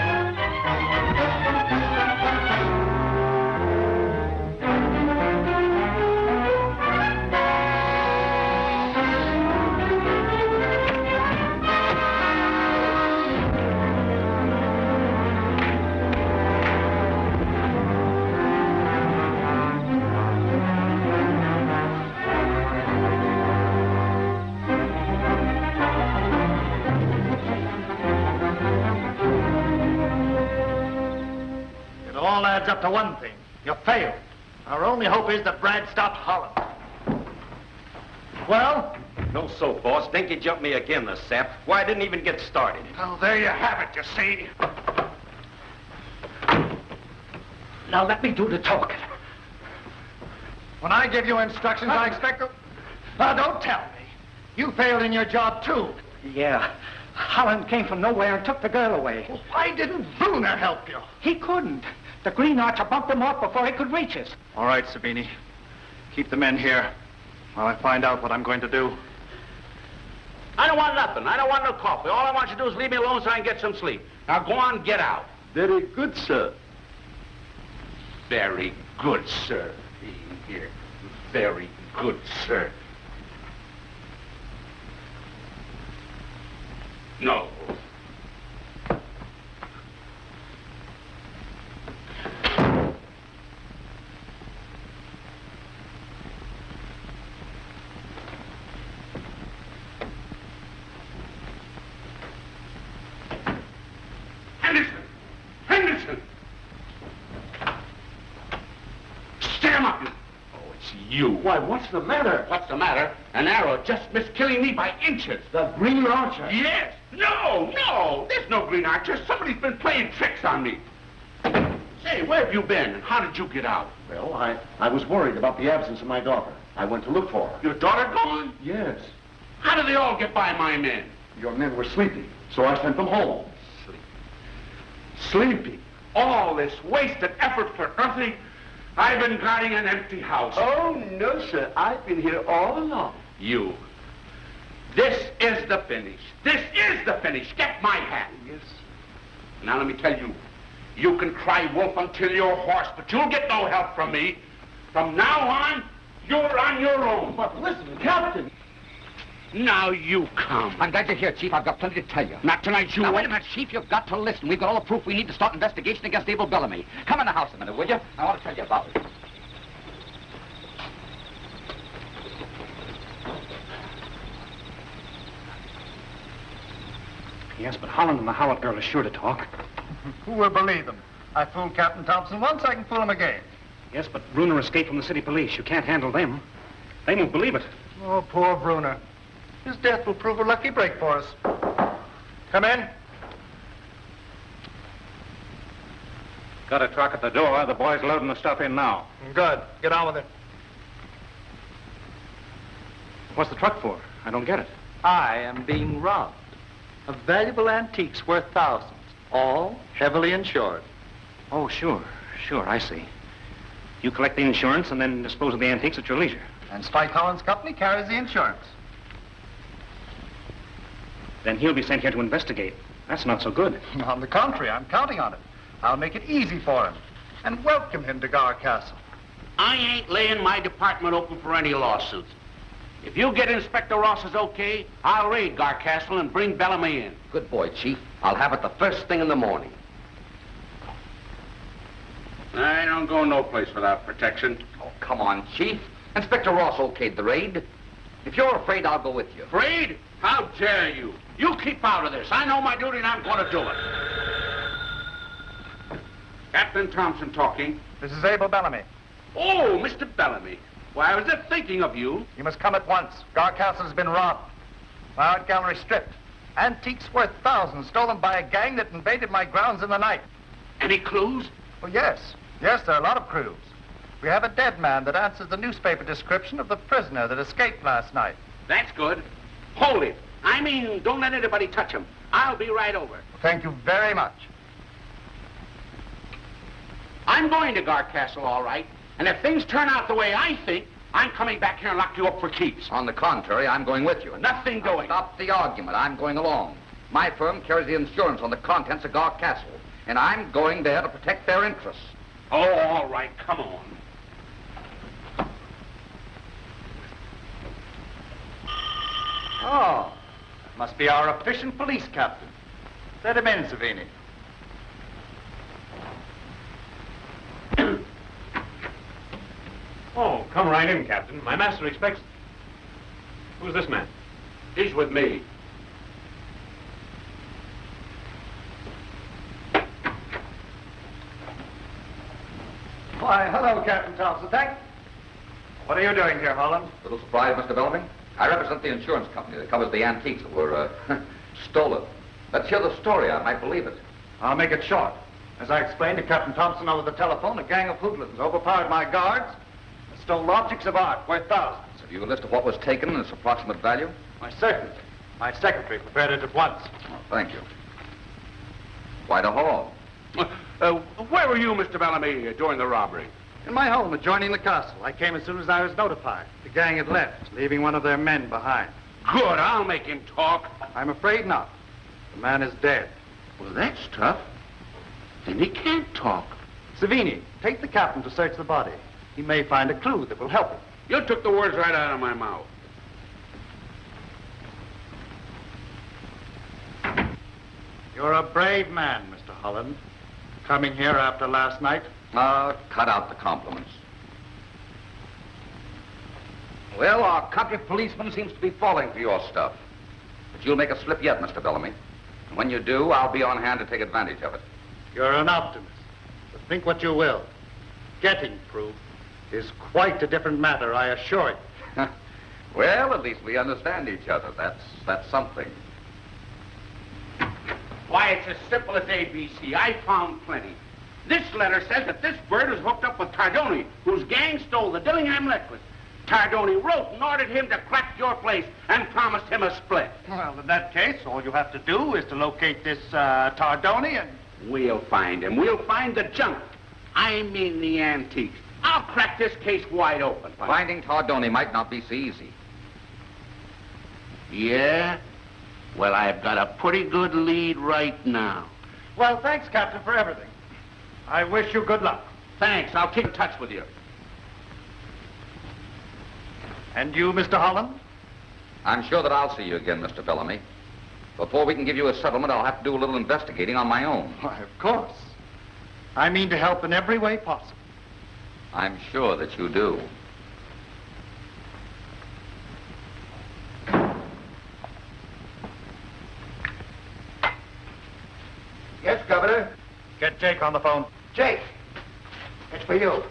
All adds up to one thing. You failed. Our only hope is that Brad stopped Holland. Well? No soap, boss. Dinky jumped me again, the sap. Why, I didn't even get started. Well, there you have it, you see. Now let me do the talking. When I give you instructions, I expect to... Now, don't tell me. You failed in your job, too. Yeah. Holland came from nowhere and took the girl away. Well, why didn't Bruner help you? He couldn't. The Green Archer bumped him off before he could reach us. All right, Sabini. Keep the men here while I find out what I'm going to do. I don't want nothing. I don't want no coffee. All I want you to do is leave me alone so I can get some sleep. Now go on, get out. Very good, sir. Very good, sir. Here. Very good, sir. No. Henderson! Why, what's the matter? What's the matter? An arrow just missed killing me by inches. The Green Archer? Yes. No. There's no Green Archer. Somebody's been playing tricks on me. Say, where have you been? And how did you get out? Well, I was worried about the absence of my daughter. I went to look for her. Your daughter gone? Yes. How did they all get by my men? Your men were sleepy, so I sent them home. Sleepy? All this wasted effort for nothing? I've been guarding an empty house. Oh, no, sir. I've been here all along. You. This is the finish. This is the finish. Get my hat. Yes. Now, let me tell you. You can cry wolf until you're hoarse, but you'll get no help from me. From now on, you're on your own. But listen, Captain. Now you come. I'm glad you're here, Chief. I've got plenty to tell you. Not tonight, you Now, won't. wait a minute, Chief. You've got to listen. We've got all the proof we need to start investigation against Abel Bellamy. Come in the house a minute, will you? I want to tell you about it. Yes, but Holland and the Howett girl are sure to talk. Who will believe them? I fooled Captain Thompson once, I can fool him again. Yes, but Bruner escaped from the city police. You can't handle them. They won't believe it. Oh, poor Bruner. His death will prove a lucky break for us. Come in. Got a truck at the door. The boy's loading the stuff in now. Good. Get on with it. What's the truck for? I don't get it. I am being robbed of valuable antiques worth thousands, all heavily insured. Oh, sure, I see. You collect the insurance and then dispose of the antiques at your leisure. And Spike Holland's company carries the insurance. Then he'll be sent here to investigate. That's not so good. On the contrary, I'm counting on it. I'll make it easy for him and welcome him to Garr Castle. I ain't laying my department open for any lawsuits. If you get Inspector Ross's okay, I'll raid Garr Castle and bring Bellamy in. Good boy, Chief. I'll have it the first thing in the morning. I don't go no place without protection. Oh, come on, Chief. Inspector Ross okayed the raid. If you're afraid, I'll go with you. Afraid? How dare you? You keep out of this. I know my duty and I'm going to do it. Captain Thompson talking. This is Abel Bellamy. Oh, Mr. Bellamy. Why, I was just thinking of you. You must come at once. Garr Castle has been robbed. My art gallery stripped. Antiques worth thousands stolen by a gang that invaded my grounds in the night. Any clues? Oh, yes. Yes, there are a lot of clues. We have a dead man that answers the newspaper description of the prisoner that escaped last night. That's good. Hold it. I mean, don't let anybody touch him. I'll be right over. Thank you very much. I'm going to Garr Castle, all right. And if things turn out the way I think, I'm coming back here and lock you up for keeps. On the contrary, I'm going with you. Nothing doing. Stop the argument. I'm going along. My firm carries the insurance on the contents of Garr Castle, and I'm going there to protect their interests. Oh, all right. Come on. Oh, must be our efficient police captain. Let him in, Savini. Oh, come right in, Captain. My master expects... Who's this man? He's with me. Why, hello, Captain Thompson. What are you doing here, Holland? A little surprise, Mr. Bellamy? I represent the insurance company that covers the antiques that were, stolen. Let's hear the story. I might believe it. I'll make it short. As I explained to Captain Thompson over the telephone, a gang of hoodlums overpowered my guards and stole objects of art worth thousands. Have you a list of what was taken and its approximate value? Why, certainly. My secretary prepared it at once. Oh, thank you. Quite a haul. Where were you, Mr. Bellamy, during the robbery? In my home adjoining the castle. I came as soon as I was notified. The gang had left, leaving one of their men behind. Good, I'll make him talk. I'm afraid not. The man is dead. Well, that's tough. Then he can't talk. Savini, take the captain to search the body. He may find a clue that will help him. You took the words right out of my mouth. You're a brave man, Mr. Holland. Coming here after last night. Cut out the compliments. Well, our country policeman seems to be falling for your stuff. But you'll make a slip yet, Mr. Bellamy. And when you do, I'll be on hand to take advantage of it. You're an optimist. But think what you will. Getting proof is quite a different matter, I assure you. Well, at least we understand each other. That's something. Why, it's as simple as ABC. I found plenty. This letter says that this bird was hooked up with Tardoni, whose gang stole the Dillingham necklace. Tardoni wrote and ordered him to crack your place and promised him a split. Well, in that case, all you have to do is to locate this Tardoni and... We'll find him. We'll find the junk. I mean the antiques. I'll crack this case wide open. Finding Tardoni might not be so easy. Yeah? Well, I've got a pretty good lead right now. Well, thanks, Captain, for everything. I wish you good luck. Thanks. I'll keep in touch with you. And you, Mr. Holland? I'm sure that I'll see you again, Mr. Bellamy. Before we can give you a settlement, I'll have to do a little investigating on my own. Why, of course. I mean to help in every way possible. I'm sure that you do. Yes, Governor? Get Jake on the phone. Jake, it's for you.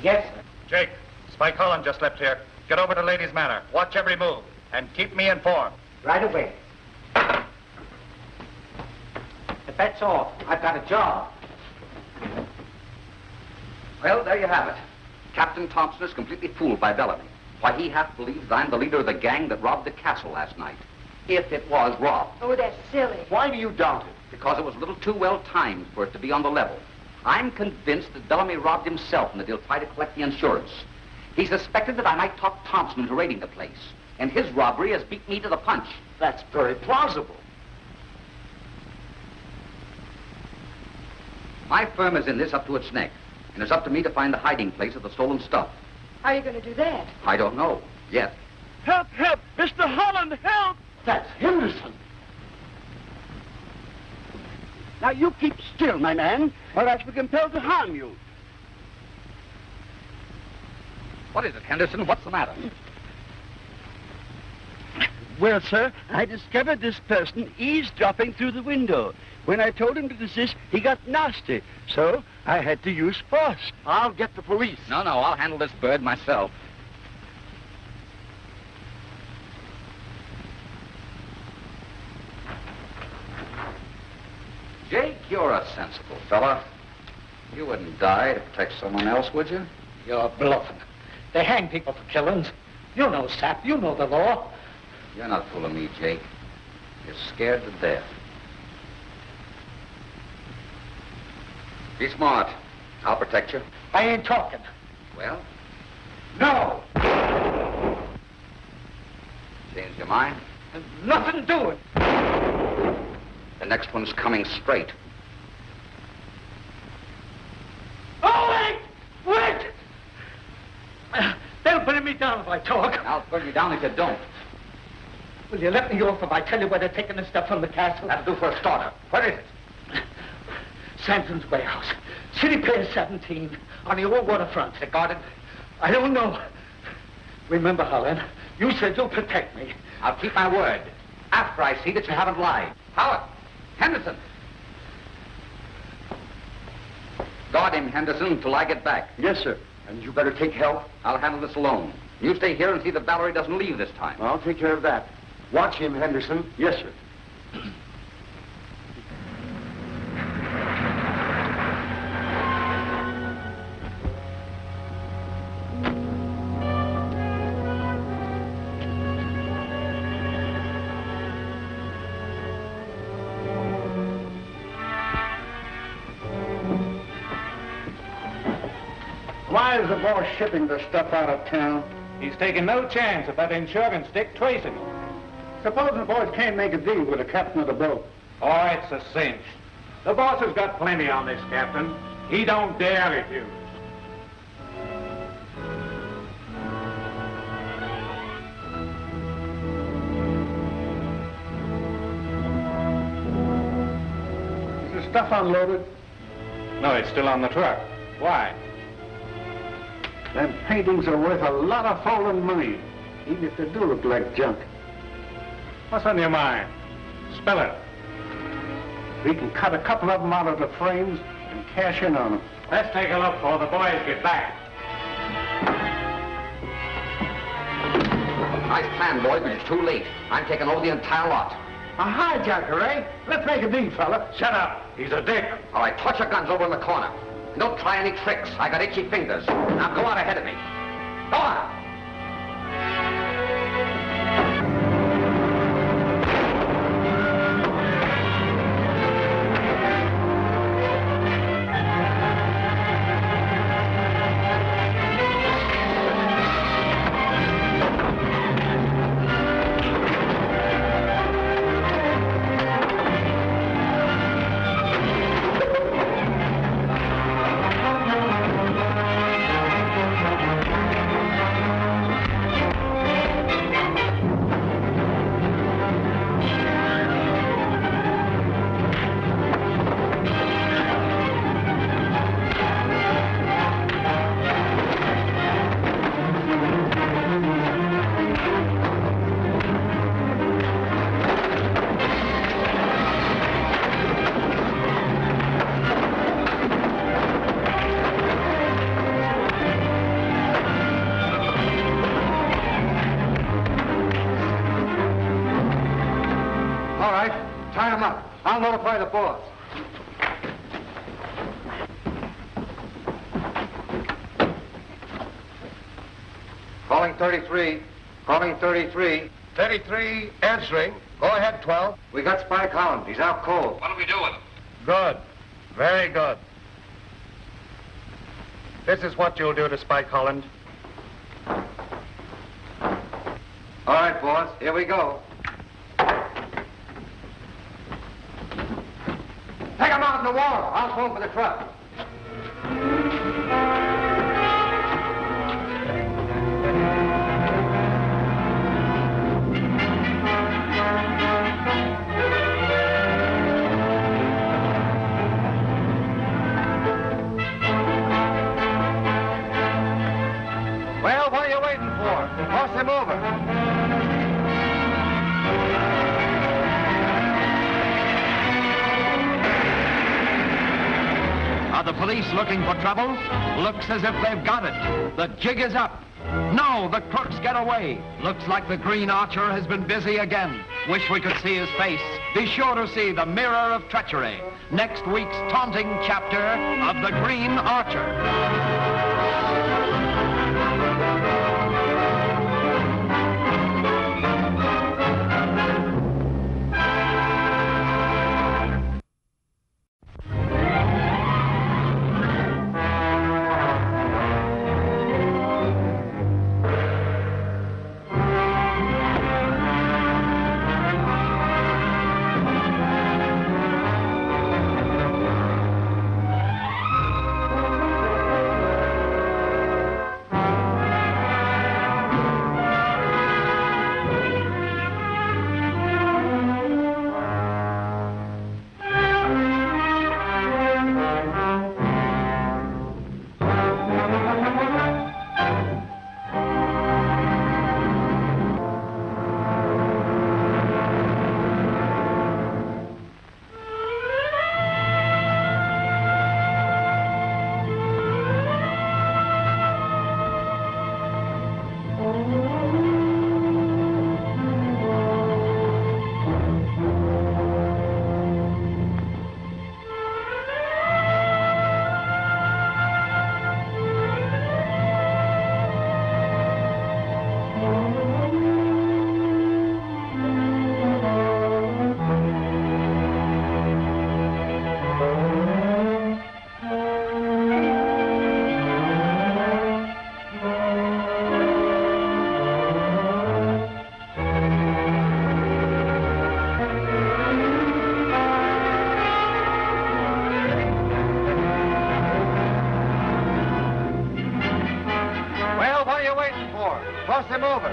Yes, sir. Jake, Spike Holland just left here. Get over to Ladies' Manor. Watch every move. And keep me informed. Right away. If that's all, I've got a job. Well, there you have it. Captain Thompson is completely fooled by Bellamy. Why, he half believes I'm the leader of the gang that robbed the castle last night. If it was robbed. Oh, that's silly. Why do you doubt it? Because it was a little too well timed for it to be on the level. I'm convinced that Bellamy robbed himself and that he'll try to collect the insurance. He suspected that I might talk Thompson into raiding the place. And his robbery has beat me to the punch. That's very plausible. My firm is in this up to its neck. And it's up to me to find the hiding place of the stolen stuff. How are you going to do that? I don't know, yet. Help, help! Mr. Holland, help! That's Henderson. Now, you keep still, my man, or else we're compelled to harm you. What is it, Henderson? What's the matter? Well, sir, I discovered this person eavesdropping through the window. When I told him to desist, he got nasty. So I had to use force. I'll get the police. No, I'll handle this bird myself. Jake, you're a sensible fella. You wouldn't die to protect someone else, would you? You're bluffing. They hang people for killings. You know, Sap, you know the law. You're not fooling me, Jake. You're scared to death. Be smart. I'll protect you. I ain't talking. Well? No! Change your mind? There's nothing doing. The next one's coming straight. Oh, wait! They'll burn me down if I talk. I'll burn you down if you don't. Will you let me off if I tell you where they're taking the stuff from the castle? That'll do for a starter. Where is it? Sampson's warehouse. City Pier 17 on the old waterfront. Is it guarded? I don't know. Remember, Holland, you said you'll protect me. I'll keep my word. After I see that you haven't lied. Howett! Henderson! Guard him, Henderson, till I get back. Yes, sir. And you better take help. I'll handle this alone. You stay here and see that Valarie doesn't leave this time. I'll take care of that. Watch him, Henderson. Yes, sir. Why is the boss shipping the stuff out of town? He's taking no chance of that insurance stick tracing it. Suppose the boys can't make a deal with the captain of the boat. Oh, it's a cinch. The boss has got plenty on this, Captain. He don't dare refuse. Is the stuff unloaded? No, it's still on the truck. Why? Them paintings are worth a lot of fallen money, even if they do look like junk. What's on your mind? Spell it. We can cut a couple of them out of the frames and cash in on them. Let's take a look before the boys get back. Nice plan, boys, but it's too late. I'm taking over the entire lot. A hijacker, eh? Let's make a deal, fella. Shut up. He's a dick. All right, toss your guns over in the corner. And don't try any tricks. I got itchy fingers. Now go out ahead of me. Go on. I'll notify the boss. Calling 33. Calling 33. 33, answering. Go ahead, 12. We got Spike Holland. He's out cold. What do we do with him? Good. Very good. This is what you'll do to Spike Holland. All right, boss. Here we go. Take him out in the water. I'll phone for the truck. Well, what are you waiting for? Toss him over. Are the police looking for trouble? Looks as if they've got it. The jig is up. No, the crooks get away. Looks like the Green Archer has been busy again. Wish we could see his face. Be sure to see The Mirror of Treachery, next week's taunting chapter of The Green Archer. Toss him over.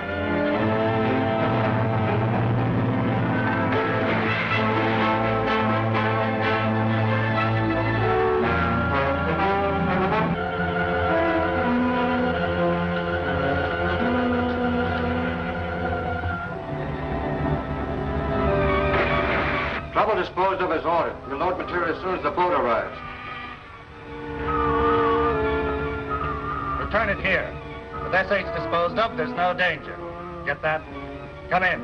Trouble disposed of as ordered. We'll load material as soon as the boat arrives. return it here. With essays disposed of, there's no danger. Get that? Come in.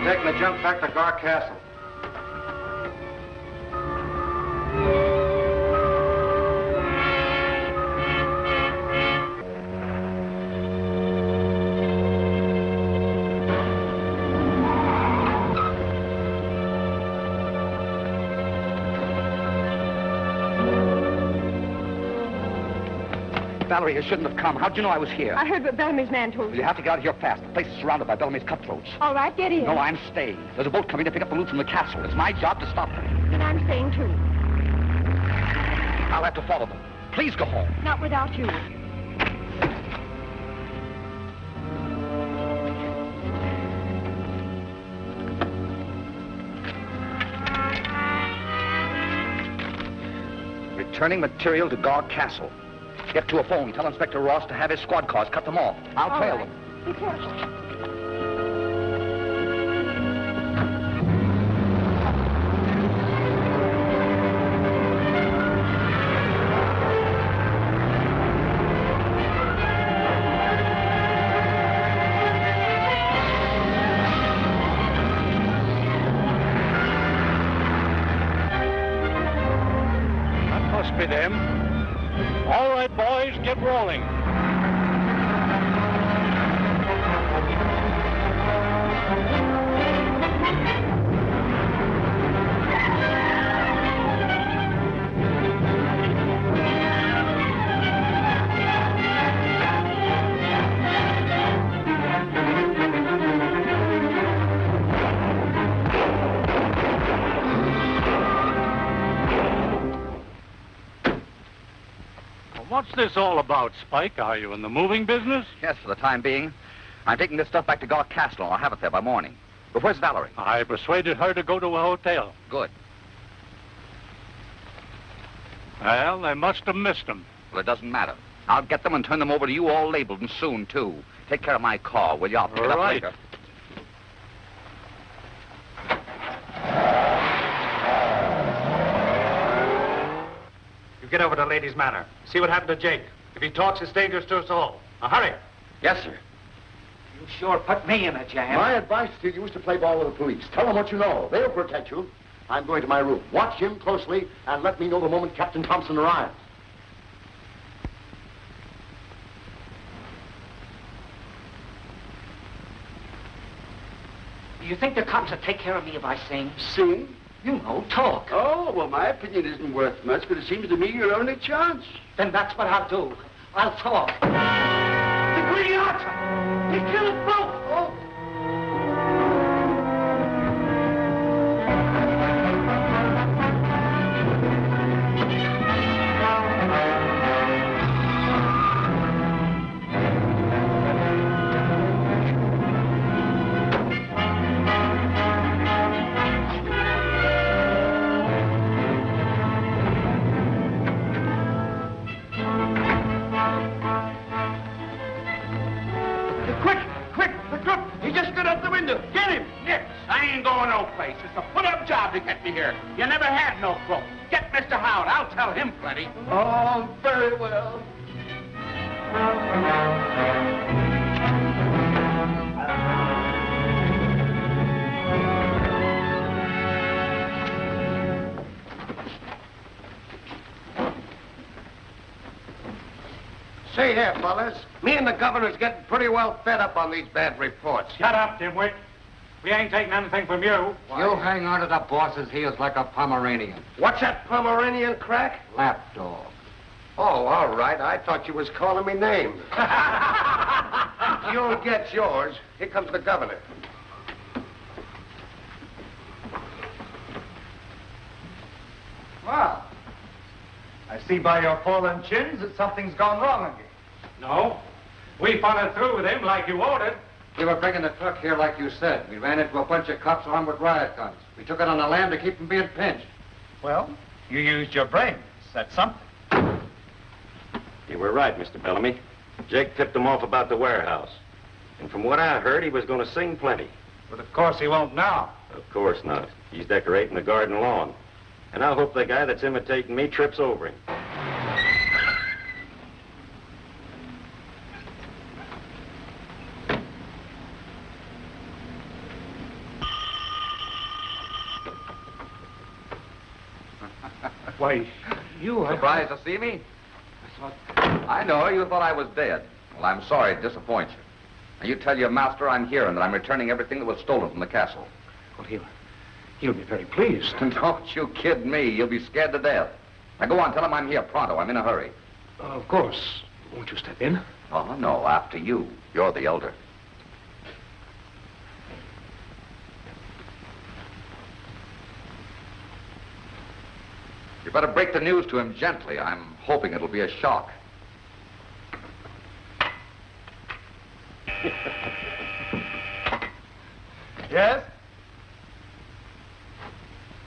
We're taking a jump back to Garr Castle. Valarie, you shouldn't have come. How'd you know I was here? I heard what Bellamy's man told you. You have to get out of here fast. The place is surrounded by Bellamy's cutthroats. All right, get in. No, I'm staying. There's a boat coming to pick up the loot from the castle. It's my job to stop them. And I'm staying too. I'll have to follow them. Please go home. Not without you. Returning material to Garr Castle. Get to a phone. Tell Inspector Ross to have his squad cars cut them off. I'll trail them. Be careful. That must be them. All right, boys, get rolling. What's this all about, Spike? Are you in the moving business? Yes, for the time being. I'm taking this stuff back to Garr Castle. I'll have it there by morning. But where's Valarie? I persuaded her to go to a hotel. Good. Well, they must have missed him. Well, it doesn't matter. I'll get them and turn them over to you all labeled, and soon, too. Take care of my car, will you? I'll pick it up later. You get over to Lady's Manor. See what happened to Jake. If he talks, it's dangerous to us all. Now, hurry. Yes, sir. You sure put me in a jam. My advice to you is to play ball with the police. Tell them what you know. They'll protect you. I'm going to my room. Watch him closely and let me know the moment Captain Thompson arrives. You think the cops will take care of me if I sing? Sing? You know, talk. Oh, well, my opinion isn't worth much, but it seems to me your only chance. Then that's what I'll do. I'll talk. The Green Archer! He killed us both! Oh. To get me here. You never had no crook. Get Mr. Howett. I'll tell him plenty. Oh, very well. See here, fellas. Me and the governor's getting pretty well fed up on these bad reports. Shut up, dimwit. We ain't taking anything from you. You hang on to the boss's heels like a Pomeranian. What's that Pomeranian crack? Lapdog. Oh, all right. I thought you was calling me names. You'll get yours. Here comes the governor. Well, I see by your fallen chins that something's gone wrong again. No. We followed through with him like you ordered. We were bringing the truck here like you said. We ran into a bunch of cops armed with riot guns. We took it on the lam to keep from being pinched. Well, you used your brains. That's something. You were right, Mr. Bellamy. Jake tipped him off about the warehouse. And from what I heard, he was going to sing plenty. But of course he won't now. Of course not. He's decorating the garden lawn. And I hope the guy that's imitating me trips over him. Why, you... Surprised to see me? I know, you thought I was dead. Well, I'm sorry to disappoint you. Now, you tell your master I'm here and that I'm returning everything that was stolen from the castle. Well, he'll be very pleased. Don't you kid me. You'll be scared to death. Now, go on, tell him I'm here pronto. I'm in a hurry. Of course. Won't you step in? Oh, no, after you. You're the elder. You better break the news to him gently. I'm hoping it'll be a shock. Yes?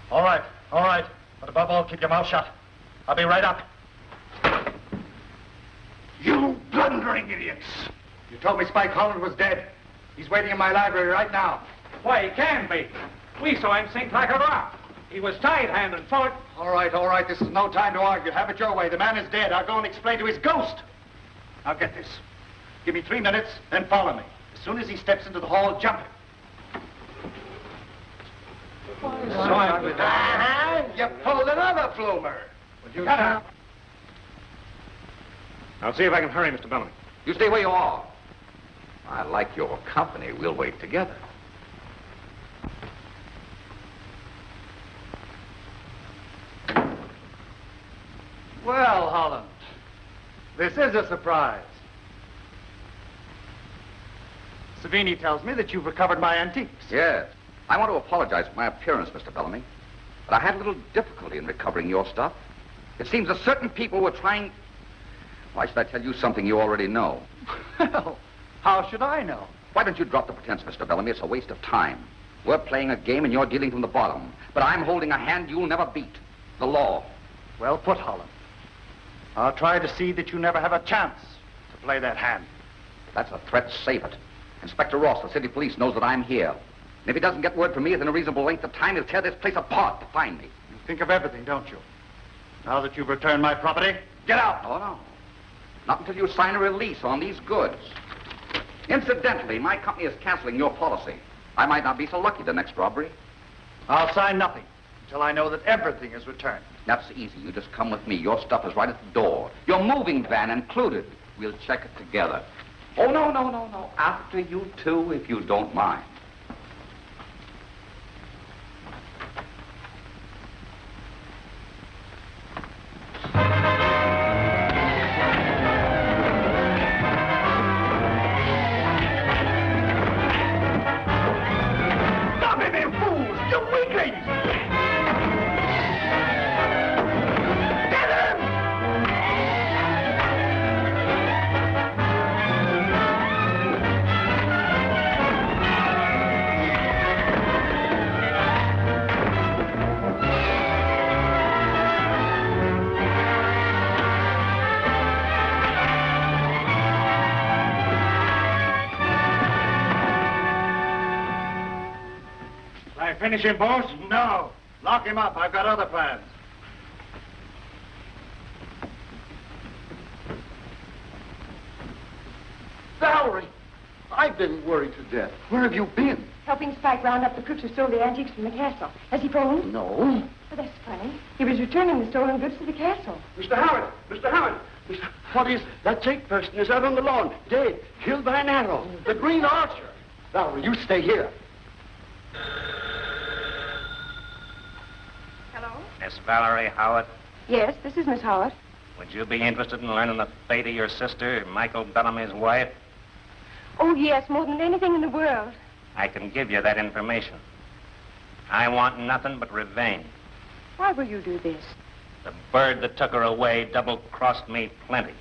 All right. But above all, keep your mouth shut. I'll be right up. You blundering idiots! You told me Spike Holland was dead. He's waiting in my library right now. Why, he can be. We saw him sink like a rock. He was tied hand and foot. All right. This is no time to argue. Have it your way. The man is dead. I'll go and explain to his ghost. Now get this. Give me 3 minutes, then follow me. As soon as he steps into the hall, jump him. You pulled another flumer. I'll see if I can hurry, Mr. Bellamy. You stay where you are. I like your company. We'll wait together. Well, Holland, this is a surprise. Savini tells me that you've recovered my antiques. Yes. I want to apologize for my appearance, Mr. Bellamy. But I had a little difficulty in recovering your stuff. It seems that certain people were trying... Why should I tell you something you already know? Well, how should I know? Why don't you drop the pretense, Mr. Bellamy? It's a waste of time. We're playing a game and you're dealing from the bottom. But I'm holding a hand you'll never beat. The law. Well put, Holland. I'll try to see that you never have a chance to play that hand. If that's a threat, save it. Inspector Ross, the city police, knows that I'm here. And if he doesn't get word from me within a reasonable length of time, he'll tear this place apart to find me. You think of everything, don't you? Now that you've returned my property, get out! Oh, no. Not until you sign a release on these goods. Incidentally, my company is canceling your policy. I might not be so lucky the next robbery. I'll sign nothing until I know that everything is returned. That's easy. You just come with me. Your stuff is right at the door. Your moving van included. We'll check it together. Oh, no. After you two, if you don't mind. Finish him, boss? No. Lock him up. I've got other plans. Valarie, I've been worried to death. Where have you been? Helping Spike round up the crooks who stole the antiques from the castle. Has he phoned? No. Well, that's funny. He was returning the stolen goods to the castle. Mr. Howett! What is... That Jake person is out on the lawn, dead, killed by an arrow. The Green Archer. Valarie, you stay here. Hello? Miss Valarie Howett, Yes, this is Miss Howett. would you be interested in learning the fate of your sister, Michael Bellamy's wife? Oh, yes, more than anything in the world. I can give you that information. I want nothing but revenge. Why will you do this? The bird that took her away double-crossed me plenty.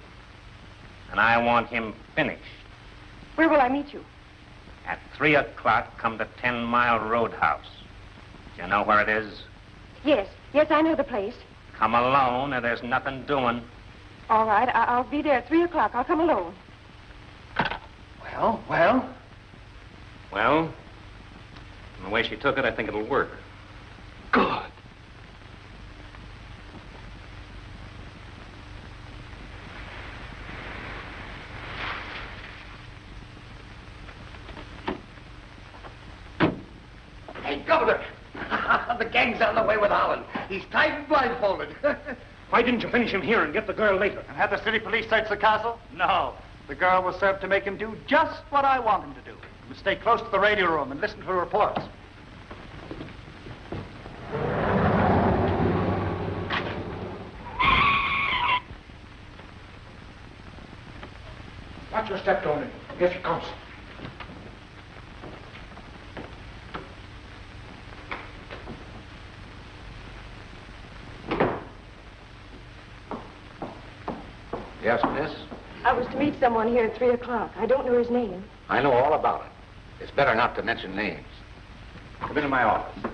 And I want him finished. Where will I meet you? At 3 o'clock, come to 10 Mile Roadhouse. Do you know where it is? Yes, I know the place. Come alone, or there's nothing doing. All right, I'll be there at 3 o'clock. I'll come alone. Well? Well, from the way she took it, I think it'll work. Good. Hey, Governor! the gang's on the way with Holland. He's tied and blindfolded. Why didn't you finish him here and get the girl later? And have the city police search the castle? No. The girl was served to make him do just what I want him to do. He must stay close to the radio room and listen for reports. Watch your step, Tony. Here she comes. Yes, miss? I was to meet someone here at 3 o'clock. I don't know his name. I know all about it. It's better not to mention names. Come into my office.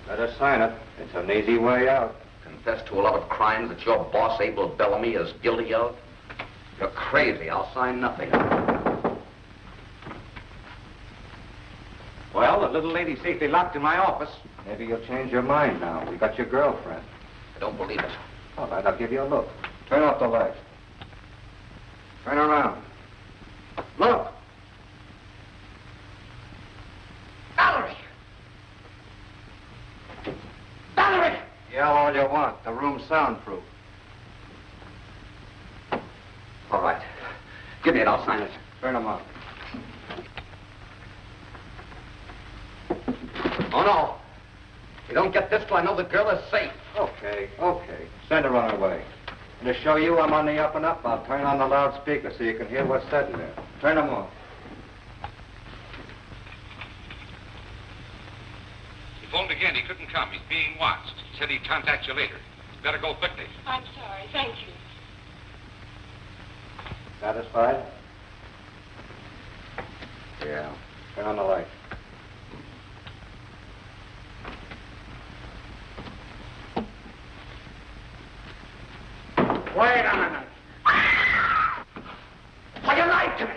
Let us sign it. It's an easy way out. Confess to a lot of crimes that your boss, Abel Bellamy, is guilty of? You're crazy. I'll sign nothing. Well, the little lady's safely locked in my office. Maybe you'll change your mind now. We got your girlfriend. I don't believe it. All right, I'll give you a look. Turn off the light. Turn around. Look. Valarie! Valarie! Yell all you want. The room's soundproof. All right. Give me it. I'll sign it. Turn them on. Oh, no. If you don't get this till I know the girl is safe. Okay. Send her on her way. And to show you I'm on the up and up, I'll turn on the loudspeaker so you can hear what's said in there. Turn them on. He phoned again. He couldn't come. He's being watched. He said he'd contact you later. You better go quickly. I'm sorry. Thank you. Satisfied? Yeah. Turn on the light. Wait a minute. Why you lied to me?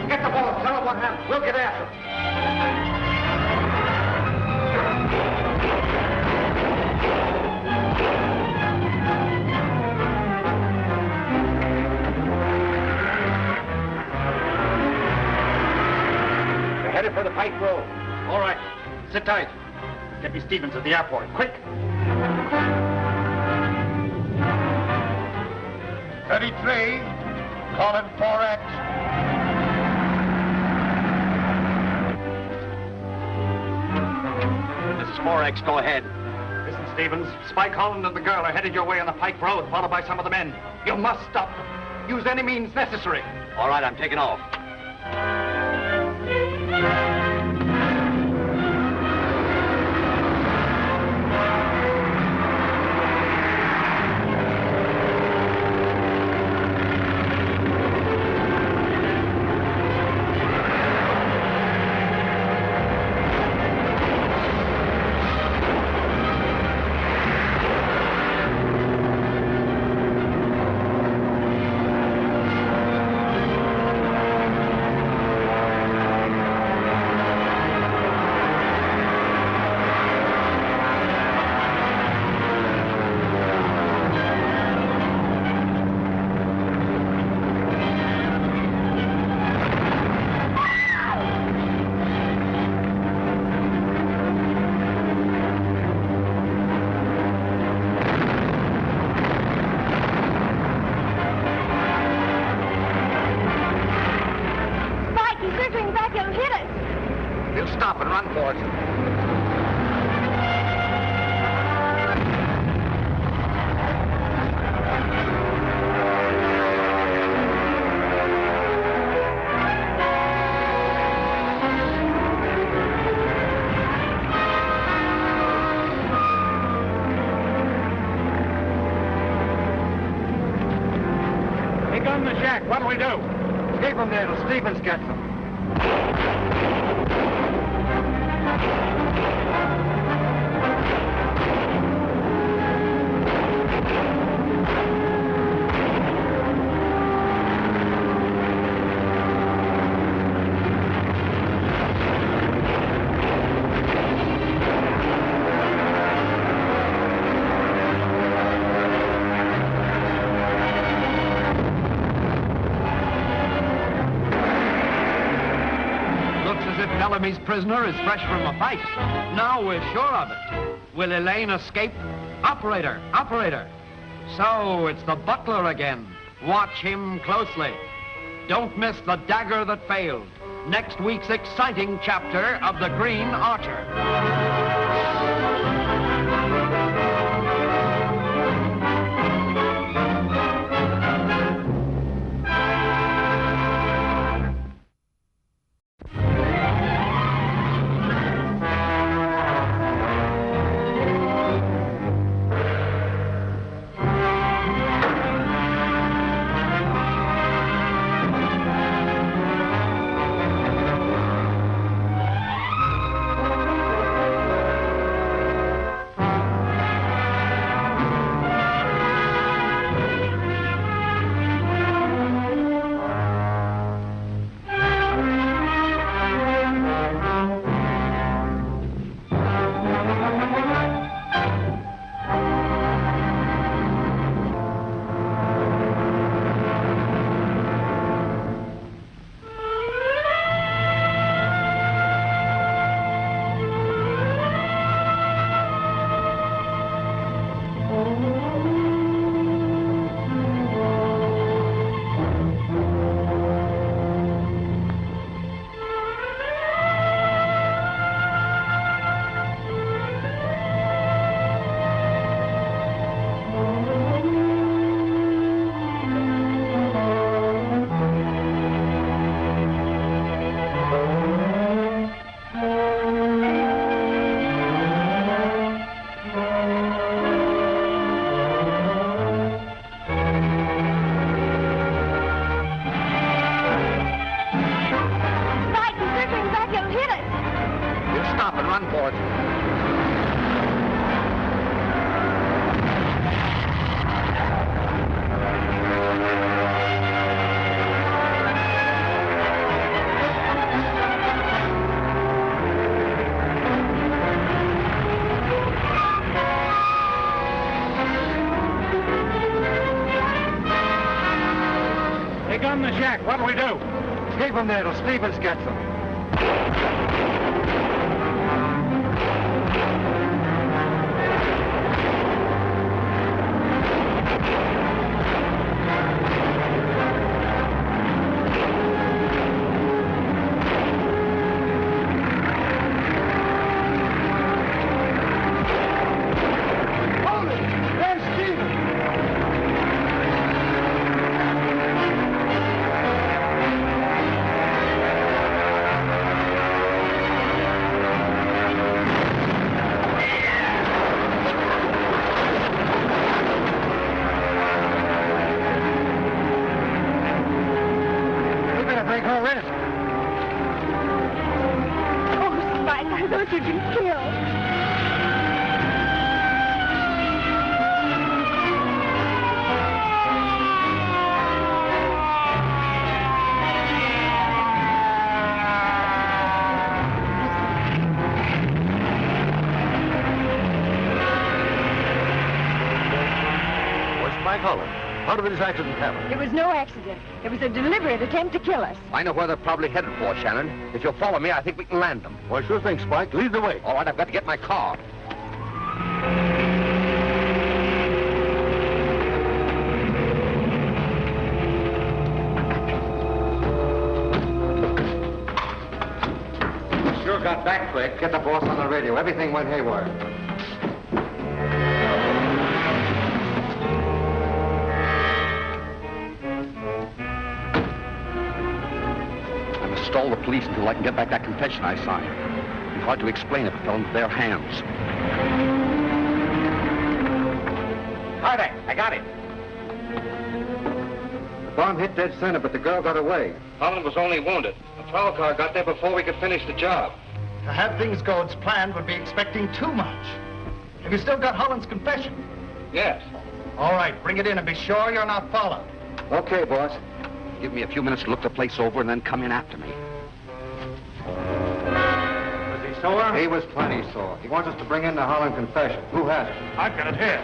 Get the ball. Tell them what happened. We'll get after him. Headed for the Pike Road. All right. Sit tight. Get me Stevens at the airport. Quick. 33. Calling 4X. This is 4X. Go ahead. Listen, Stevens. Spike Holland and the girl are headed your way on the Pike Road, followed by some of the men. You must stop them. Use any means necessary. All right, I'm taking off. Stop and run for it. They gun the shack. What'll we do? Keep them there till Stevens gets them. Bellamy's prisoner is fresh from a fight. Now we're sure of it. Will Elaine escape? Operator, operator. So it's the butler again. Watch him closely. Don't miss the dagger that failed. Next week's exciting chapter of The Green Archer. What'll we do? Keep them there till Stevens gets them. Spike Holland. How did this accident happen? It was no accident. It was a deliberate attempt to kill us. I know where they're probably headed for, Shannon. If you'll follow me, I think we can land them. Well, sure thing, Spike. Lead the way. All right, I've got to get my car. Sure got back quick. Get the boss on the radio. Everything went haywire. Stall the police until I can get back that confession I signed. It'd be hard to explain if it fell into their hands. All right, I got it. The bomb hit dead center, but the girl got away. Holland was only wounded. The patrol car got there before we could finish the job. To have things go as planned would be expecting too much. Have you still got Holland's confession? Yes. All right, bring it in and be sure you're not followed. Okay, boss. Give me a few minutes to look the place over and then come in after me. Was he sore? He was plenty sore. He wants us to bring in the Holland confession. Who has it? I've got it here.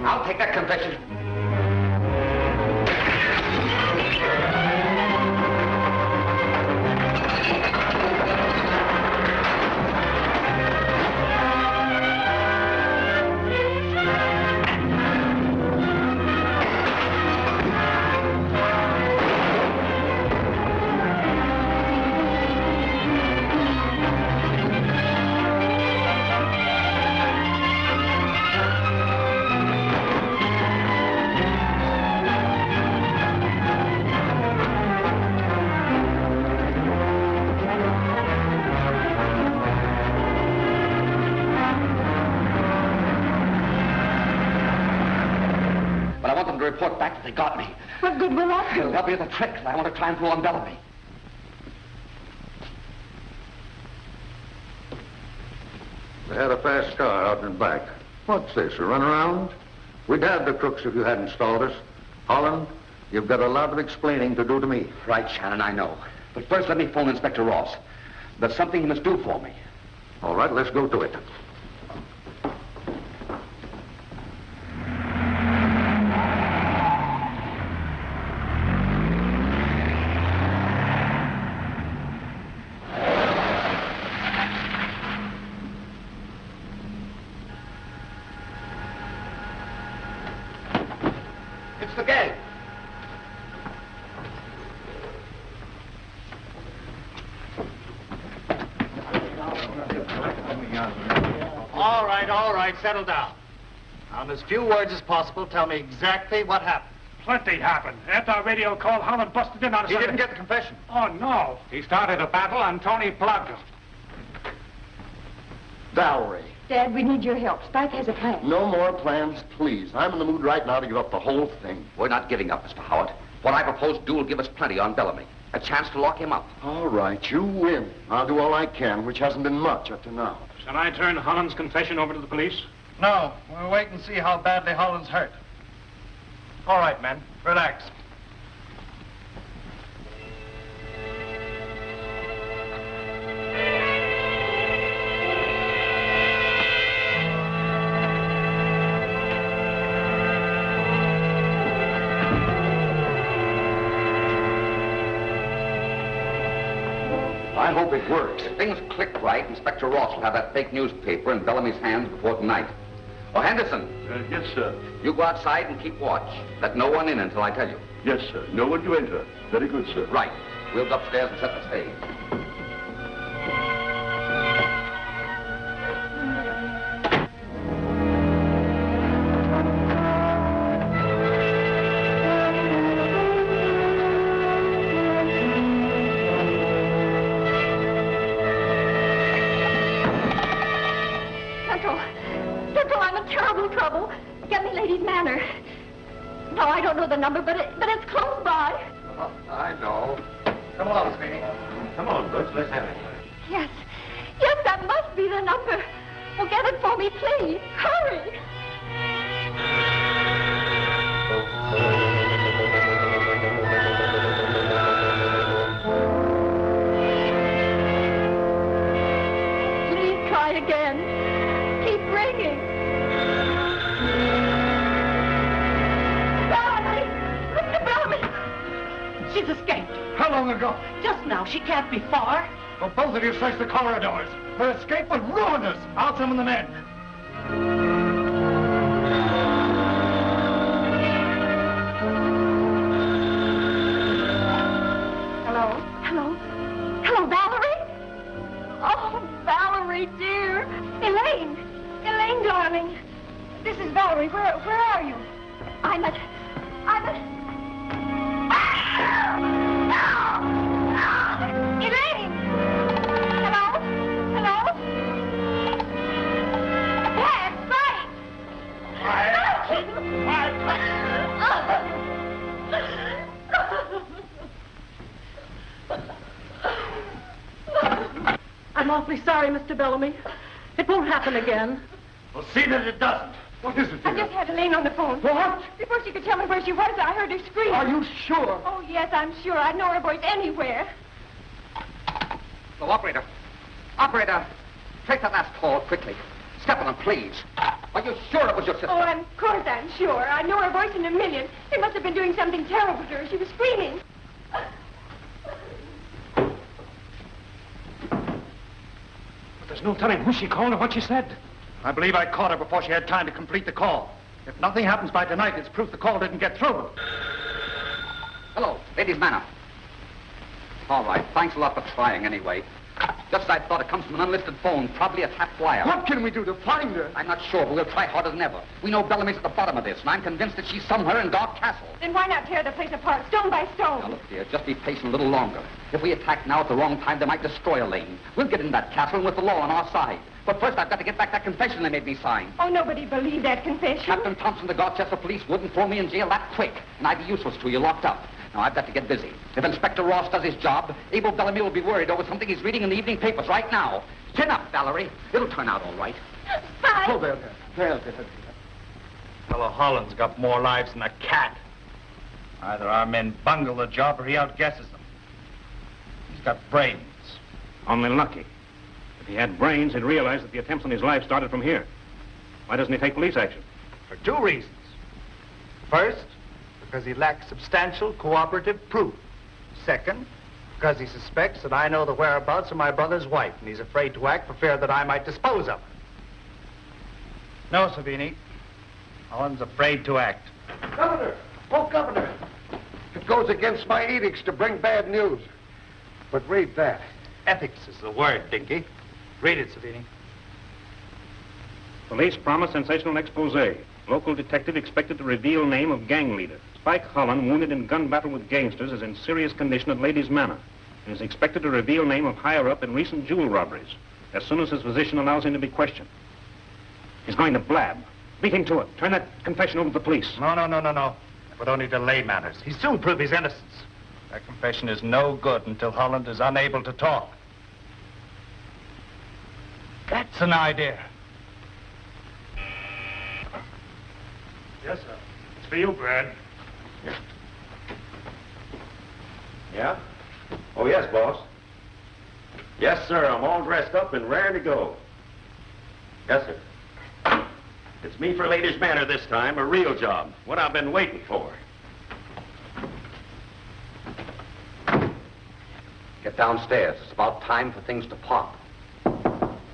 I'll take that confession. to report back that they got me. What good will that do? That'll be the trick that I want to try and pull on Bellamy. They had a fast car out and back. What's this, a runaround? We'd have the crooks if you hadn't stalled us. Holland, you've got a lot of explaining to do to me. Right, Shannon, I know. But first, let me phone Inspector Ross. There's something he must do for me. All right, let's go to it. It's the gang. All right, settle down. Now, in as few words as possible, tell me exactly what happened. Plenty happened. After our radio call, Holland busted in on us. He didn't get the confession. Oh, no. He started a battle and Tony plugged him. Valarie. Dad, we need your help. Spike has a plan. No more plans, please. I'm in the mood right now to give up the whole thing. We're not giving up, Mr. Howett. What I propose to do will give us plenty on Bellamy. A chance to lock him up. All right, you win. I'll do all I can, which hasn't been much up to now. Shall I turn Holland's confession over to the police? No, we'll wait and see how badly Holland's hurt. All right, men, relax. I hope it works. If things click right, Inspector Ross will have that fake newspaper in Bellamy's hands before tonight. Oh, Henderson. Yes, sir. You go outside and keep watch. Let no one in until I tell you. Yes, sir. No one to enter. Very good, sir. Right. We'll go upstairs and set the stage. No, I don't know the number, but it's close by. Oh, I know. Come along, Sweeney. Come on, Butch, let's have it. Yes, that must be the number. Well, get it for me, please. Hurry. Please try again. Keep ringing. She's escaped. How long ago? Just now. She can't be far. Well, both of you search the corridors. Her escape would ruin us. I'll summon the men. Hello? Hello? Hello, Valarie? Oh, Valarie, dear. Elaine. Elaine, darling. This is Valarie. Where are you? I'm at... Elaine! Hello? Hello? Dad, Spike! I'm awfully sorry, Mr. Bellamy. It won't happen again. We'll see that it doesn't. What is it, I dear? just had Elaine on the phone. What? Before she could tell me where she was, I heard her scream. Are you sure? Oh, yes, I'm sure. I know her voice anywhere. So, operator, take that last call quickly. Step on them, please. Are you sure it was your sister? Oh, of course I'm sure. I know her voice in a million. They must have been doing something terrible to her. She was screaming. But there's no telling who she called or what she said. I believe I caught her before she had time to complete the call. If nothing happens by tonight, it's proof the call didn't get through. Hello, Ladies' Manor. All right, thanks a lot for trying anyway. Just as I thought, it comes from an unlisted phone, probably a tapped wire. What can we do to find her? I'm not sure, but we'll try harder than ever. We know Bellamy's at the bottom of this, and I'm convinced that she's somewhere in Garr Castle. Then why not tear the place apart, stone by stone? Now, look, dear, just be patient a little longer. If we attack now at the wrong time, they might destroy Elaine. We'll get in that castle and with the law on our side. But first, I've got to get back that confession they made me sign. Oh, nobody believed that confession. Captain Thompson, the Garr Castle police wouldn't throw me in jail that quick, and I'd be useless to you, locked up. Now, I've got to get busy. If Inspector Ross does his job, Abel Bellamy will be worried over something he's reading in the evening papers right now. Chin up, Valarie. It'll turn out all right. Spike! Oh, there. Fellow Holland's got more lives than a cat. Either our men bungle the job or he outguesses them. He's got brains. Only lucky. If he had brains, he'd realize that the attempts on his life started from here. Why doesn't he take police action? For two reasons. First, because he lacks substantial cooperative proof. Second, because he suspects that I know the whereabouts of my brother's wife, and he's afraid to act for fear that I might dispose of her. No, Savini. Holland's afraid to act. Governor! Oh, Governor! It goes against my edicts to bring bad news. But read that. Ethics is the word, Dinky. Read it, Savini. Police promise sensational expose. Local detective expected to reveal name of gang leader. Spike Holland, wounded in gun battle with gangsters, is in serious condition at Ladies' Manor and is expected to reveal name of higher-up in recent jewel robberies as soon as his physician allows him to be questioned. He's going to blab. Beat him to it. Turn that confession over to the police. No. That would only delay matters. He'd soon prove his innocence. That confession is no good until Holland is unable to talk. That's an idea. Yes, sir. It's for you, Brad. Yeah? Oh, yes, boss. Yes, sir. I'm all dressed up and raring to go. Yes, sir. It's me for Ladies' Manor this time, a real job. What I've been waiting for. Get downstairs. It's about time for things to pop. Can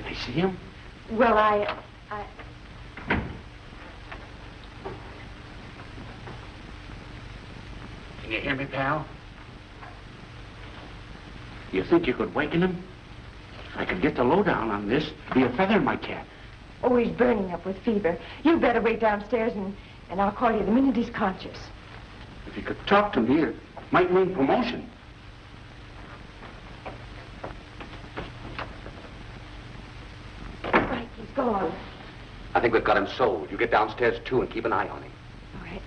I see him? Well, Can you hear me, pal? You think you could waken him? If I could get the lowdown on this, be a feather in my cap. oh, he's burning up with fever. You better wait downstairs and I'll call you the minute he's conscious. If he could talk to me, it might mean promotion. Right, he's gone. I think we've got him sold. You get downstairs, too, and keep an eye on him. All right.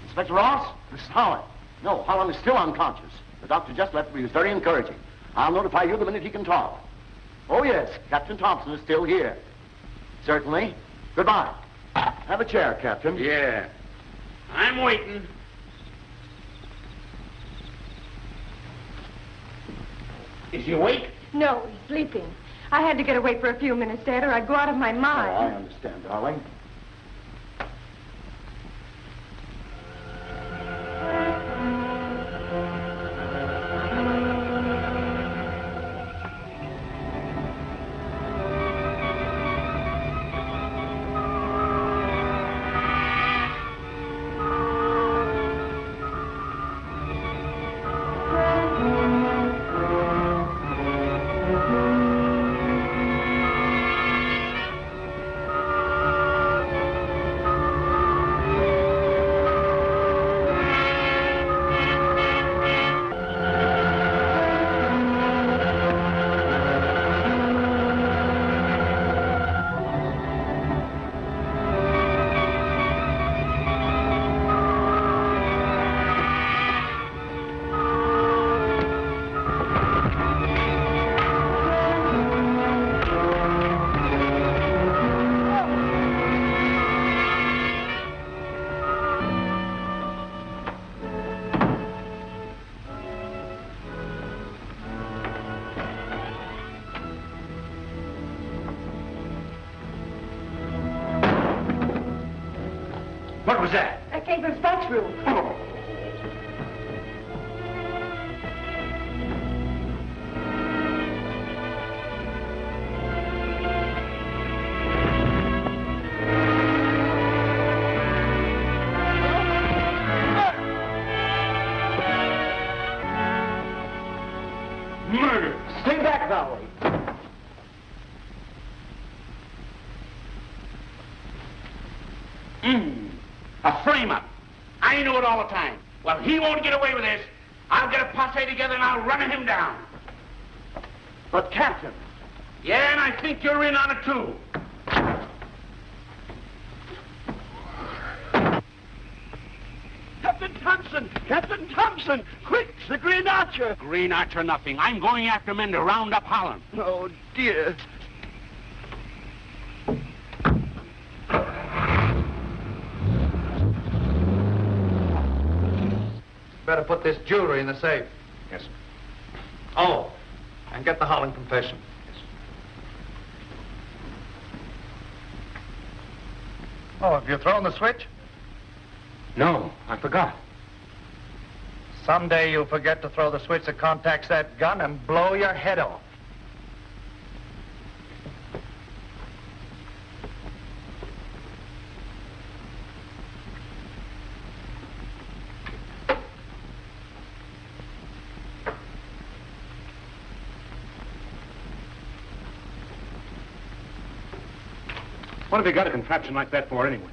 Inspector Ross, this is Howett. No, Holland is still unconscious. The doctor just left, but he was very encouraging. I'll notify you the minute he can talk. Oh, yes, Captain Thompson is still here. Certainly. Goodbye. Have a chair, Captain. Yeah. I'm waiting. Is he awake? No, he's sleeping. I had to get away for a few minutes, Dad, or I'd go out of my mind. Oh, I understand, darling. What was that? That came from Spike's room. A frame-up. I knew it all the time. Well, he won't get away with this. I'll get a posse together and I'll run him down. But, Captain... Yeah, and I think you're in on it, too. Captain Thompson! Captain Thompson! Quick, the Green Archer! Green Archer nothing. I'm going after men to round up Holland. Oh, dear. Better put this jewelry in the safe. Yes, sir. Oh, and get the Holland confession. Oh, have you thrown the switch? No, I forgot. Someday you'll forget to throw the switch that contacts that gun and blow your head off. What have you got a contraption like that for, anyway?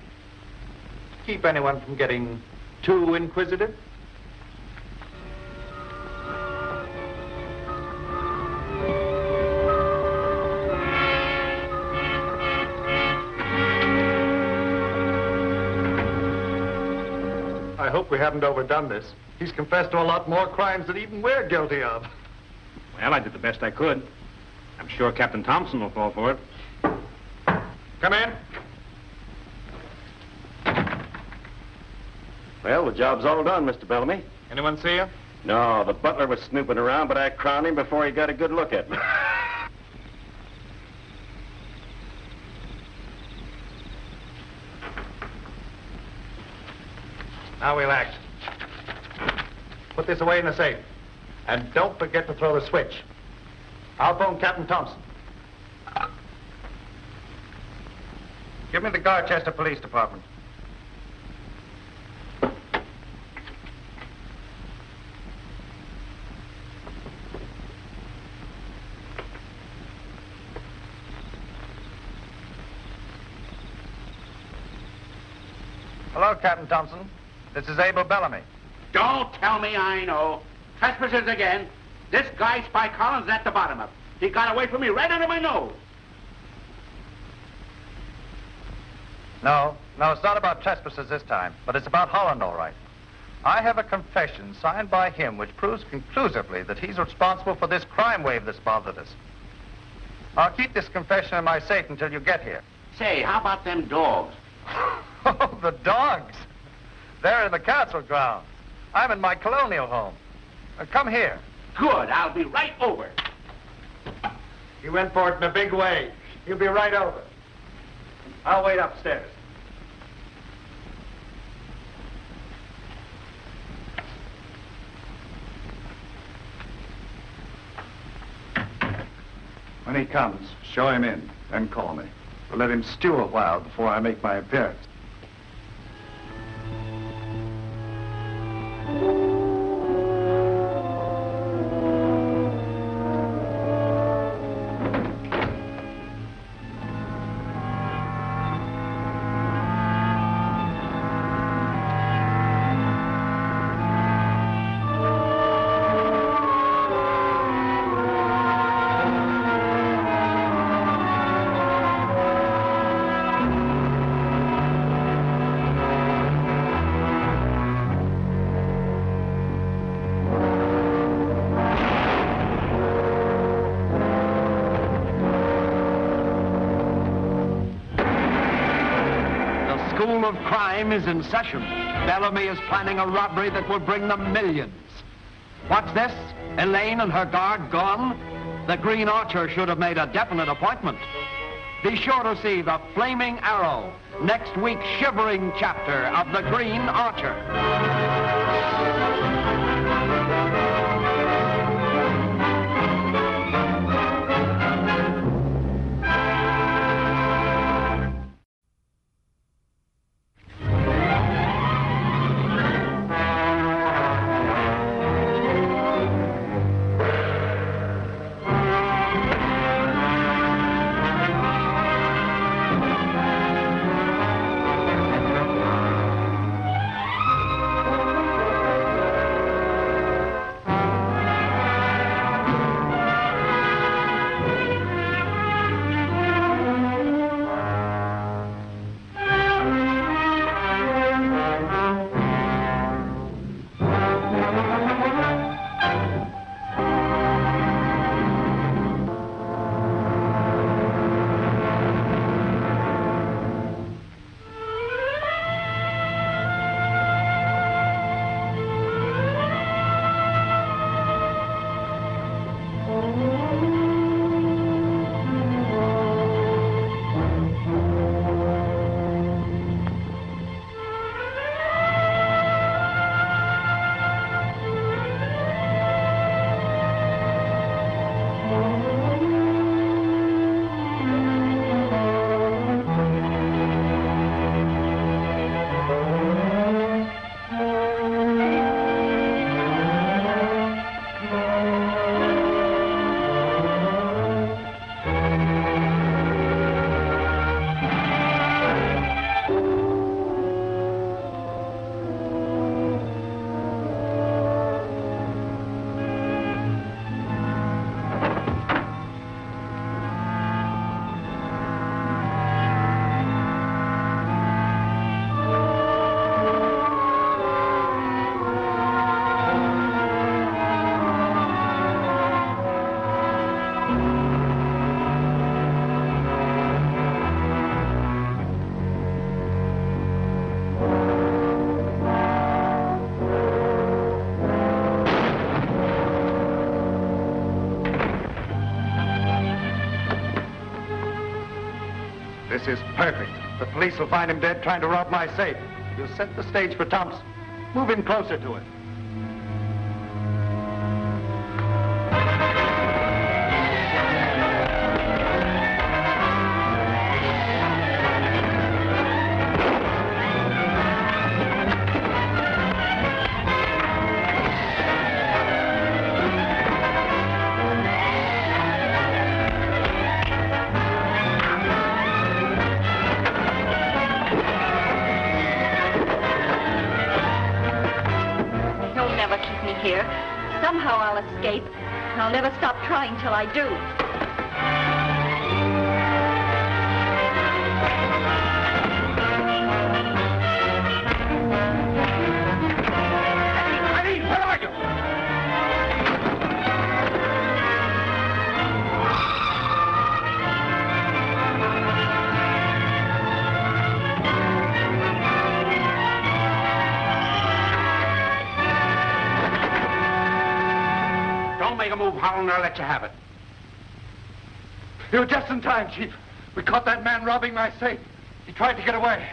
Keep anyone from getting too inquisitive. I hope we haven't overdone this. He's confessed to a lot more crimes than even we're guilty of. Well, I did the best I could. I'm sure Captain Thompson will fall for it. Come in. Well, the job's all done, Mr. Bellamy. Anyone see you? No, the butler was snooping around, but I crowned him before he got a good look at me. Now we'll act. Put this away in the safe. And don't forget to throw the switch. I'll phone Captain Thompson. Give me the Garr Castle Police Department. Hello, Captain Thompson. This is Abel Bellamy. Don't tell me I know. Trespassers again. This guy, Spike Holland's at the bottom of it. He got away from me right under my nose. No, it's not about trespassers this time, but it's about Holland, all right. I have a confession signed by him which proves conclusively that he's responsible for this crime wave that's bothered us. I'll keep this confession in my safe until you get here. Say, how about them dogs? Oh, the dogs. They're in the castle grounds. I'm in my colonial home. Come here. Good, I'll be right over. He went for it in a big way. He'll be right over. I'll wait upstairs. When he comes, show him in, then call me. But let him stew a while before I make my appearance. Of crime is in session. Bellamy is planning a robbery that will bring them millions. What's this? Elaine and her guard gone? The Green Archer should have made a definite appointment. Be sure to see The Flaming Arrow, next week's shivering chapter of The Green Archer. This is perfect. The police will find him dead trying to rob my safe. You'll set the stage for Thompson. Move him closer to it. Somehow I'll escape, and I'll never stop trying till I do. Eileen, where are you? Don't make a move, Holland, or I'll let you have it. You were just in time, Chief. We caught that man robbing my safe. He tried to get away.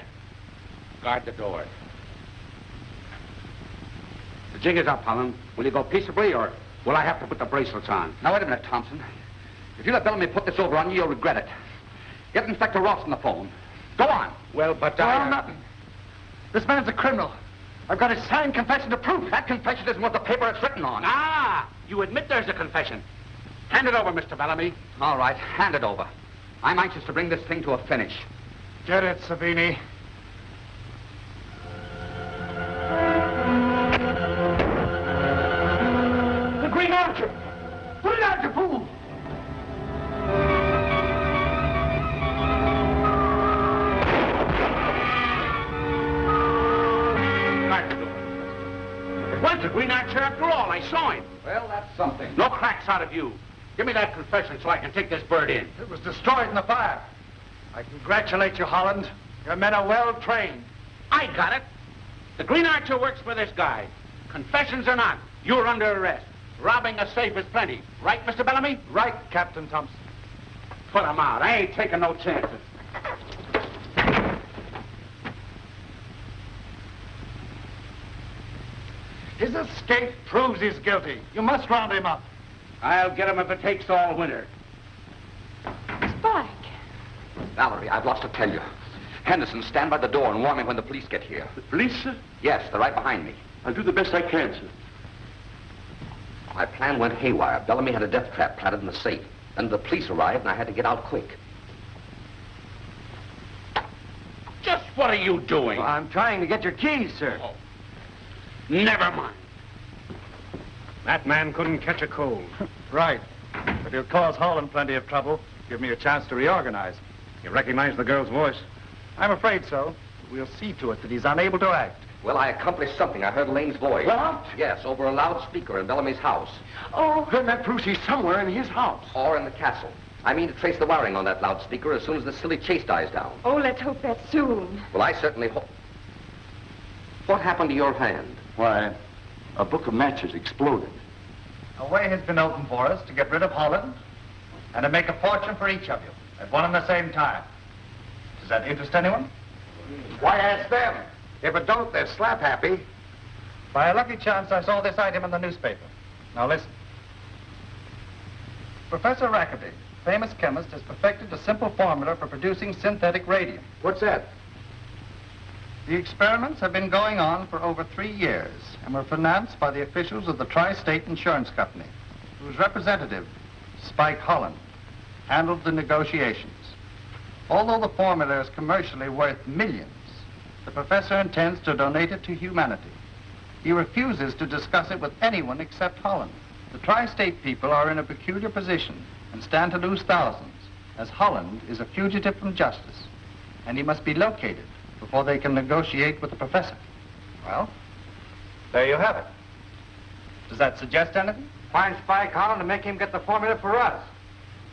Guard the door. The jig is up, Holland. Will you go peaceably, or will I have to put the bracelets on? Now, wait a minute, Thompson. If you let Bellamy put this over on you, you'll regret it. Get Inspector Ross on the phone. Go on. Well, but Well, nothing. This man's a criminal. I've got his signed confession to prove. That confession isn't what the paper it's written on. Ah, you admit there's a confession. Hand it over, Mr. Bellamy. All right, hand it over. I'm anxious to bring this thing to a finish. Get it, Savini. The Green Archer! Put it out, you fool! Guard the door. It was the Green Archer after all. I saw him. Well, that's something. No cracks out of you. Give me that confession so I can take this bird in. It was destroyed in the fire. I congratulate you, Holland. Your men are well trained. I got it. The Green Archer works for this guy. Confessions or not, you're under arrest. Robbing a safe is plenty. Right, Mr. Bellamy? Right, Captain Thompson. Put him out. I ain't taking no chances. His escape proves he's guilty. You must round him up. I'll get him if it takes all winter. Spike. Valarie, I've lost to tell you. Henderson, stand by the door and warn me when the police get here. The police, sir? Yes, they're right behind me. I'll do the best I can, sir. My plan went haywire. Bellamy had a death trap planted in the safe. Then the police arrived, and I had to get out quick. Just what are you doing? Well, I'm trying to get your keys, sir. Oh. Never mind. That man couldn't catch a cold. Right. But he'll cause Holland plenty of trouble. Give me a chance to reorganize. You recognize the girl's voice? I'm afraid so. We'll see to it that he's unable to act. Well, I accomplished something. I heard Elaine's voice. What? Yes, over a loudspeaker in Bellamy's house. Oh. Then that proves he's somewhere in his house. Or in the castle. I mean to trace the wiring on that loudspeaker as soon as the silly chase dies down. Oh, let's hope that's soon. Well, I certainly hope. What happened to your hand? Why, a book of matches exploded. A way has been opened for us to get rid of Holland and to make a fortune for each of you at one and the same time. Does that interest anyone? Why ask them? If it don't, they're slap happy. By a lucky chance, I saw this item in the newspaper. Now listen. Professor Rackerty, famous chemist, has perfected a simple formula for producing synthetic radium. What's that? The experiments have been going on for over 3 years and were financed by the officials of the Tri-State Insurance Company, whose representative, Spike Holland, handled the negotiations. Although the formula is commercially worth millions, the professor intends to donate it to humanity. He refuses to discuss it with anyone except Holland. The Tri-State people are in a peculiar position and stand to lose thousands, as Holland is a fugitive from justice, and he must be located before they can negotiate with the professor. Well, there you have it. Does that suggest anything? Find Spike Holland and make him get the formula for us.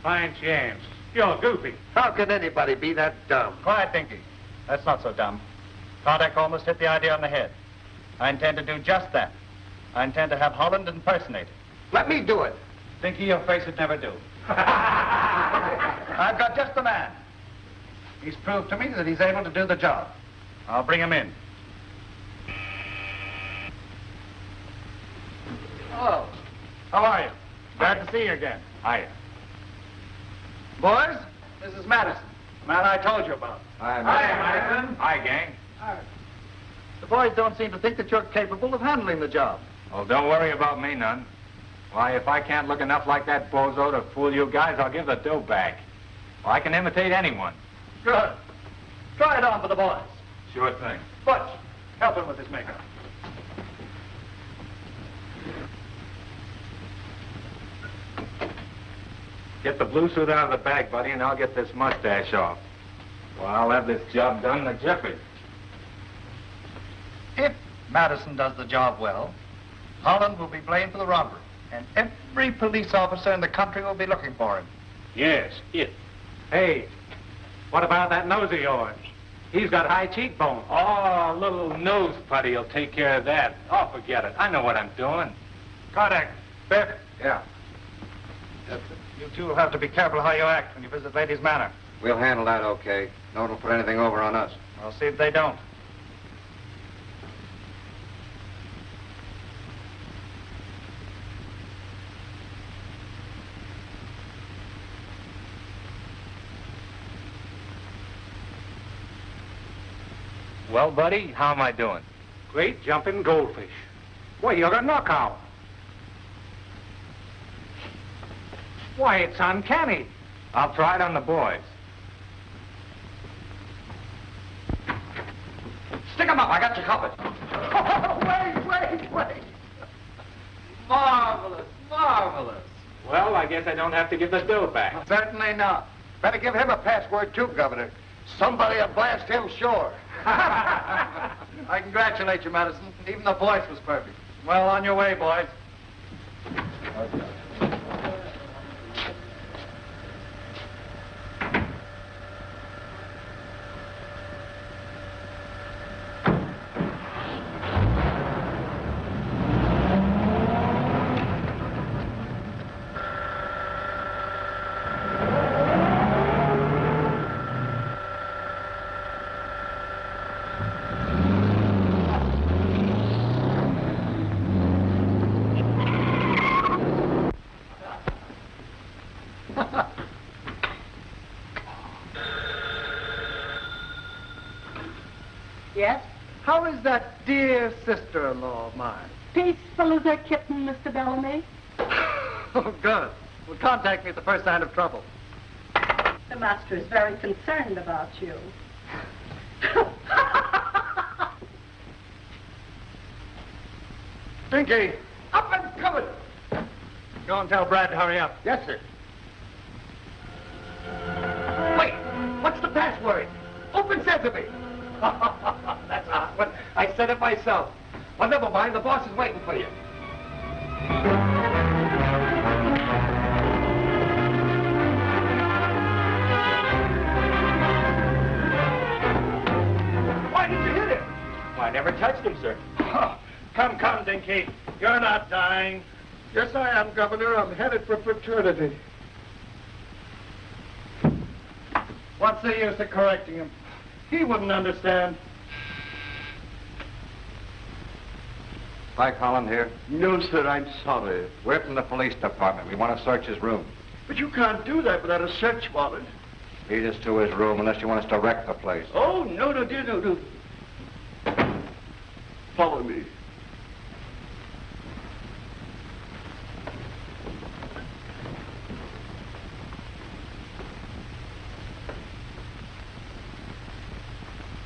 Fine chance. You're goofy. How can anybody be that dumb? Quiet, Dinky. That's not so dumb. Kodak almost hit the idea on the head. I intend to do just that. I intend to have Holland impersonate it. Let me do it. Dinky, your face would never do. I've got just the man. He's proved to me that he's able to do the job. I'll bring him in. Hello. How are you? Glad to see you again. Hiya. Boys, this is Madison, the man I told you about. Hi, Madison. Hi, gang. The boys don't seem to think that you're capable of handling the job. Well, don't worry about me none. Why, if I can't look enough like that bozo to fool you guys, I'll give the dough back. Well, I can imitate anyone. Good. Try it on for the boys. Sure thing. Butch, help him with his makeup. Get the blue suit out of the bag, buddy, and I'll get this mustache off. Well, I'll have this job done in a jiffy. If Madison does the job well, Holland will be blamed for the robbery, and every police officer in the country will be looking for him. Yes, it. Hey, what about that nose of yours? He's got high cheekbones. Oh, a little nose putty will take care of that. Oh, forget it. I know what I'm doing. Kodak, Biff. Yeah. You two will have to be careful how you act when you visit Ladies' Manor. We'll handle that okay. No one will put anything over on us. I'll see if they don't. Well, buddy, how am I doing? Great jumping goldfish. Boy, you're a knockout. Why, it's uncanny. I'll try it on the boys. Stick 'em up. I got you covered. Wait. Marvelous, marvelous. Well, I guess I don't have to give the dough back. Certainly not. Better give him a password, too, Governor. Somebody will blast him sure. I congratulate you, Madison. Even the voice was perfect. Well, on your way, boys. Yes? How is that dear sister-in-law of mine? Peaceful as a kitten, Mr. Bellamy. Oh, good. Well, contact me at the first sign of trouble. The master is very concerned about you. Dinky, up and coming. Go and tell Brad to hurry up. Yes, sir. Wait, what's the password? Open sesame. That's a hot one. I said it myself. Well, never mind. The boss is waiting for you. Why did you hit him? Well, I never touched him, sir. Come, Dinky. You're not dying. Yes, I am, Governor. I'm headed for fraternity. What's the use of correcting him? He wouldn't understand. Spike Holland here. No, sir, I'm sorry. We're from the police department. We want to search his room. But you can't do that without a search warrant. Lead us to his room unless you want us to wreck the place. Oh, no, dear, no. Follow me.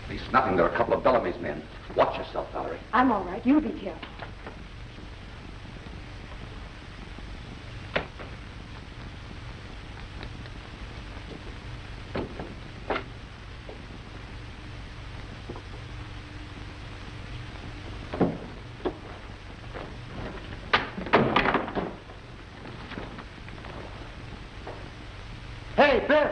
At least nothing. There are a couple of Bellamy's men. Watch yourself, Valarie. I'm all right. You be careful. Hey, Biff.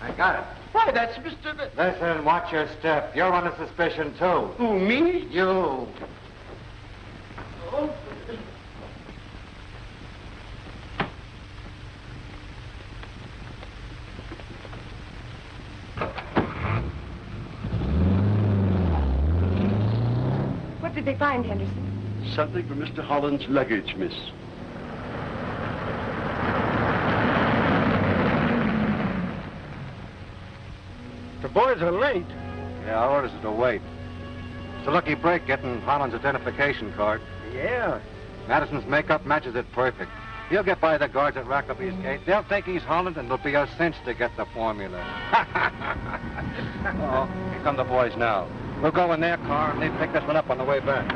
I got it. Why, that's Mr. Listen, watch your step. You're under suspicion, too. Who, me? You. Oh. did they find, Henderson? Something from Mr. Holland's luggage, miss. The boys are late. Yeah, our orders are to wait. It's a lucky break getting Holland's identification card. Yeah. Madison's makeup matches it perfect. He'll get by the guards at Rackaby's gate. They'll think he's Holland, and it'll be a cinch to get the formula. Oh, here come the boys now. We'll go in their car, and they'll pick this one up on the way back.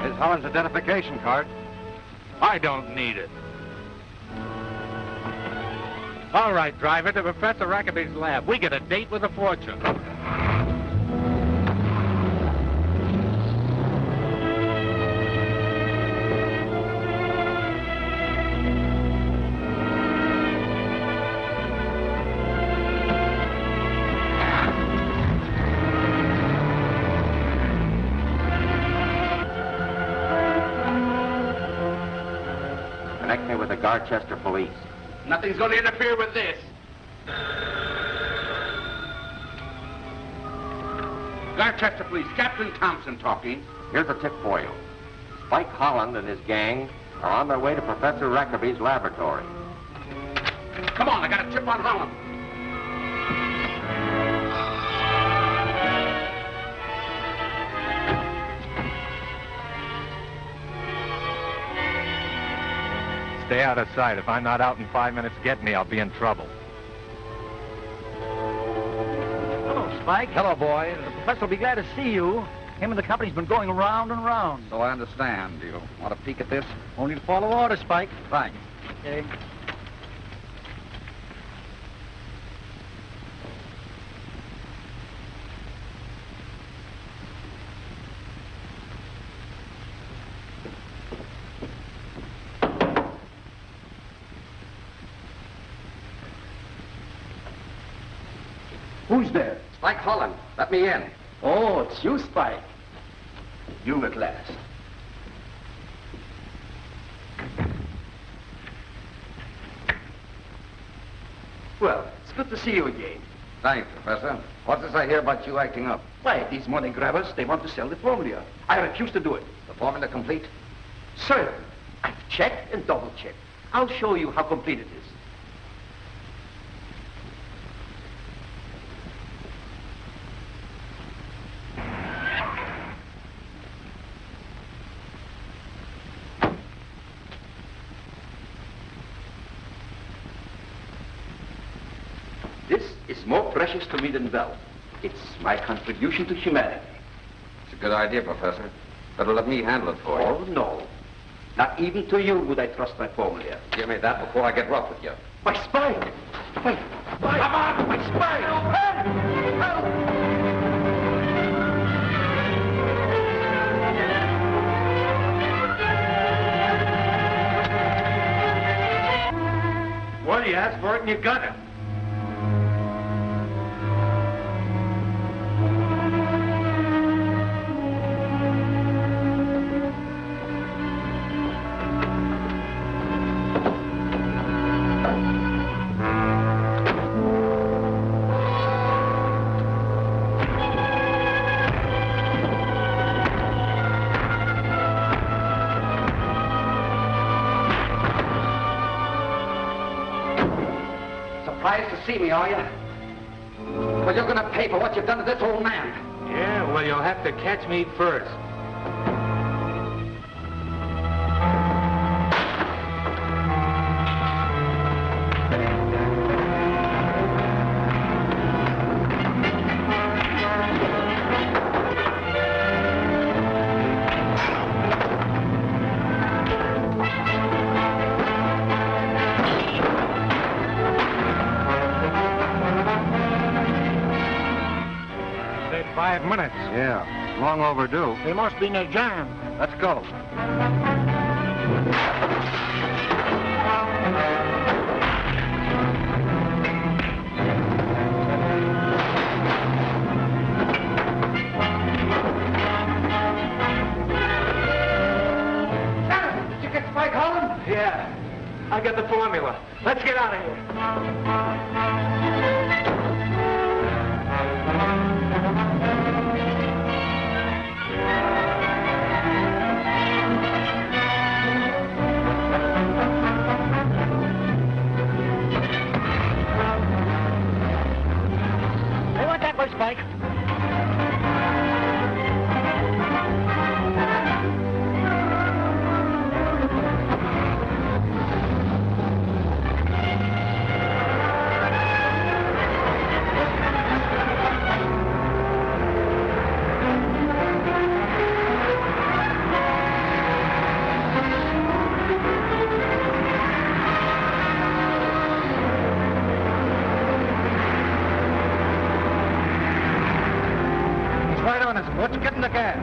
Here's Holland's identification card. I don't need it. All right, driver, to Professor Rackaby's lab. We get a date with a fortune. Connect me with the Garchester police. Nothing's going to interfere with this. Garchester Police, Captain Thompson talking. Here's a tip for you. Spike Holland and his gang are on their way to Professor Rackaby's laboratory. Come on, I got a tip on Holland. Stay out of sight. If I'm not out in 5 minutes, get me. I'll be in trouble. Hello, Spike. Hello, boys. The professor will be glad to see you. Him and the company's been going around and around. So I understand. Do you want to peek at this? Only to follow orders, Spike. Thanks. Okay. Who's there? Spike Holland, let me in. Oh, it's you, Spike. You at last. Well, it's good to see you again. Thanks, Professor. What's this I hear about you acting up? Why, these money grabbers, they want to sell the formula. I refuse to do it. The formula complete? Sir, I've checked and double-checked. I'll show you how complete it is. This is more precious to me than wealth. It's my contribution to humanity. It's a good idea, Professor. Better let me handle it for you. Oh, no. Not even to you would I trust my formula. Give me that before I get rough with you. My Spike! Wait, Spike! Come on, my Spike! Help! Help! Well, you asked for it and you got it. See me, are you? Well, you're going to pay for what you've done to this old man. Yeah, well, you'll have to catch me first. Yeah, long overdue. They must be in a jam. Let's go. Did you get Spike Holland? Yeah, I got the formula. Let's get out of here. They want that way, Spike. Right on us. Let's get in the cab.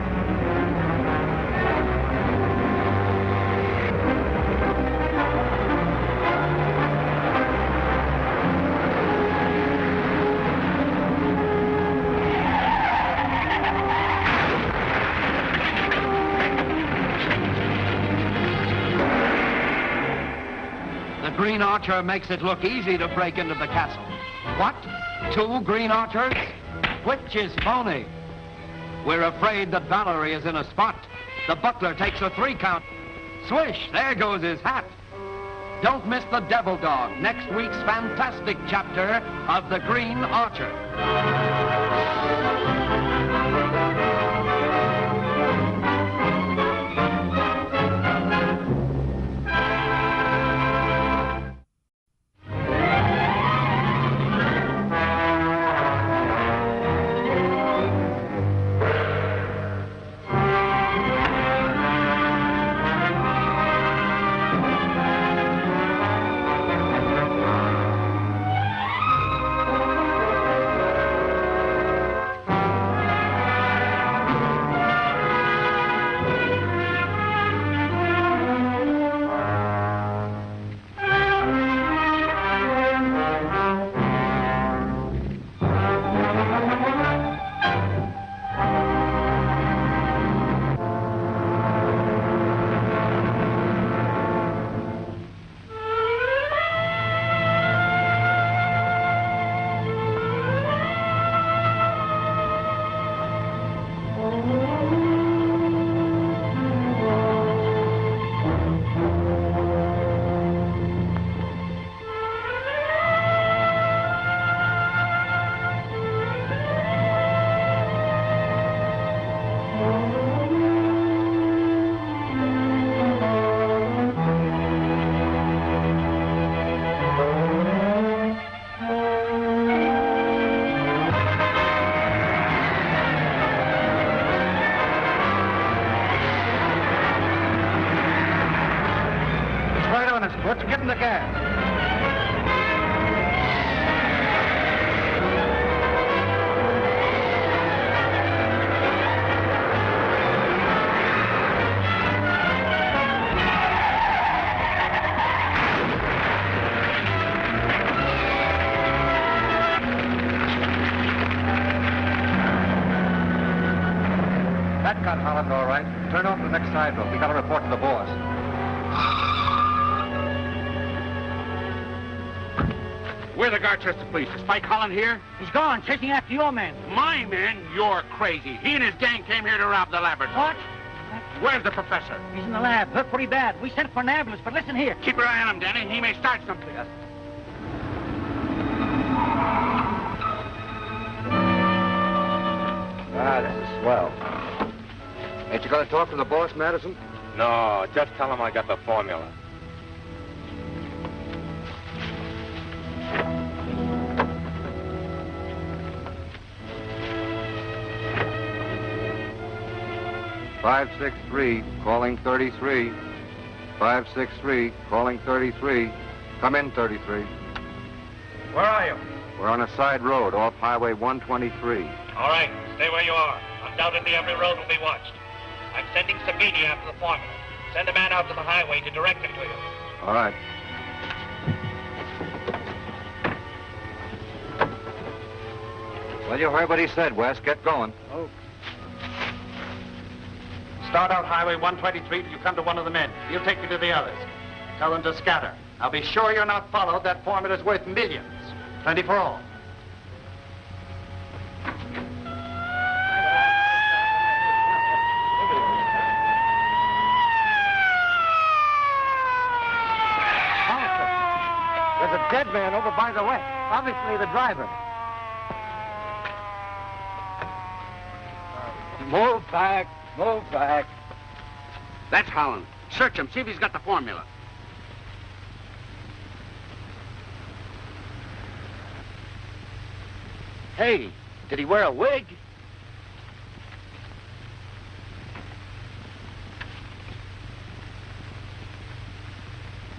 The Green Archer makes it look easy to break into the castle. What? 2 Green Archers? Which is phony? We're afraid that Valarie is in a spot. The butler takes a 3 count. Swish, there goes his hat. Don't miss the Devil Dog, next week's fantastic chapter of The Green Archer. Let's get in the cab. That got Holland all right. Turn off the next side road. We got to report to the boss. Where the Garr Castle police? Is Spike Holland here? He's gone, chasing after your men. My men? You're crazy. He and his gang came here to rob the laboratory. What? Where's the professor? He's in the lab. Hurt pretty bad. We sent for an ambulance, but listen here. Keep your eye on him, Danny. He may start something. Yes. Ah, this is swell. Ain't you going to talk to the boss, Madison? No, just tell him I got the formula. "563, calling 33. 563, calling 33. Come in, 33. Where are you? We're on a side road off Highway 123. All right, stay where you are. Undoubtedly, every road will be watched. I'm sending Sabini after the formula. Send a man out to the highway to direct him to you. All right. Well, you heard what he said, Wes. Get going. Oh. Start out Highway 123 till you come to one of the men. He'll take you to the others. Tell them to scatter. I'll be sure you're not followed. That formula's worth millions. Plenty for all. there's a dead man over by the way. Obviously the driver. Move back. Move back. That's Holland. Search him. See if he's got the formula. Hey, did he wear a wig?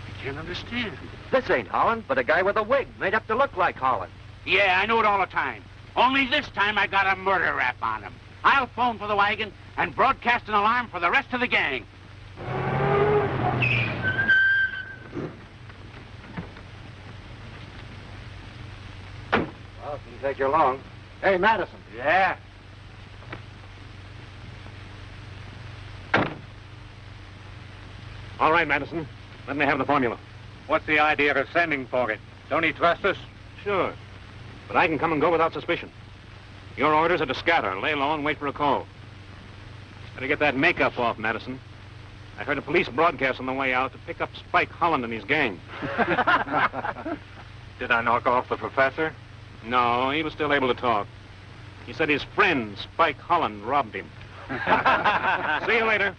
I can't understand. This ain't Holland, but a guy with a wig made up to look like Holland. Yeah, I knew it all the time. Only this time I got a murder rap on him. I'll phone for the wagon and broadcast an alarm for the rest of the gang. Well, it didn't take you long. Hey, Madison. Yeah? All right, Madison. Let me have the formula. What's the idea of sending for it? Don't he trust us? Sure. But I can come and go without suspicion. Your orders are to scatter, lay low, and wait for a call. Better get that makeup off, Madison. I heard a police broadcast on the way out to pick up Spike Holland and his gang. Did I knock off the professor? No, he was still able to talk. He said his friend, Spike Holland, robbed him. See you later.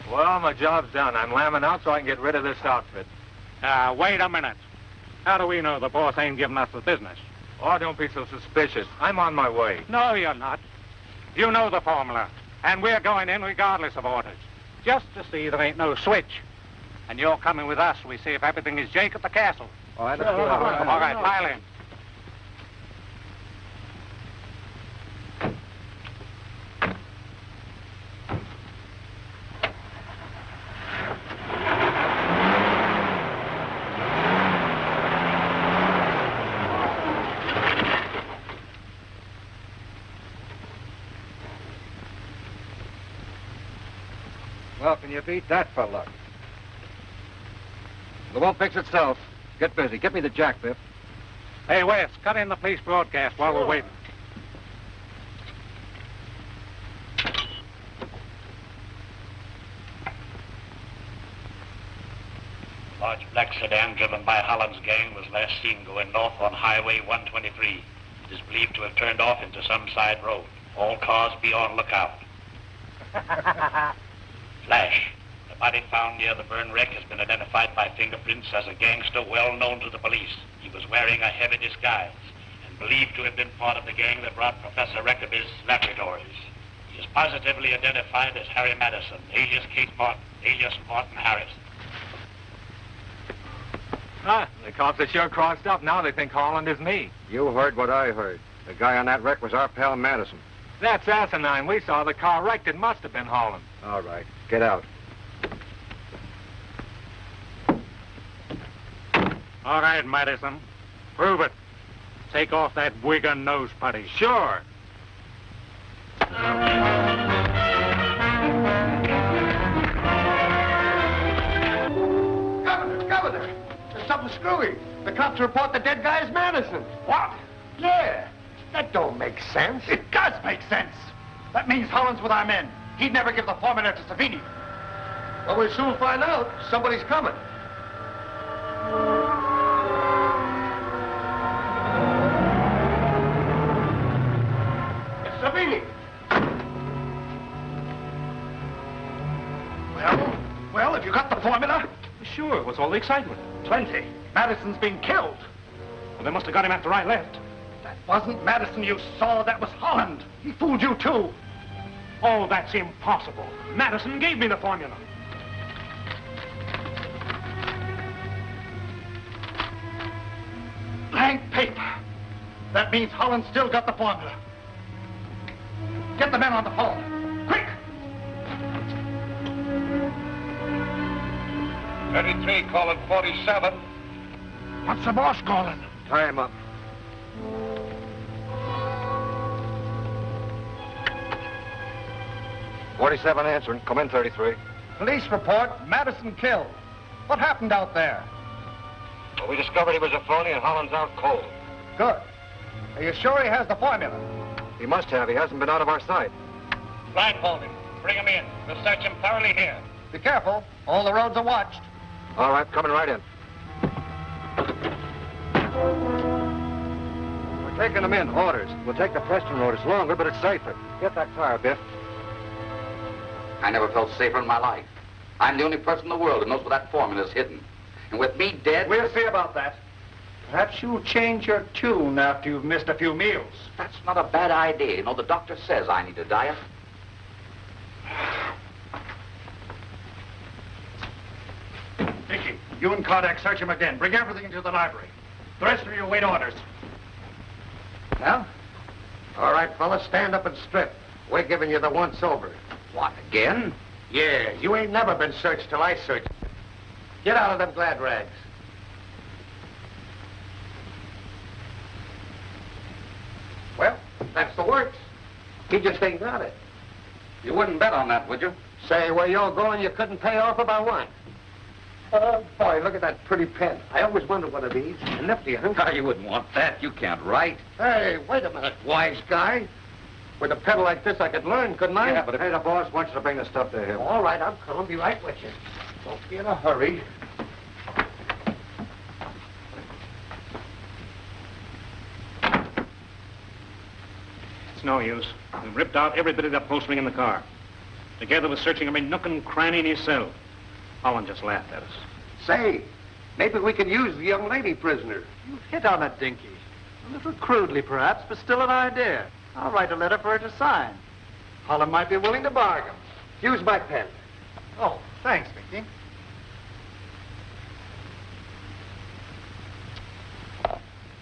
Well, my job's done. I'm lambing out so I can get rid of this outfit. Wait a minute. How do we know the boss ain't giving us the business? Oh, don't be so suspicious. I'm on my way. No, you're not. You know the formula, and we're going in regardless of orders, just to see there ain't no switch. And you're coming with us. We see if everything is jake at the castle. All right, All right, pile in. Well, can you beat that for luck? It won't fix itself. Get busy. Get me the jack, Biff. Hey, Wes, cut in the police broadcast while we're waiting. Large black sedan driven by Holland's gang was last seen going north on Highway 123. It is believed to have turned off into some side road. All cars be on lookout. Flash. The body found near the burn wreck has been identified by fingerprints as a gangster well known to the police. He was wearing a heavy disguise and believed to have been part of the gang that robbed Professor Reckerby's laboratories. He is positively identified as Harry Madison, alias Kate Martin, alias Martin Harris. The cops are sure crossed up. Now they think Holland is me. You heard what I heard. The guy on that wreck was our pal Madison. That's asinine. We saw the car wrecked. It must have been Holland. All right. Get out. All right, Madison. Prove it. Take off that wig and nose putty. Sure. Governor, there's something screwy. The cops report the dead guy is Madison. What? Yeah, that don't make sense. It does make sense. That means Holland's with our men. He'd never give the formula to Savini. Well, we'll soon find out. Somebody's coming. It's Savini. Well, have you got the formula? Sure. What's all the excitement? Plenty. Madison's been killed. Well, they must have got him after I left. That wasn't Madison you saw. That was Holland. He fooled you, too. Oh, that's impossible. Madison gave me the formula. Blank paper. That means Holland still got the formula. Get the men on the phone. Quick! 33 calling 47. What's the boss calling? Tie him up. "47 answering. Come in, 33. Police report, Madison killed. What happened out there? Well, we discovered he was a phony and Holland's out cold. Good. Are you sure he has the formula? He must have. He hasn't been out of our sight. Blindfold him. Bring him in. We'll search him thoroughly here. Be careful. All the roads are watched. All right, coming right in. We're taking them in, orders. We'll take the Preston road. It's longer, but it's safer. Get that car, Biff. I never felt safer in my life. I'm the only person in the world who knows where that formula is hidden. And with me dead... We'll see about that. Perhaps you'll change your tune after you've missed a few meals. That's not a bad idea. You know, the doctor says I need a diet. Dickie, you and Kodak search him again. Bring everything into the library. The rest of you wait orders. Well? All right, fellas, stand up and strip. We're giving you the once-over. What, again? Yeah, you ain't never been searched till I searched. Get out of them glad rags. Well, that's the works. He just ain't got it. You wouldn't bet on that, would you? Say, where you're going, you couldn't pay off about what? Oh, boy, look at that pretty pen. I always wanted one of these. Nifty, huh? Oh, you wouldn't want that. You can't write. Hey, wait a minute, wise guy. With a pen like this, I could learn, couldn't I? Yeah, but if the boss wants you to bring the stuff to him. All right, I'm coming. Be right with you. Don't be in a hurry. It's no use. We've ripped out every bit of the upholstery in the car. Together with searching every nook and cranny in his cell. Holland just laughed at us. Say, maybe we can use the young lady prisoner. You hit on it, Dinky. A little crudely, perhaps, but still an idea. I'll write a letter for her to sign. Holland might be willing to bargain. Use my pen. Oh, thanks, Dinky.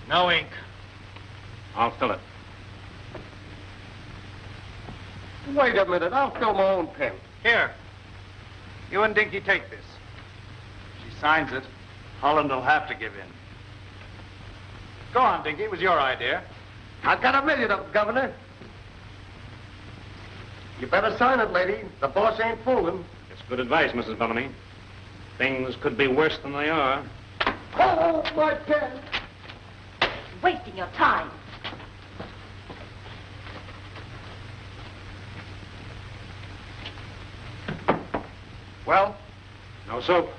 No ink. I'll fill it. Wait a minute, I'll fill my own pen. Here. You and Dinky take this. If she signs it, Holland will have to give in. Go on, Dinky. It was your idea. I've got $1 million of them, Governor. You better sign it, lady. The boss ain't fooling. It's good advice, Mrs. Bellamy. Things could be worse than they are. Oh, my pen. Wasting your time. Well? No soap.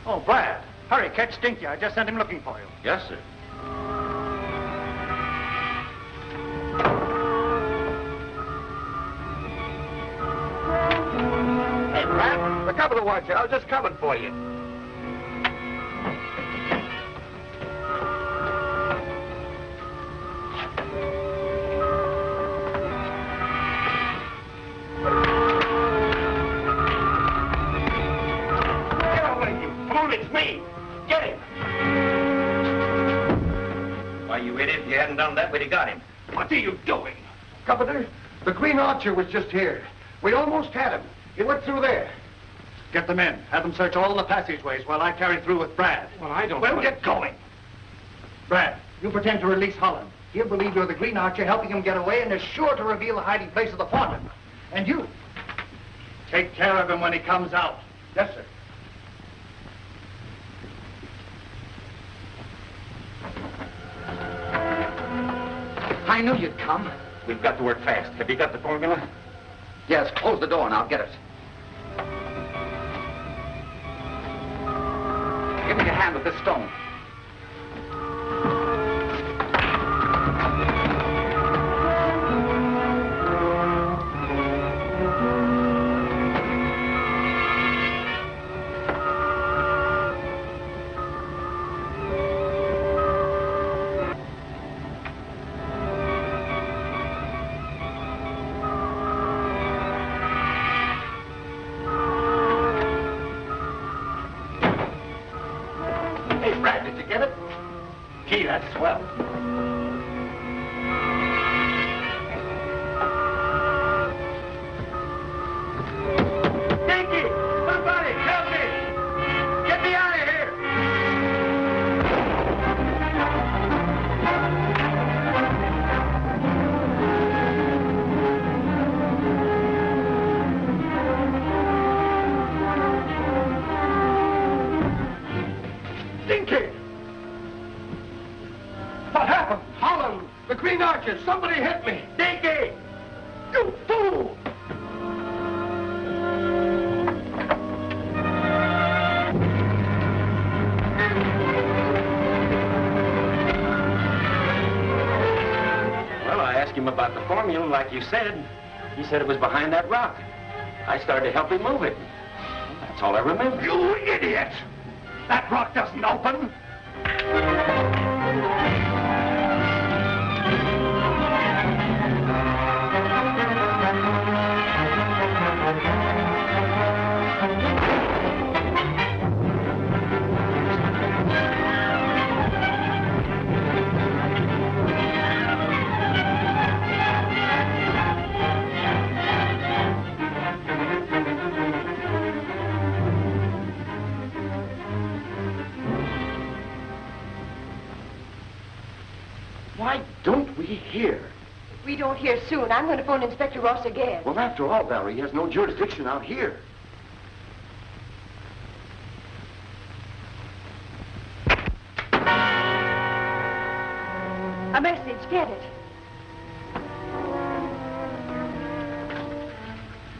Oh, Brad. Hurry, catch Dinky. I just sent him looking for you. Yes, sir. Hey, Brad, the governor wants you. I was just coming for you. It's me! Get him! Why, you idiot, if you hadn't done that, we'd have got him. What are you doing? Governor, the Green Archer was just here. We almost had him. He went through there. Get them in. Have them search all the passageways while I carry through with Brad. Well, I don't... Well, get going. Brad, you pretend to release Holland. He'll believe you're the Green Archer helping him get away and is sure to reveal the hiding place of the formula. And you, take care of him when he comes out. Yes, sir. I knew you'd come. We've got to work fast. Have you got the formula? Yes, close the door and I'll get it. Give me your hand with this stone. happened? Holland, the Green Archer, somebody hit me. Dinky! You fool! Well, I asked him about the formula, like you said. He said it was behind that rock. I started to help him move it. That's all I remember. You idiot! That rock doesn't open. Why don't we hear? If we don't hear soon, I'm going to phone Inspector Ross again. Well, after all, Valarie, he has no jurisdiction out here. A message, get it.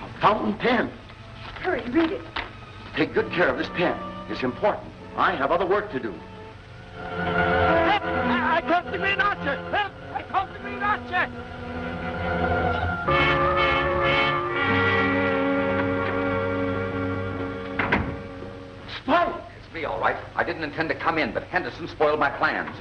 A fountain pen. Hurry, read it. Take good care of this pen. It's important. I have other work to do. I caught the Green Archer! Help! I caught the Green Archer! Spike! It's me, all right. I didn't intend to come in, but Henderson spoiled my plans.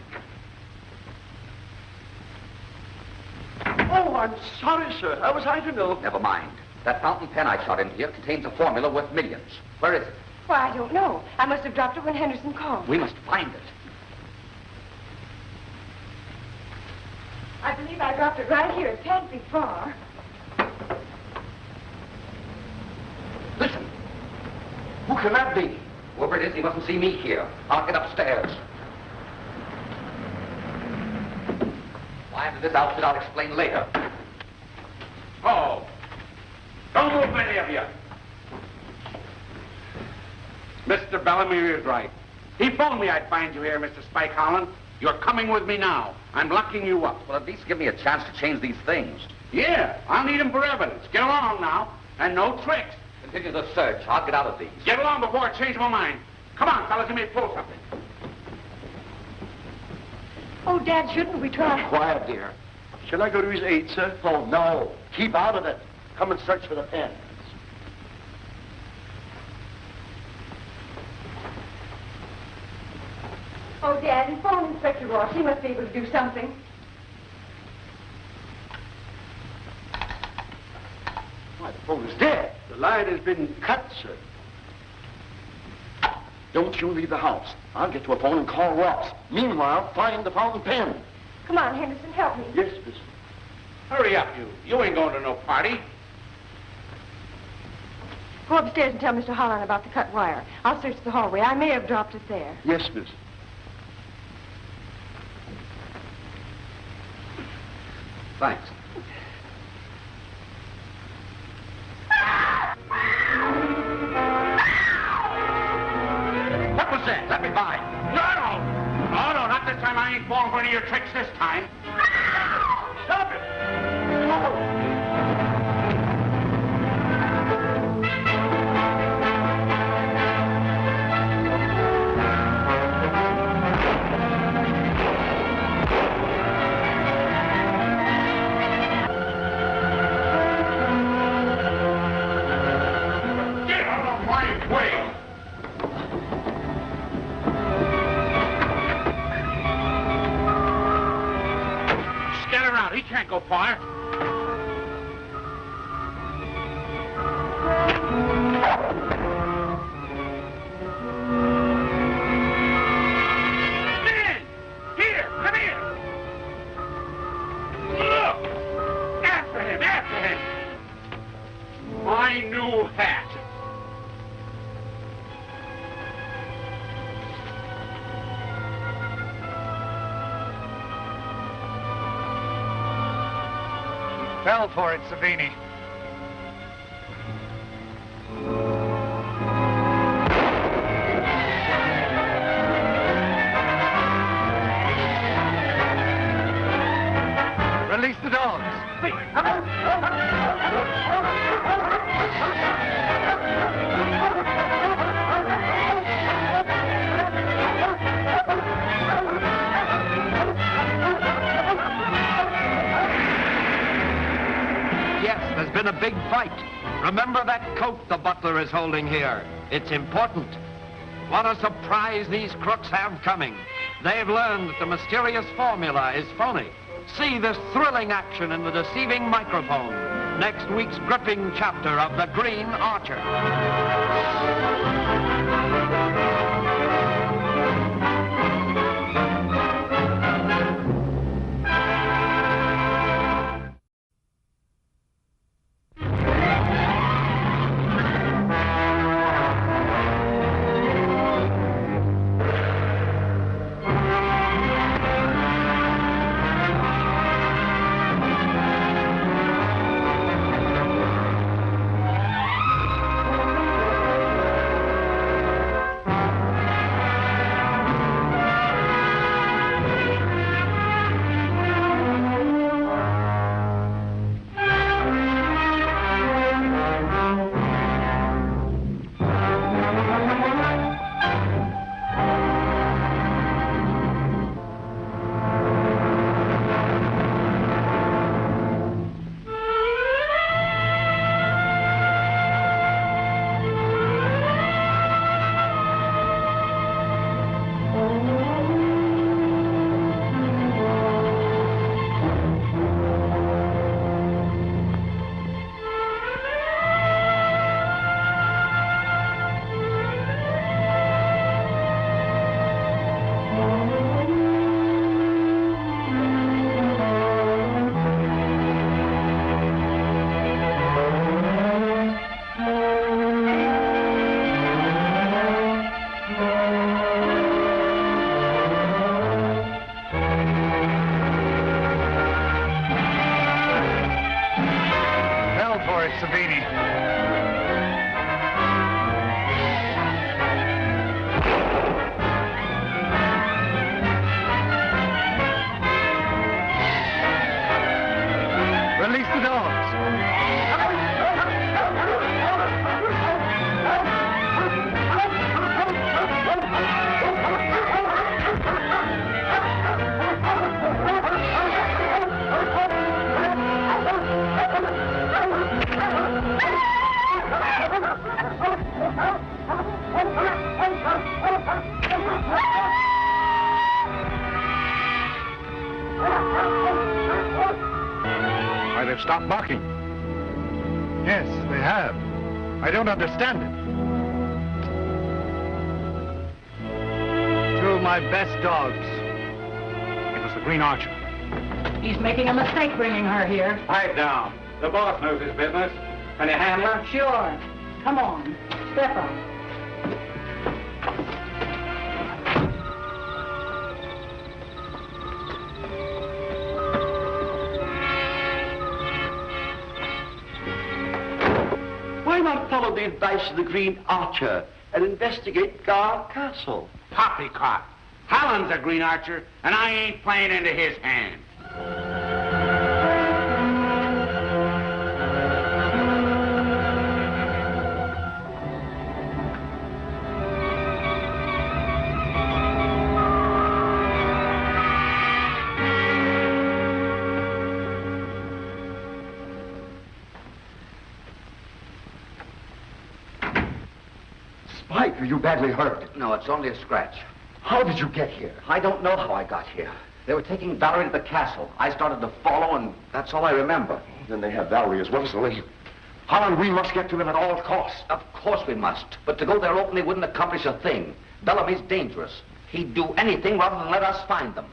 Oh, I'm sorry, sir. How was I to know? Never mind. That fountain pen I shot into here contains a formula worth millions. Where is it? Why, I don't know. I must have dropped it when Henderson called. We must find it. I believe I dropped it right here. It can't be far. Listen. Who can that be? Whoever it is, he mustn't see me here. I'll get upstairs. Why into this outfit, I'll explain later. Oh. Don't move, any of you. Mr. Bellamy is right. He phoned me I'd find you here, Mr. Spike Holland. You're coming with me now. I'm locking you up. Well, at least give me a chance to change these things. Yeah, I'll need them for evidence. Get along now. And no tricks. Continue the search. I'll get out of these. Get along before I change my mind. Come on, fellas, you may pull something. Oh, Dad, shouldn't we try? Quiet, dear. Shall I go to his aid, sir? Oh, no. Keep out of it. Come and search for the pen. Oh, Dad, phone Inspector Ross. He must be able to do something. Why, the phone is dead. The line has been cut, sir. Don't you leave the house. I'll get to a phone and call Ross. Meanwhile, find the fountain pen. Come on, Henderson, help me. Yes, miss. Hurry up, you. You ain't going to no party. Go upstairs and tell Mr. Holland about the cut wire. I'll search the hallway. I may have dropped it there. Yes, miss. Thanks. What was that? Let me by. No! Oh, no, not this time. I ain't falling for any of your tricks this time. Stop it! Oh. He can't go far. Man! Here! Come here! Look! After him! After him! My new hat! Fell for it, Savini. me. Yes, there's been a big fight. Remember that coat the butler is holding here. It's important. What a surprise these crooks have coming. They've learned that the mysterious formula is phony. See this thrilling action in the deceiving microphone. Next week's gripping chapter of The Green Archer. Why, they've stopped barking. Yes, they have. I don't understand it. Two of my best dogs. It was the Green Archer. He's making a mistake bringing her here. Pipe down. The boss knows his business. Can you handle her? Sure. Come on. Step up. Why not follow the advice of the Green Archer and investigate Garr Castle? Poppycock. Holland's a Green Archer, and I ain't playing into his hand. Spike, are you badly hurt? No, it's only a scratch. How did you get here? I don't know how I got here. They were taking Valarie to the castle. I started to follow, and that's all I remember. Then they have Valarie as well as Elaine. Holland, we must get to them at all costs. Of course we must. But to go there openly wouldn't accomplish a thing. Bellamy's dangerous. He'd do anything rather than let us find them.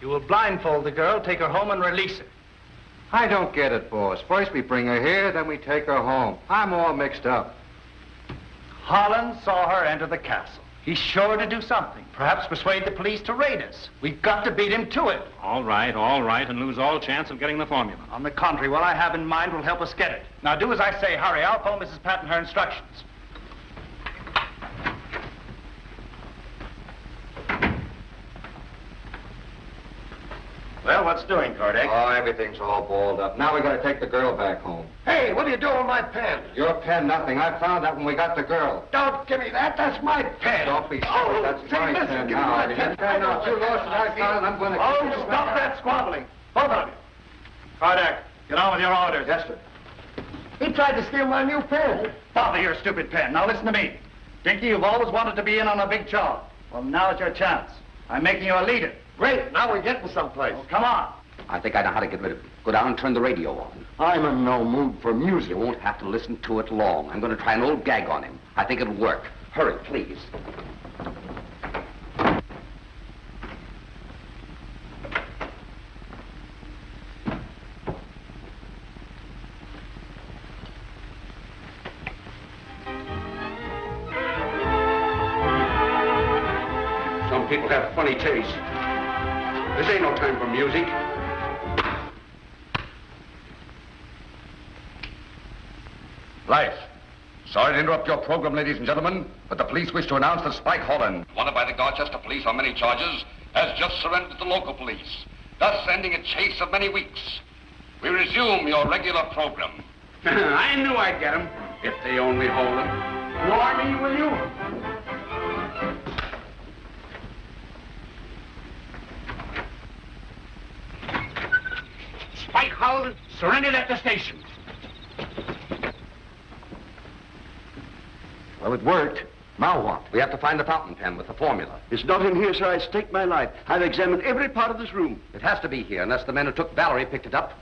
You will blindfold the girl, take her home, and release her. I don't get it, boss. First we bring her here, then we take her home. I'm all mixed up. Holland saw her enter the castle. He's sure to do something. Perhaps persuade the police to raid us. We've got to beat him to it. All right, and lose all chance of getting the formula. On the contrary, what I have in mind will help us get it. Now do as I say. Hurry. I'll phone Mrs. Patton her instructions. Well, what's doing, Kardec? Oh, everything's all balled up. Now we got to take the girl back home. Hey, what are you doing with my pen? Your pen, nothing. I found that when we got the girl. Don't give me that. That's my pen. Don't be silly. Oh, That's say, my listen, pen give me now. my pen. Pen now. You lost it. I found it. I'm going to... Oh, stop that squabbling. Both of you. Kardec, get on with your orders. Yes, sir. He tried to steal my new pen. Bother your stupid pen. Now listen to me. Dinky, you've always wanted to be in on a big job. Well, now's your chance. I'm making you a leader. Great. Now we're getting someplace. Well, come on. I think I know how to get rid of him. Go down and turn the radio on. I'm in no mood for music. You won't have to listen to it long. I'm going to try an old gag on him. I think it'll work. Hurry, please. Some people have funny taste. This ain't no time for music. Lights. Sorry to interrupt your program, ladies and gentlemen, but the police wish to announce that Spike Holland, wanted by the Garchester police on many charges, has just surrendered to the local police, thus ending a chase of many weeks. We resume your regular program. I knew I'd get him, if they only hold him. Nor me, will you? Spike Holland surrendered at the station. Well, it worked. Now what? We have to find the fountain pen with the formula. It's not in here, sir. I stake my life. I've examined every part of this room. It has to be here, unless the men who took Valarie picked it up.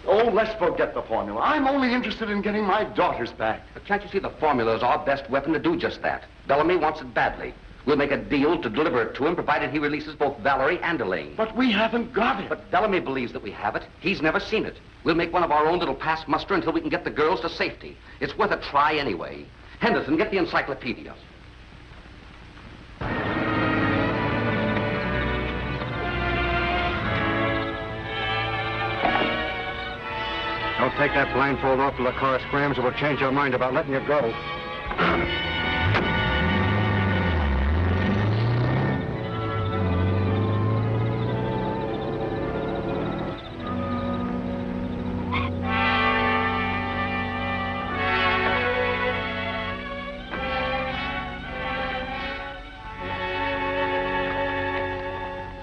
Oh, let's forget the formula. I'm only interested in getting my daughters back. But can't you see the formula is our best weapon to do just that? Bellamy wants it badly. We'll make a deal to deliver it to him, provided he releases both Valarie and Elaine. But we haven't got it. But Bellamy believes that we have it. He's never seen it. We'll make one of our own little pass muster until we can get the girls to safety. It's worth a try anyway. Henderson, get the encyclopedia. Don't take that blindfold off till the car scrams or we'll change our mind about letting you go.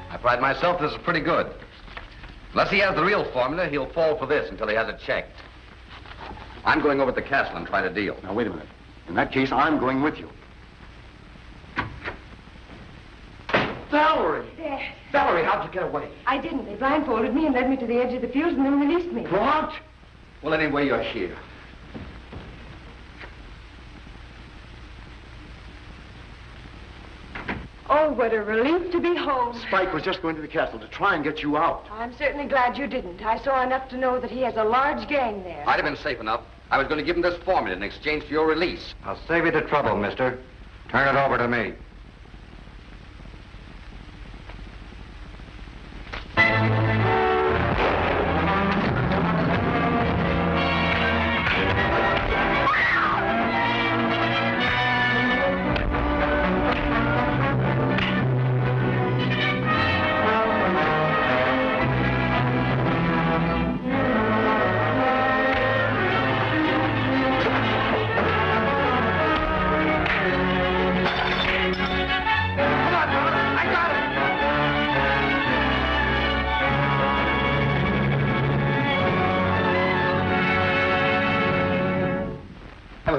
I pride myself this is pretty good. Unless he has the real formula, he'll fall for this until he has it checked. I'm going over to the castle and try to deal. Now, wait a minute. In that case, I'm going with you. Valarie! There. Valarie, how'd you get away? I didn't. They blindfolded me and led me to the edge of the fuse and then released me. What? Well, anyway, you're here. Oh, what a relief to be home. Spike was just going to the castle to try and get you out. I'm certainly glad you didn't. I saw enough to know that he has a large gang there. I'd have been safe enough. I was going to give him this formula in exchange for your release. I'll save you the trouble, mister. Turn it over to me.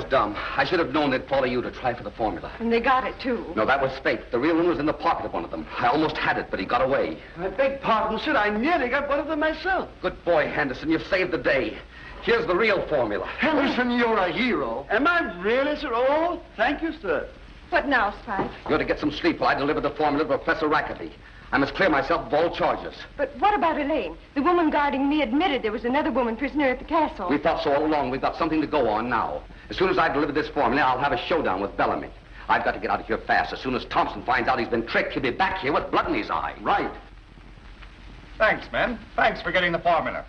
Dumb. I should have known they'd follow you to try for the formula. And they got it, too. No, that was fake. The real one was in the pocket of one of them. I almost had it, but he got away. I beg pardon, sir. I nearly got one of them myself. Good boy, Henderson. You've saved the day. Here's the real formula. Henderson, you're a hero. Am I really, sir? Oh, thank you, sir. What now, Spike? You're to get some sleep while I deliver the formula to Professor Rackerty. I must clear myself of all charges. But what about Elaine? The woman guarding me admitted there was another woman prisoner at the castle. We thought so all along. We've got something to go on now. As soon as I deliver this formula, I'll have a showdown with Bellamy. I've got to get out of here fast. As soon as Thompson finds out he's been tricked, he'll be back here with blood in his eye. Right. Thanks, men. Thanks for getting the formula.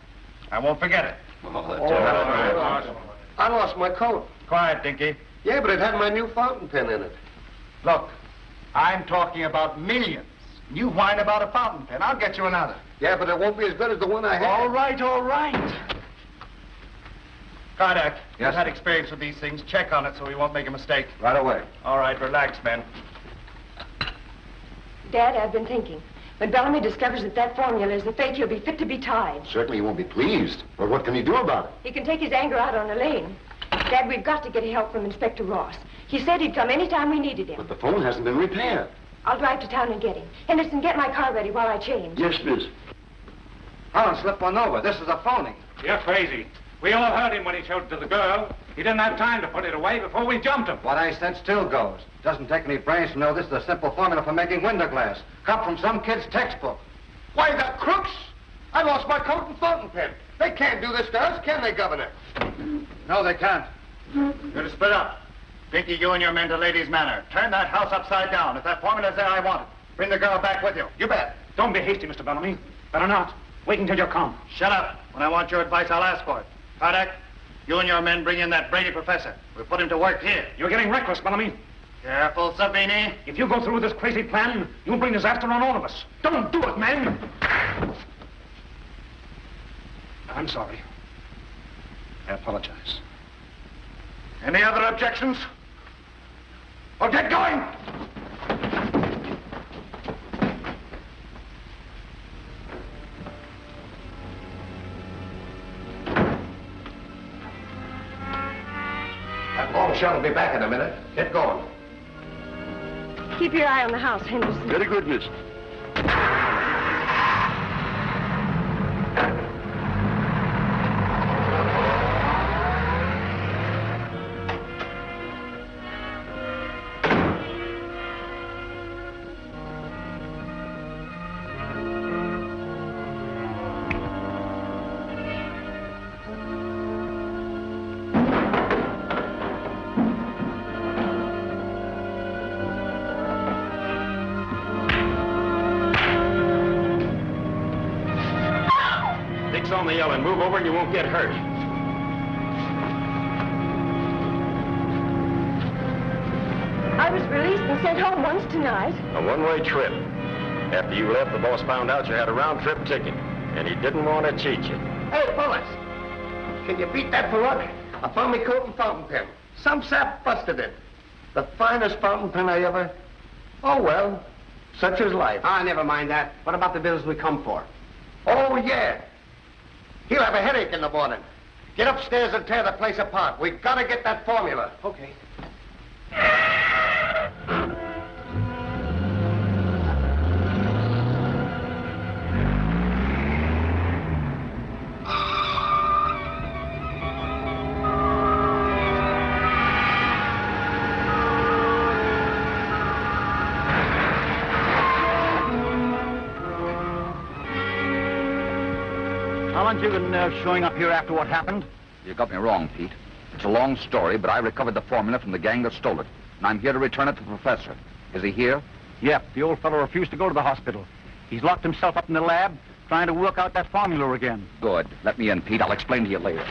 I won't forget it. Oh, that's all right. I lost my coat. Quiet, Dinky. Yeah, but it had my new fountain pen in it. Look, I'm talking about millions. You whine about a fountain pen. I'll get you another. Yeah, but it won't be as good as the one I had. All right, all right. Kardak, Yes, you've had sir. experience with these things. Check on it so we won't make a mistake. Right away. All right, relax, men. Dad, I've been thinking. When Bellamy discovers that that formula is the fake, he'll be fit to be tied. Certainly you won't be pleased. But what can you do about it? He can take his anger out on Elaine. Dad, we've got to get help from Inspector Ross. He said he'd come any time we needed him. But the phone hasn't been repaired. I'll drive to town and get him. Henderson, get my car ready while I change. Yes, miss. Holland slipped one over. This is a phony. You're crazy. We all heard him when he showed it to the girl. He didn't have time to put it away before we jumped him. What I said still goes. Doesn't take any brains to know this is a simple formula for making window glass. Come from some kid's textbook. Why, the crooks! I lost my coat and fountain pen. They can't do this to us, can they, Governor? No, they can't. You're to split up. Pinky, you and your men to Ladies' Manor. Turn that house upside down. If that formula's there, I want it. Bring the girl back with you. You bet. Don't be hasty, Mr. Bellamy. Better not. Wait until you come. Shut up. When I want your advice, I'll ask for it. Kardak, you and your men bring in that Brady professor. We'll put him to work here. You're getting reckless, Bellamy. Careful, Savini. If you go through with this crazy plan, you'll bring disaster on all of us. Don't do it, man. I'm sorry. I apologize. Any other objections? Well, get going! That long shot will be back in a minute. Get going. Keep your eye on the house, Henderson. Very good, miss. On the yell and move over and you won't get hurt. I was released and sent home once tonight. A one-way trip. After you left, the boss found out you had a round-trip ticket, and he didn't want to cheat you. Hey, fellas. Can you beat that for luck? I found my coat and fountain pen. Some sap busted it. The finest fountain pen I ever... Oh, well, such is life. Ah, never mind that. What about the bills we come for? Oh, yeah. He'll have a headache in the morning. Get upstairs and tear the place apart. We've got to get that formula. Okay. You and showing up here after what happened? You got me wrong, Pete. It's a long story, but I recovered the formula from the gang that stole it. And I'm here to return it to the professor. Is he here? Yep, the old fellow refused to go to the hospital. He's locked himself up in the lab, trying to work out that formula again. Good. Let me in, Pete. I'll explain to you later.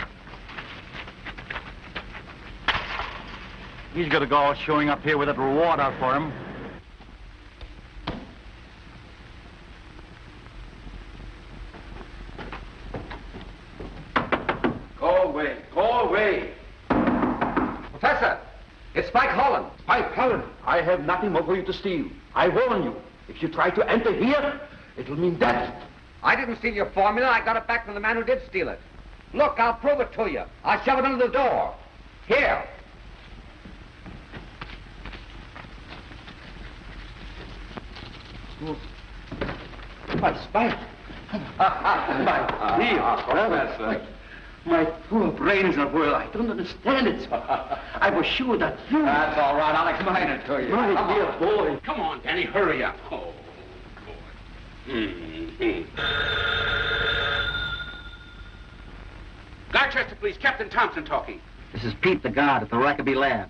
He's got a go showing up here with that reward out for him. Go away. Professor, it's Spike Holland. Spike Holland, I have nothing more for you to steal. I warn you, if you try to enter here, it'll mean death. I didn't steal your formula. I got it back from the man who did steal it. Look, I'll prove it to you. I'll shove it under the door. Here. My Spike. My dear Professor. My poor brains are whirled. I don't understand it. I was sure that you... That's all right. I'll explain it to you. My dear boy. Come on, Danny, hurry up. Oh, boy. Garr Castle, please. Captain Thompson talking. This is Pete, the guard at the Rackaby lab.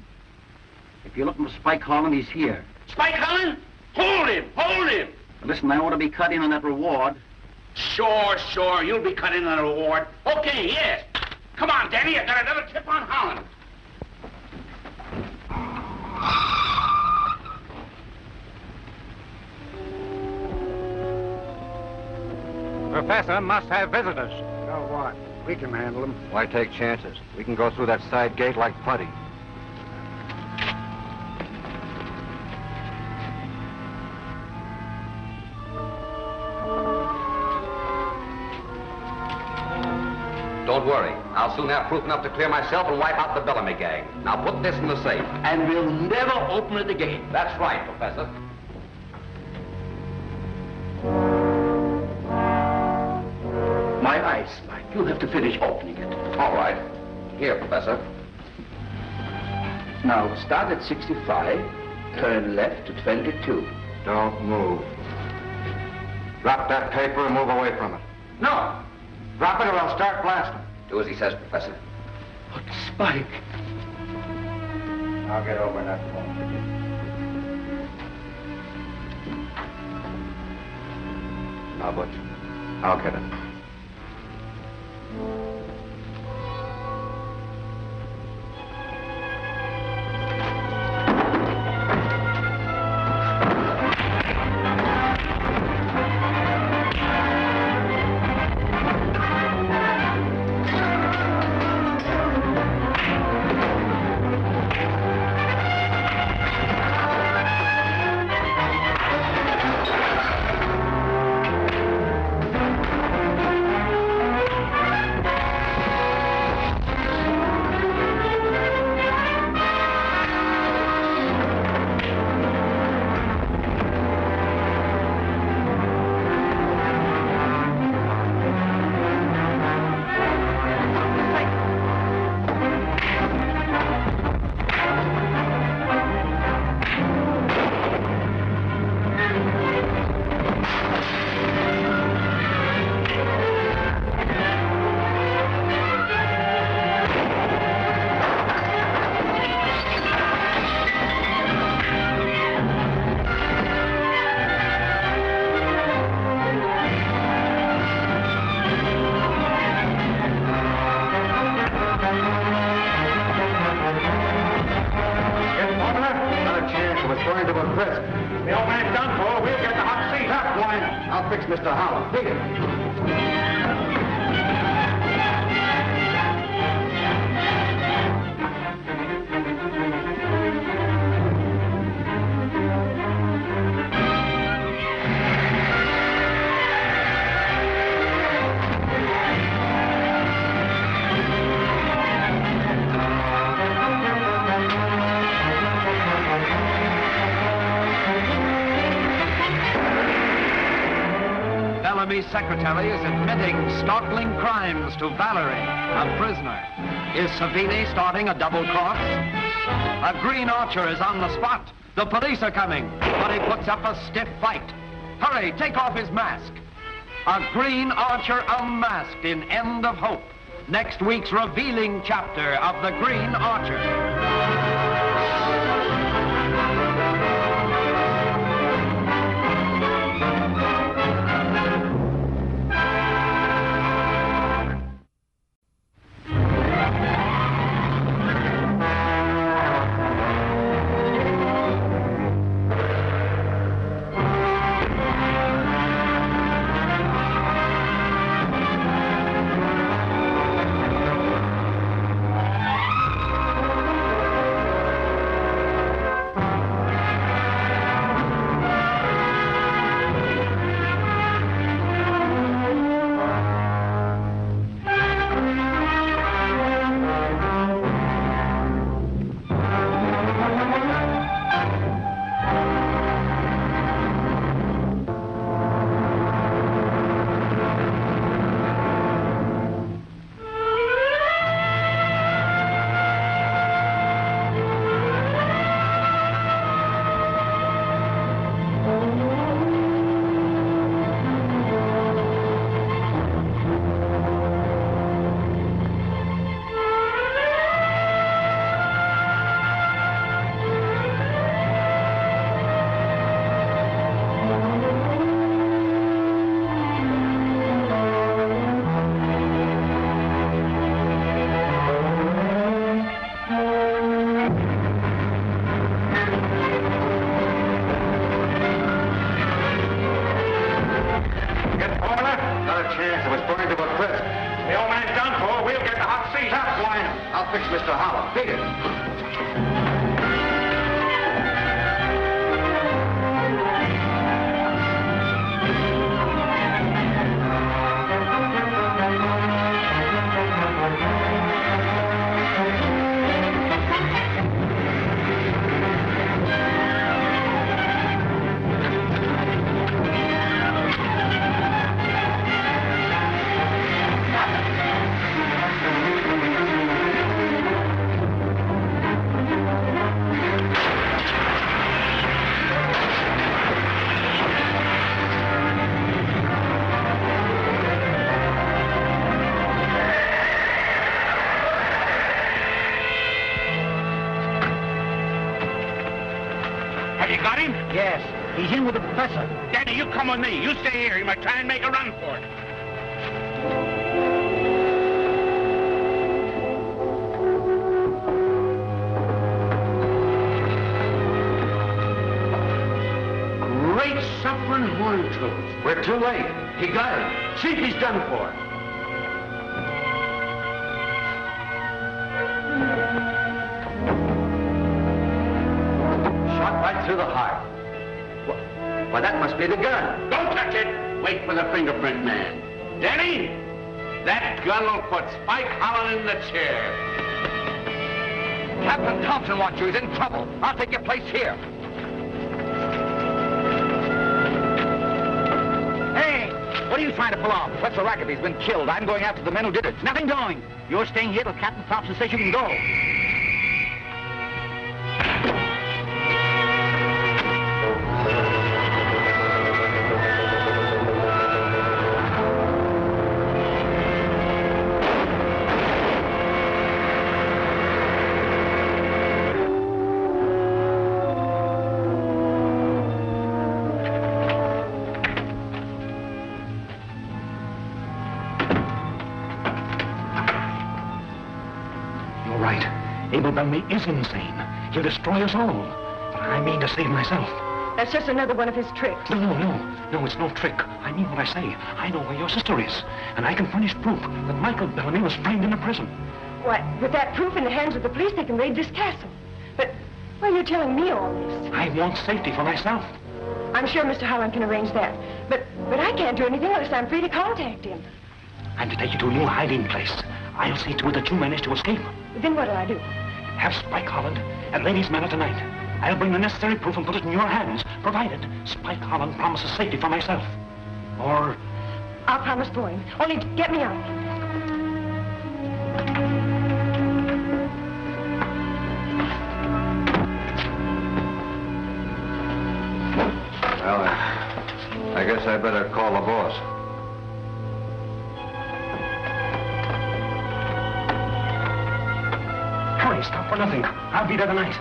If you're looking for Spike Holland, he's here. Spike Holland? Hold him! Hold him! Listen, I want to be cut in on that reward. Sure. You'll be cut in on a reward. Okay, yes. Come on, Danny. I got another tip on Holland. professor must have visitors. So what? We can handle them. Why take chances? We can go through that side gate like putty. Don't worry. I'll soon have proof enough to clear myself and wipe out the Bellamy gang. Now put this in the safe. And we'll never open it again. That's right, Professor. My eyes, Spike. You'll have to finish opening it. All right. Here, Professor. Now, start at 65, turn left to 22. Don't move. Drop that paper and move away from it. No! Drop it or I'll start blasting. Do as he says, Professor. But, Spike... I'll get over that phone. Now, Butch, I'll get it. Mr. Howett. Dig it. Bellamy's secretary is admitting startling crimes to Valarie, a prisoner. Is Savini starting a double cross? A green archer is on the spot. The police are coming, but he puts up a stiff fight. Hurry, take off his mask. A green archer unmasked in End of Hope. Next week's revealing chapter of The Green Archer. I'll fix Mr. Howett. Beat it. Yes, he's in with the professor. Danny, you come with me. You stay here. He might try and make a run for it. Great suffering horn tools. We're too late. He got him. See if he's done for. Shot right through the heart. Why, that must be the gun. Don't touch it. Wait for the fingerprint man. Danny, that gun will put Spike Holland in the chair. Captain Thompson wants you. He's in trouble. I'll take your place here. Hey, what are you trying to pull off? Professor Rackaby's been killed. I'm going after the men who did it. Nothing doing. You're staying here till Captain Thompson says you can go. Abel Bellamy is insane. He'll destroy us all. But I mean to save myself. That's just another one of his tricks. No, it's no trick. I mean what I say. I know where your sister is, and I can furnish proof that Michael Bellamy was framed in a prison. Why, with that proof in the hands of the police, they can raid this castle. But why are you telling me all this? I want safety for myself. I'm sure Mr. Holland can arrange that. But I can't do anything unless I'm free to contact him. I'm to take you to a new hiding place. I'll see to it that you manage to escape. Then what'll I do? Have Spike Holland at Lady's Manor tonight. I'll bring the necessary proof and put it in your hands, provided Spike Holland promises safety for myself. Or... I'll promise for him. Only get me out. Well, I guess I better call the boss. Hurry, stop for nothing. I'll be there tonight.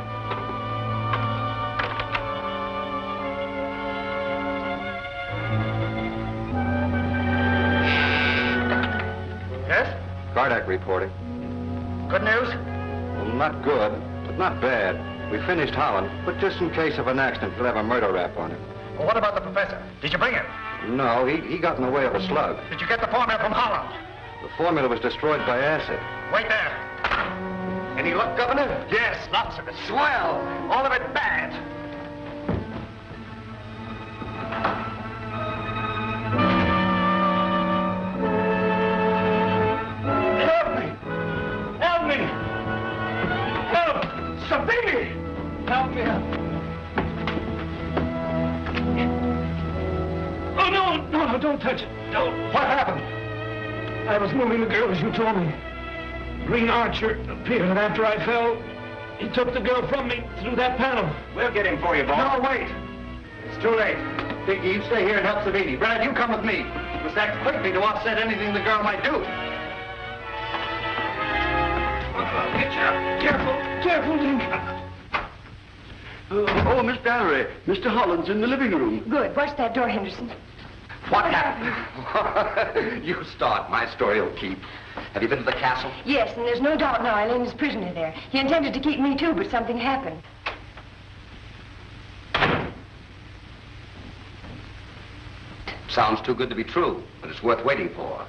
Yes? Kardak reporting. Good news? Well, not good, but not bad. We finished Holland, but just in case of an accident, we'll have a murder rap on him. Well, what about the professor? Did you bring him? No, he got in the way of a slug. Did you get the formula from Holland? The formula was destroyed by acid. Wait there. Any luck, Governor? Yes, lots of it. Swell. All of it bad. Help me! Help me! Help! Savini! Help me out. Oh, no, don't touch it. Don't. What happened? I was moving the girl as you told me. Green Archer appeared, and after I fell, he took the girl from me through that panel. We'll get him for you, boss. No, wait. It's too late. Pinky, you stay here and help Savini. Brad, you come with me. You must act quickly to offset anything the girl might do. Get you up. Careful, Dink. Oh, Miss Valarie, Mr. Holland's in the living room. Good. Watch that door, Henderson. What happened? You start. My story will keep. Have you been to the castle? Yes, and there's no doubt now Elaine is prisoner there. He intended to keep me, too, but something happened. Sounds too good to be true, but it's worth waiting for.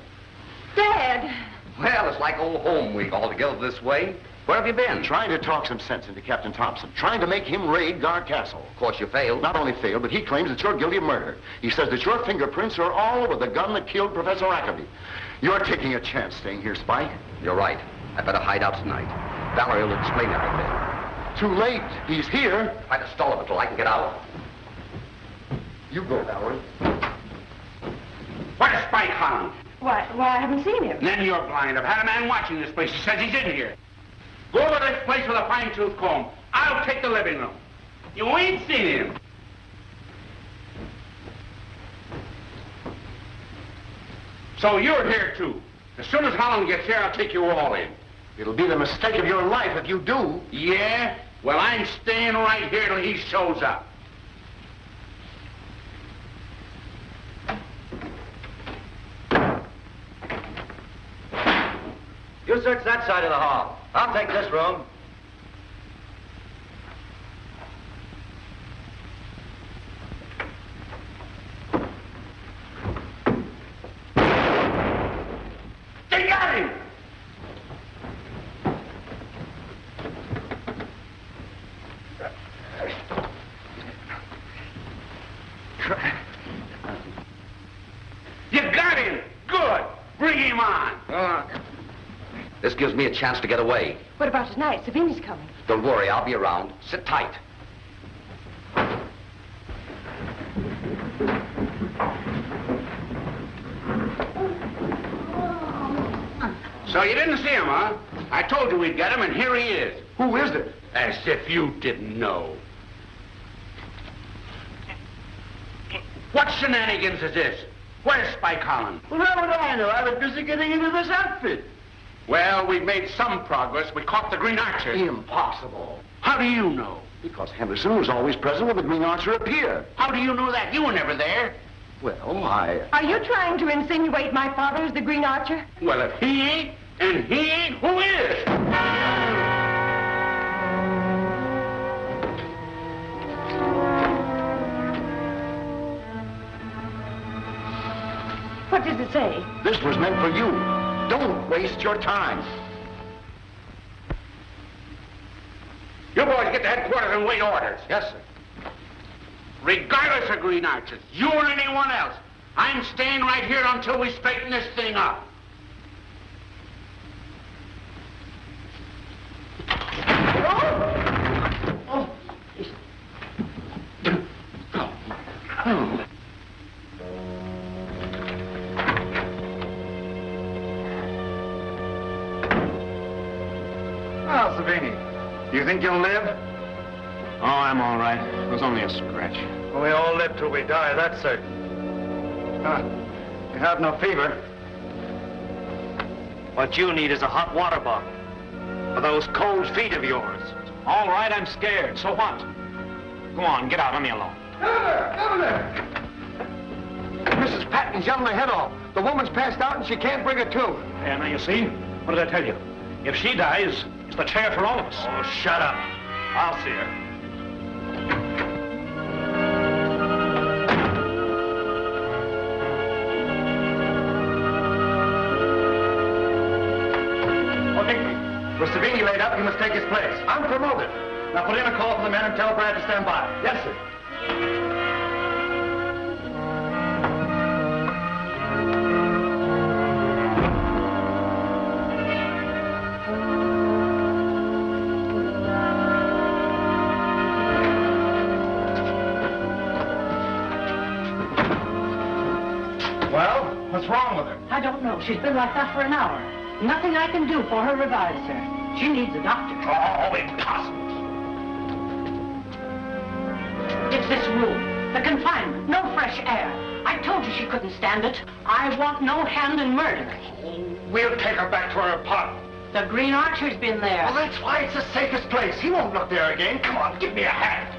Dad! Well, it's like old home week all together this way. Where have you been? Trying to talk some sense into Captain Thompson. Trying to make him raid Garr Castle. Of course, you failed. Not only failed, but he claims that you're guilty of murder. He says that your fingerprints are all over the gun that killed Professor Rackaby. You're taking a chance staying here, Spike. You're right. I better hide out tonight. Valarie will explain everything. Too late. He's here. Try to stall him until I can get out. You go, Valarie. Where's Spike Holland? Why, I haven't seen him. Then you're blind. I've had a man watching this place. He says he's in here. Go over this place with a fine-tooth comb. I'll take the living room. You ain't seen him. So you're here, too. As soon as Holland gets here, I'll take you all in. It'll be the mistake of your life if you do. Yeah? Well, I'm staying right here till he shows up. You search that side of the hall. I'll take this room. They got him! You got him! Good! Bring him on! This gives me a chance to get away. What about tonight? Savini's coming. Don't worry, I'll be around. Sit tight. So you didn't see him, huh? I told you we'd get him, and here he is. Who is it? As if you didn't know. What shenanigans is this? Where's Spike Holland? Well, how would I know? I was busy getting into this outfit. Well, we've made some progress. We caught the Green Archer. Impossible. How do you know? Because Henderson was always present when the Green Archer appeared. How do you know that? You were never there. Well, Are you trying to insinuate my father is the Green Archer? Well, if he ain't, and he ain't, who is? What does it say? This was meant for you. Don't waste your time. You boys get to headquarters and wait orders. Yes, sir. Regardless of Green Archers, you or anyone else, I'm staying right here until we straighten this thing up. Well, Savini, do you think you'll live? Oh, I'm all right. It was only a scratch. Well, we all live till we die, that's certain. You have no fever. What you need is a hot water bottle. For those cold feet of yours. All right, I'm scared. So what? Go on, get out. Let me alone. Governor! Mrs. Patton's yelling her head off. The woman's passed out and she can't bring her to. Yeah, now you see? What did I tell you? If she dies, it's the chair for all of us. Oh, shut up. I'll see her. With Savini laid up, you must take his place. I'm promoted. Now put in a call for the men and tell Brad to stand by. Yes, sir. Well, what's wrong with her? I don't know. She's been like that for an hour. Nothing I can do for her revives her. She needs a doctor. Oh, impossible. It's this room. The confinement. No fresh air. I told you she couldn't stand it. I want no hand in murder. We'll take her back to her apartment. The Green Archer's been there. Well, that's why it's the safest place. He won't look there again. Come on, give me a hat.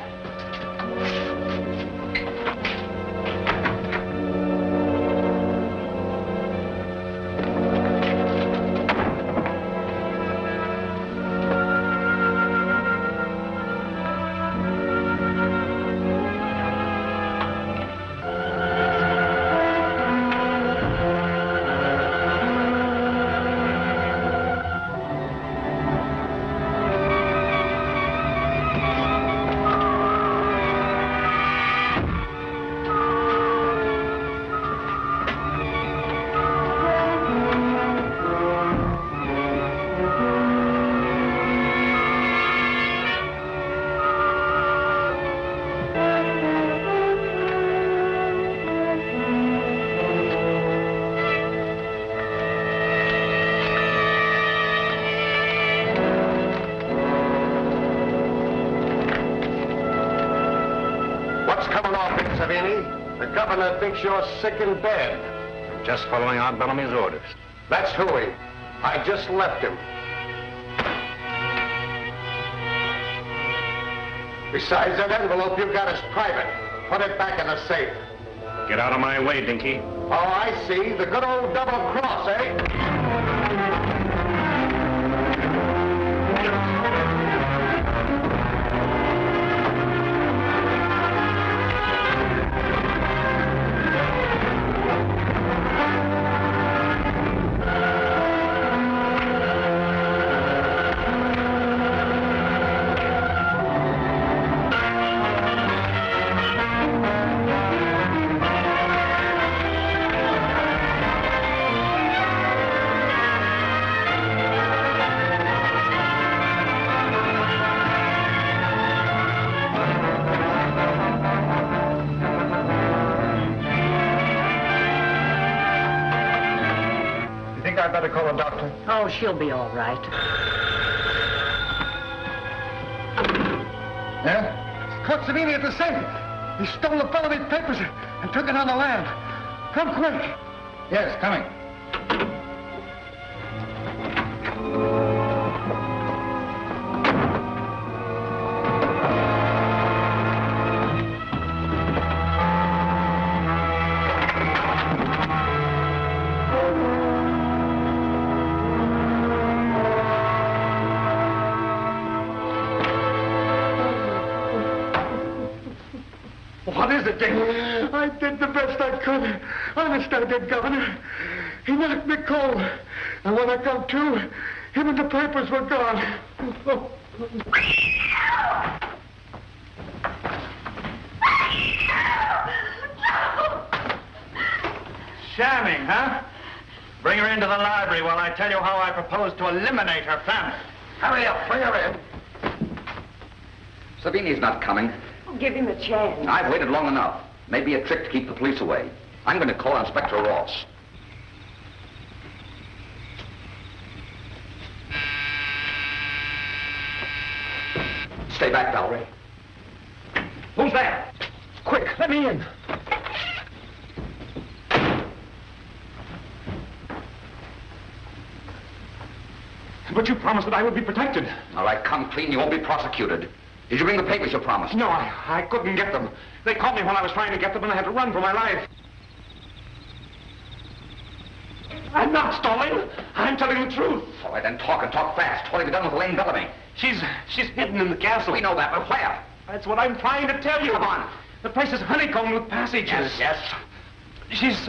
What's coming off, Savini? The governor thinks you're sick in bed. Just following Aunt Bellamy's orders. That's Huey. I just left him. Besides, that envelope you got is private. Put it back in the safe. Get out of my way, Dinky. Oh, I see. The good old double cross, eh? I better call a doctor. Oh, she'll be all right. Yeah? Caught Savini at the safe. He stole the Bellamy's papers and took it on the land. Come quick. Yes, coming. What is it, Dick? I did the best I could. Honest, I did, Governor. He knocked me cold. And when I come to, him and the papers were gone. Shamming, huh? Bring her into the library while I tell you how I propose to eliminate her family. Hurry up, bring her in. Savini's not coming. Give him a chance. I've waited long enough. Maybe a trick to keep the police away. I'm going to call Inspector Ross. Stay back, Valarie. Who's there? Quick, let me in. But you promised that I would be protected. All right, come clean. You won't be prosecuted. Did you bring the papers you promised? No, I couldn't get them. They caught me while I was trying to get them, and I had to run for my life. I'm not stalling. I'm telling the truth. All right, then talk and talk fast. What have you done with Elaine Bellamy? She's hidden in the castle. We know that, but where? That's what I'm trying to tell you. Come on. The place is honeycombed with passages. Yes. She's...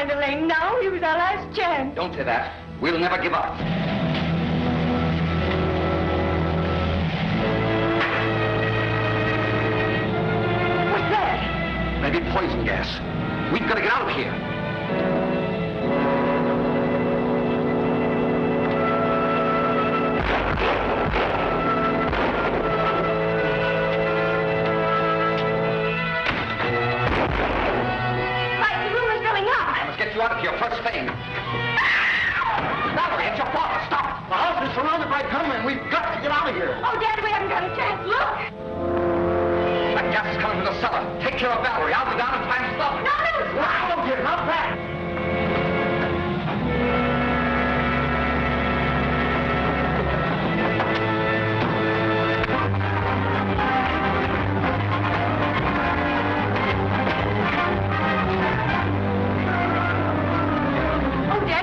Elaine, now he was our last chance. Don't say that. We'll never give up. What's that? Maybe poison gas. We've got to get out of here. Get you out of here first thing. Valarie, it's your father. Stop. The house is surrounded by gunmen. We've got to get out of here. Oh, Dad, we haven't got a chance. Look. That gas is coming from the cellar. Take care of Valarie. I'll go down and try and stop it. No. I don't care. Not that.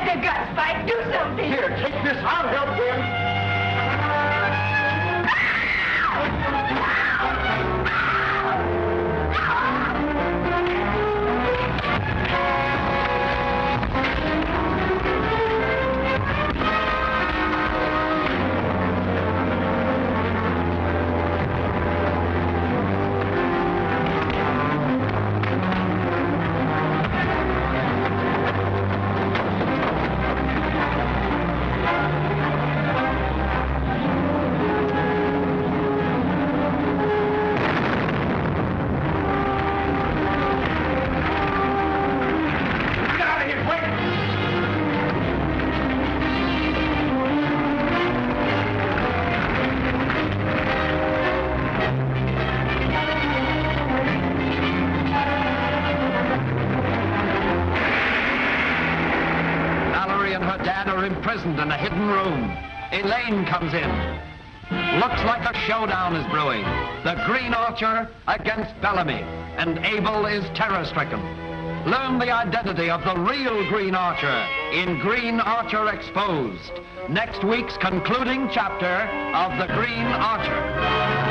They've got Spike. Do something. Here, take this. I'll help him. imprisoned in a hidden room. Elaine comes in. Looks like a showdown is brewing. The Green Archer against Bellamy, and Abel is terror-stricken. Learn the identity of the real Green Archer in Green Archer Exposed, next week's concluding chapter of The Green Archer.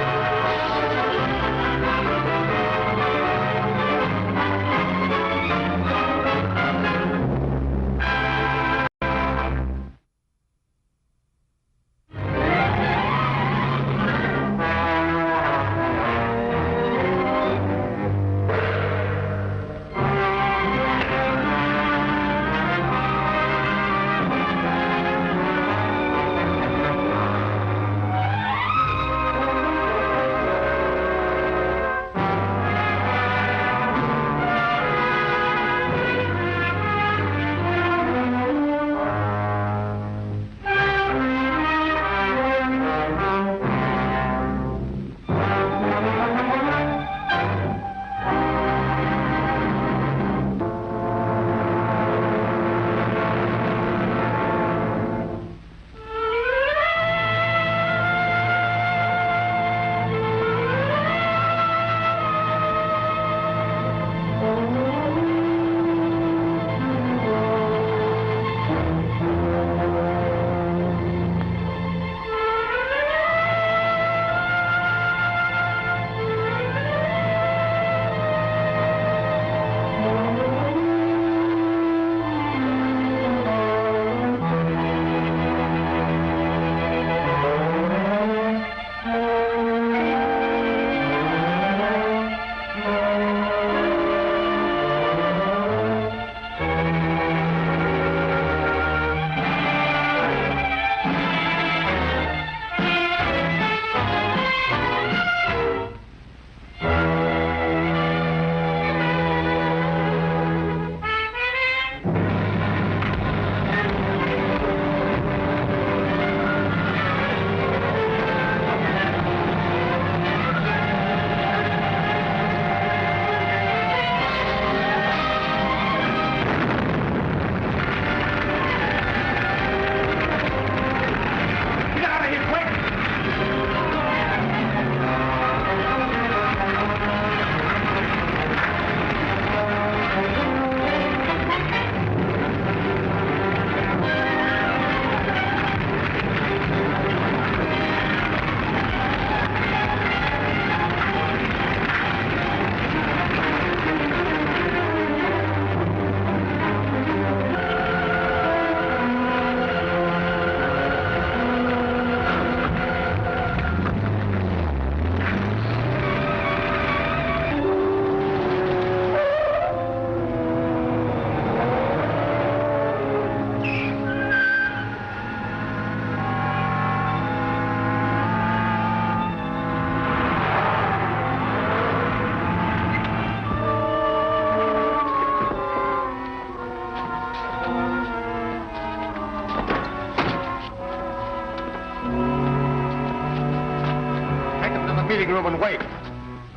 Meeting room and wait.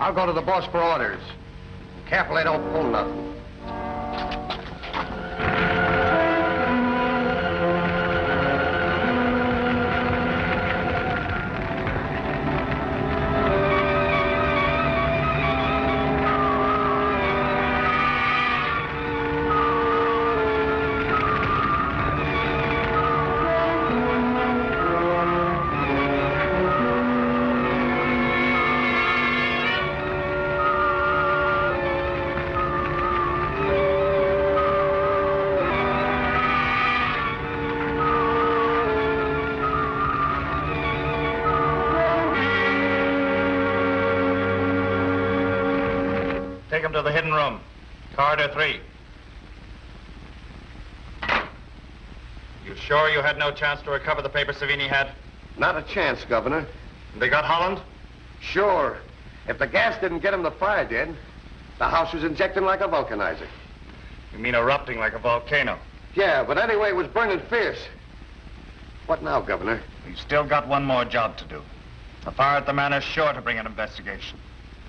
I'll go to the boss for orders. Careful they don't pull nothing. Take him to the hidden room. Corridor 3. You sure you had no chance to recover the paper Savini had? Not a chance, Governor. They got Holland? Sure. If the gas didn't get him, the fire did. The house was injecting like a vulcanizer. You mean erupting like a volcano? Yeah, but anyway, it was burning fierce. What now, Governor? We've still got one more job to do. The fire at the manor's sure to bring an investigation.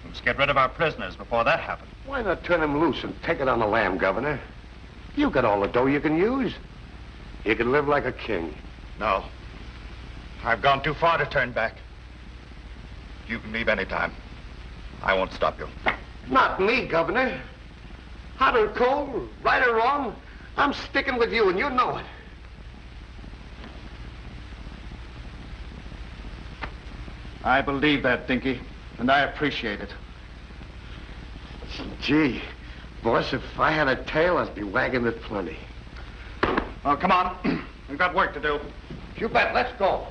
We must get rid of our prisoners before that happens. Why not turn him loose and take it on the lam, Governor? You got all the dough you can use. You can live like a king. No. I've gone too far to turn back. You can leave any time. I won't stop you. Not me, Governor. Hot or cold, right or wrong, I'm sticking with you, and you know it. I believe that, Dinky, and I appreciate it. Gee, boss, if I had a tail, I'd be wagging it plenty. Oh, come on. We've got work to do. You bet. Let's go.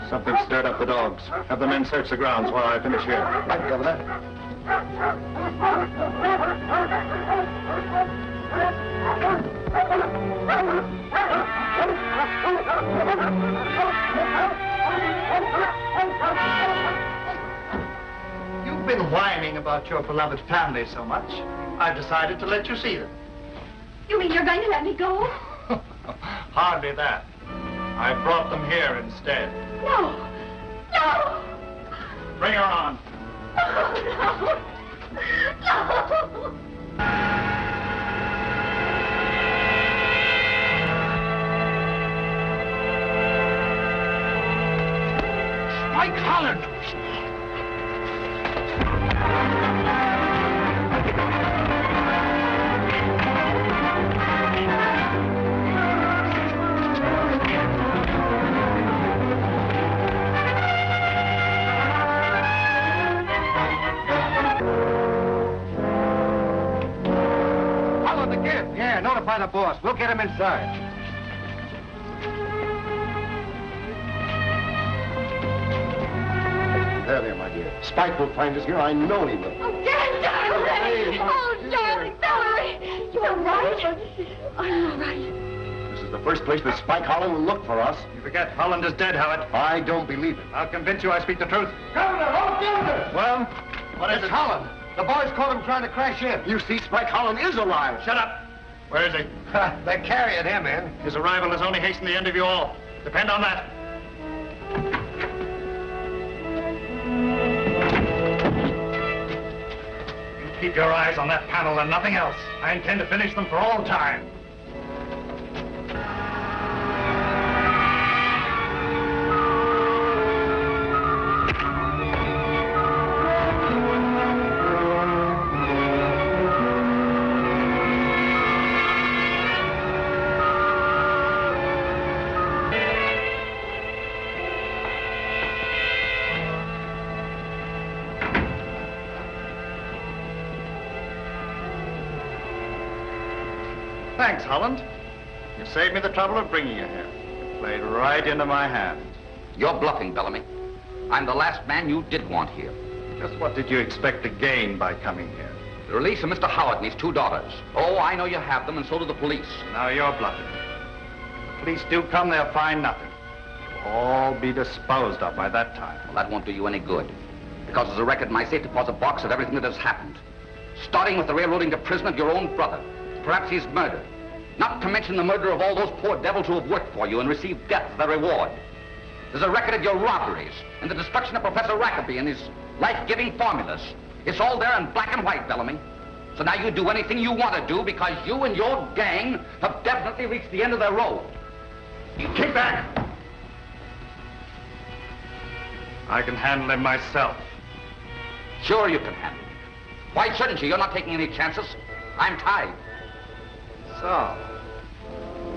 Something stirred up the dogs. Have the men search the grounds while I finish here. Right, Governor. You've been whining about your beloved family so much, I've decided to let you see them. You mean you're going to let me go? Hardly that. I brought them here instead. No. No. Bring her on. Oh, no. No. Spike Holland! Holland again? Yeah, notify the boss. We'll get him inside. There, my dear. Spike will find us here. I know he will. Oh, Dan, darling! Oh, darling, Valarie! You all right? I'm all right. This is the first place that Spike Holland will look for us. You forget Holland is dead, Howett. I don't believe it. I'll convince you I speak the truth. Governor! Oh, Governor! Well, what is It's it? Holland. The boys caught him trying to crash in. You see, Spike Holland is alive. Shut up. Where is he? They're carrying him in. His arrival has only hastened the end of you all. Depend on that. You keep your eyes on that panel and nothing else. I intend to finish them for all time. Thanks, Holland. You saved me the trouble of bringing you here. You played right into my hand. You're bluffing, Bellamy. I'm the last man you did want here. Just what did you expect to gain by coming here? The release of Mr. Howett and his 2 daughters. Oh, I know you have them, and so do the police. Now you're bluffing. The police do come, they'll find nothing. You'll all be disposed of by that time. Well, that won't do you any good. Because there's a record in my safe deposit box of everything that has happened. Starting with the railroading to prison of your own brother. Perhaps his murder. Not to mention the murder of all those poor devils who have worked for you and received death as their reward. There's a record of your robberies and the destruction of Professor Rackaby and his life-giving formulas. It's all there in black and white, Bellamy. So now you do anything you want to do because you and your gang have definitely reached the end of their road. You keep back! I can handle him myself. Sure you can handle him. Why shouldn't you? You're not taking any chances. I'm tied. So,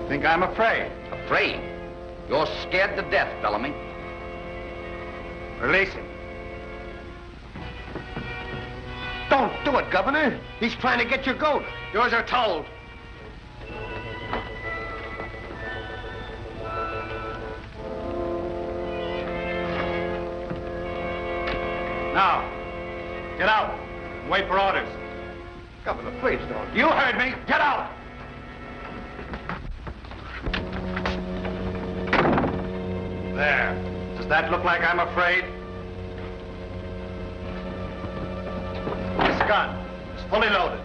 you think I'm afraid? Afraid? You're scared to death, Bellamy. Release him. Don't do it, Governor. He's trying to get your goat. Yours are told. Now, get out. Wait for orders. Governor, please don't. You heard me. Get out. There. Does that look like I'm afraid? This gun is fully loaded.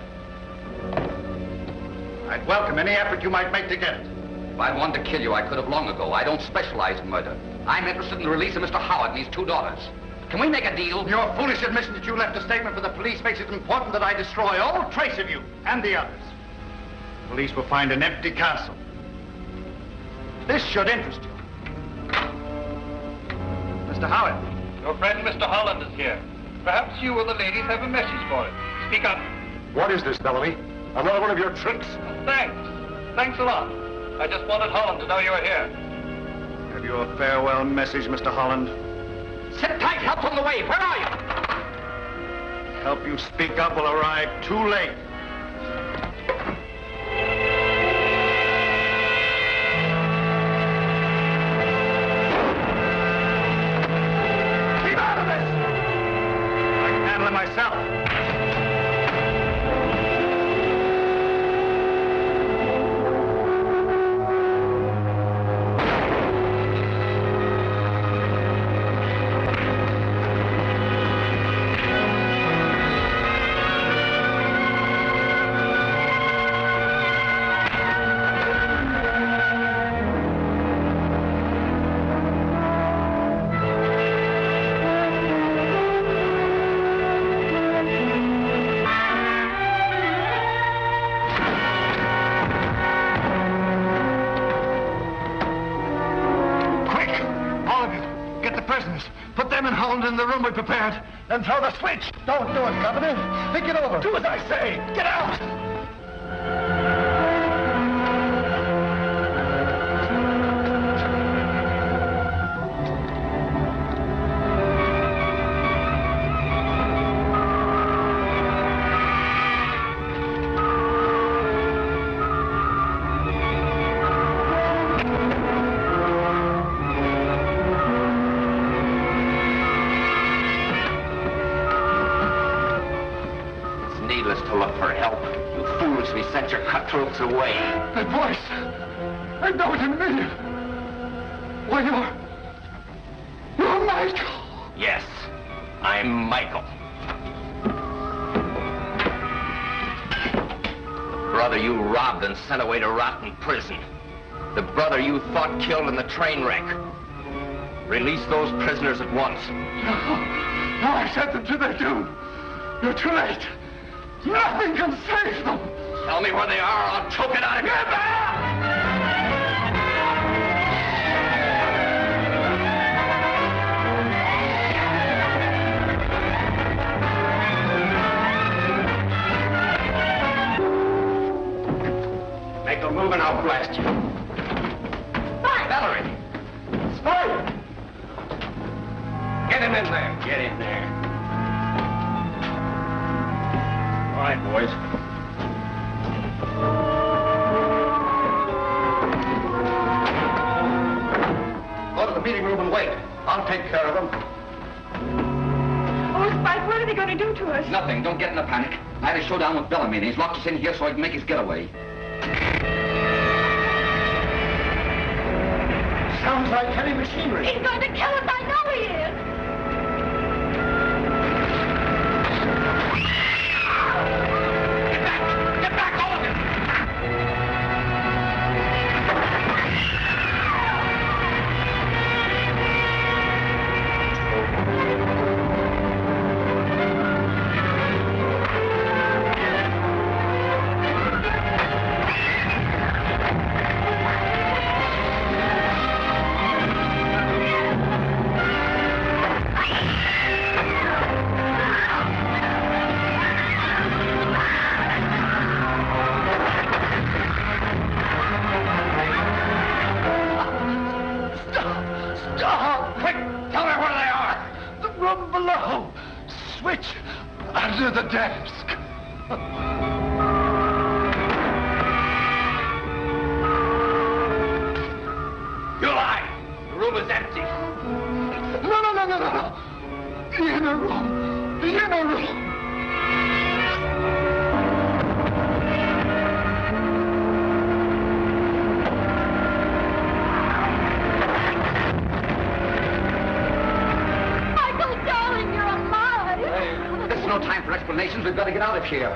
I'd welcome any effort you might make to get it. If I'd wanted to kill you, I could have long ago. I don't specialize in murder. I'm interested in the release of Mr. Howett and his 2 daughters. Can we make a deal? Your foolish admission that you left a statement for the police makes it important that I destroy all trace of you and the others. The police will find an empty castle. This should interest you. Mr. Howett. Your friend, Mr. Holland, is here. Perhaps you or the ladies have a message for him. Speak up. What is this, Bellamy? Another one of your tricks? Thanks. Thanks a lot. I just wanted Holland to know you were here. Have you a farewell message, Mr. Holland? Sit tight. Help's on the way. Where are you? Help you speak up will arrive too late. Keep out of this! I can handle it myself. In the room we prepared, and throw the switch. Don't do it, Governor. Think it over. Do as I say. Get out. Sent your cutthroats away. That voice! I know it immediately. Why, you're Michael. Yes, I'm Michael. The brother you robbed and sent away to rot in prison. The brother you thought killed in the train wreck. Release those prisoners at once. No, I sent them to their doom. You're too late. Nothing can save them. Tell me where they are, or I'll choke it out of you. Get back! Make a move and I'll blast you. Spike! Valarie! Spike! Get him in there. Get in there. All right, boys. Go to the meeting room and wait. I'll take care of them. Oh, Spike, what are they going to do to us? Nothing. Don't get in a panic. I had a showdown with Bellamy, and he's locked us in here so he can make his getaway. Sounds like heavy machinery. He's going to kill us. I know he is. Get back, all of you! Under the desk. You lie. The room is empty. No. The inner room. The inner room. No time for explanations. We've got to get out of here.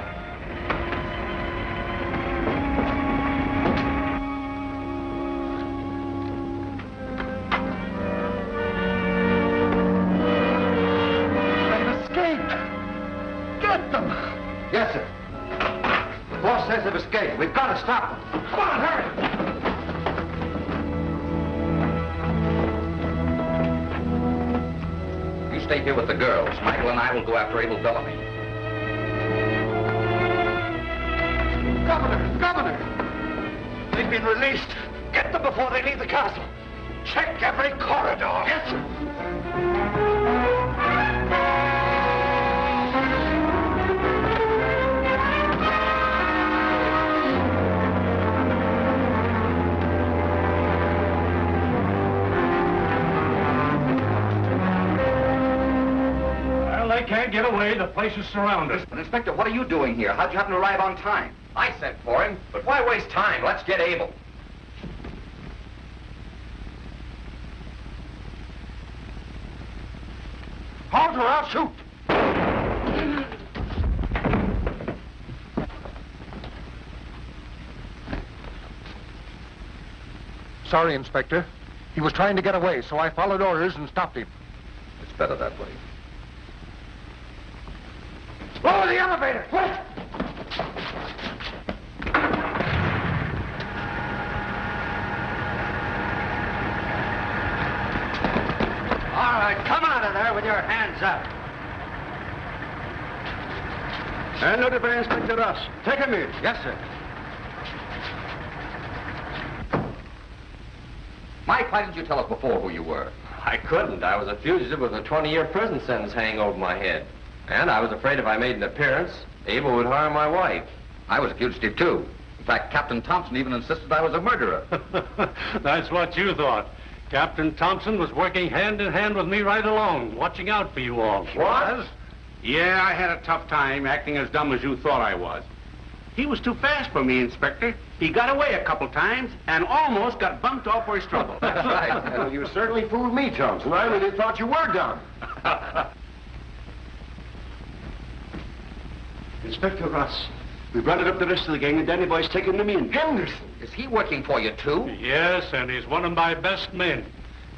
to stop them. Come on, hurry. You stay here with the girls. Michael and I will go after Abel Bellamy. Governor! They've been released. Get them before they leave the castle. Check every corridor. Yes, sir. Well, they can't get away. The place is surrounded. But, Inspector, what are you doing here? How'd you happen to arrive on time? I sent for him, but why waste time? Let's get Abel. Halt or I'll shoot. Sorry, Inspector. He was trying to get away, so I followed orders and stopped him. It's better that way. Lower the elevator, quick! All right, come out of there with your hands up. And notify Inspector Ross. Take him in. Yes, sir. Mike, why didn't you tell us before who you were? I couldn't. I was a fugitive with a 20-year prison sentence hanging over my head. And I was afraid if I made an appearance, Abel would harm my wife. I was a fugitive, too. In fact, Captain Thompson even insisted I was a murderer. That's what you thought. Captain Thompson was working hand in hand with me right along, watching out for you all. What? Yeah, I had a tough time acting as dumb as you thought I was. He was too fast for me, Inspector. He got away a couple times and almost got bumped off for his trouble. That's right. Well, you certainly fooled me, Thompson. I really thought you were dumb. Inspector Ross, we've rounded up the rest of the gang and Danny Boy's taken them in. Henderson, is he working for you, too? Yes, and he's one of my best men.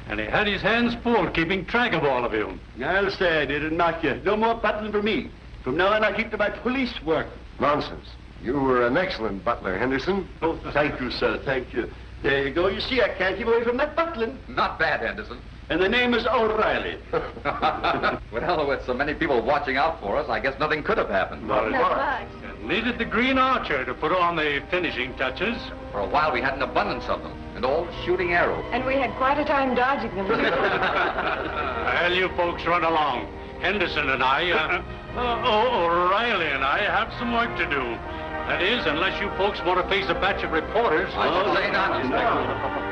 And he had his hands full keeping track of all of you. I'll say I didn't knock you. No more battling for me. From now on, I keep to my police work. Nonsense. You were an excellent butler, Henderson. Oh, thank you, sir. Thank you. There you go. You see, I can't keep away from that butling. Not bad, Henderson. And the name is O'Reilly. Well, with so many people watching out for us, I guess nothing could have happened. Not at all. Needed the Green Archer to put on the finishing touches. For a while, we had an abundance of them, and all shooting arrows. And we had quite a time dodging them. Well, you folks run along. Henderson and I, O'Reilly and I have some work to do. That is, unless you folks want to face a batch of reporters. I should say not, Inspector.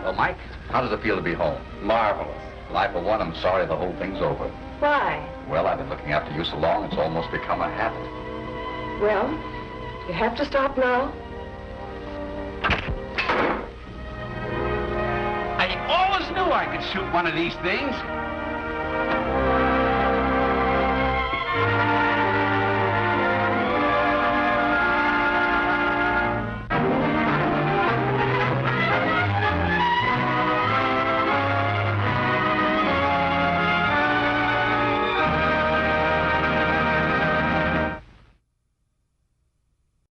Well, Mike, how does it feel to be home? Marvelous. Well, I, for one, am sorry the whole thing's over. Why? Well, I've been looking after you so long, it's almost become a habit. Well, you have to stop now. I always knew I could shoot one of these things.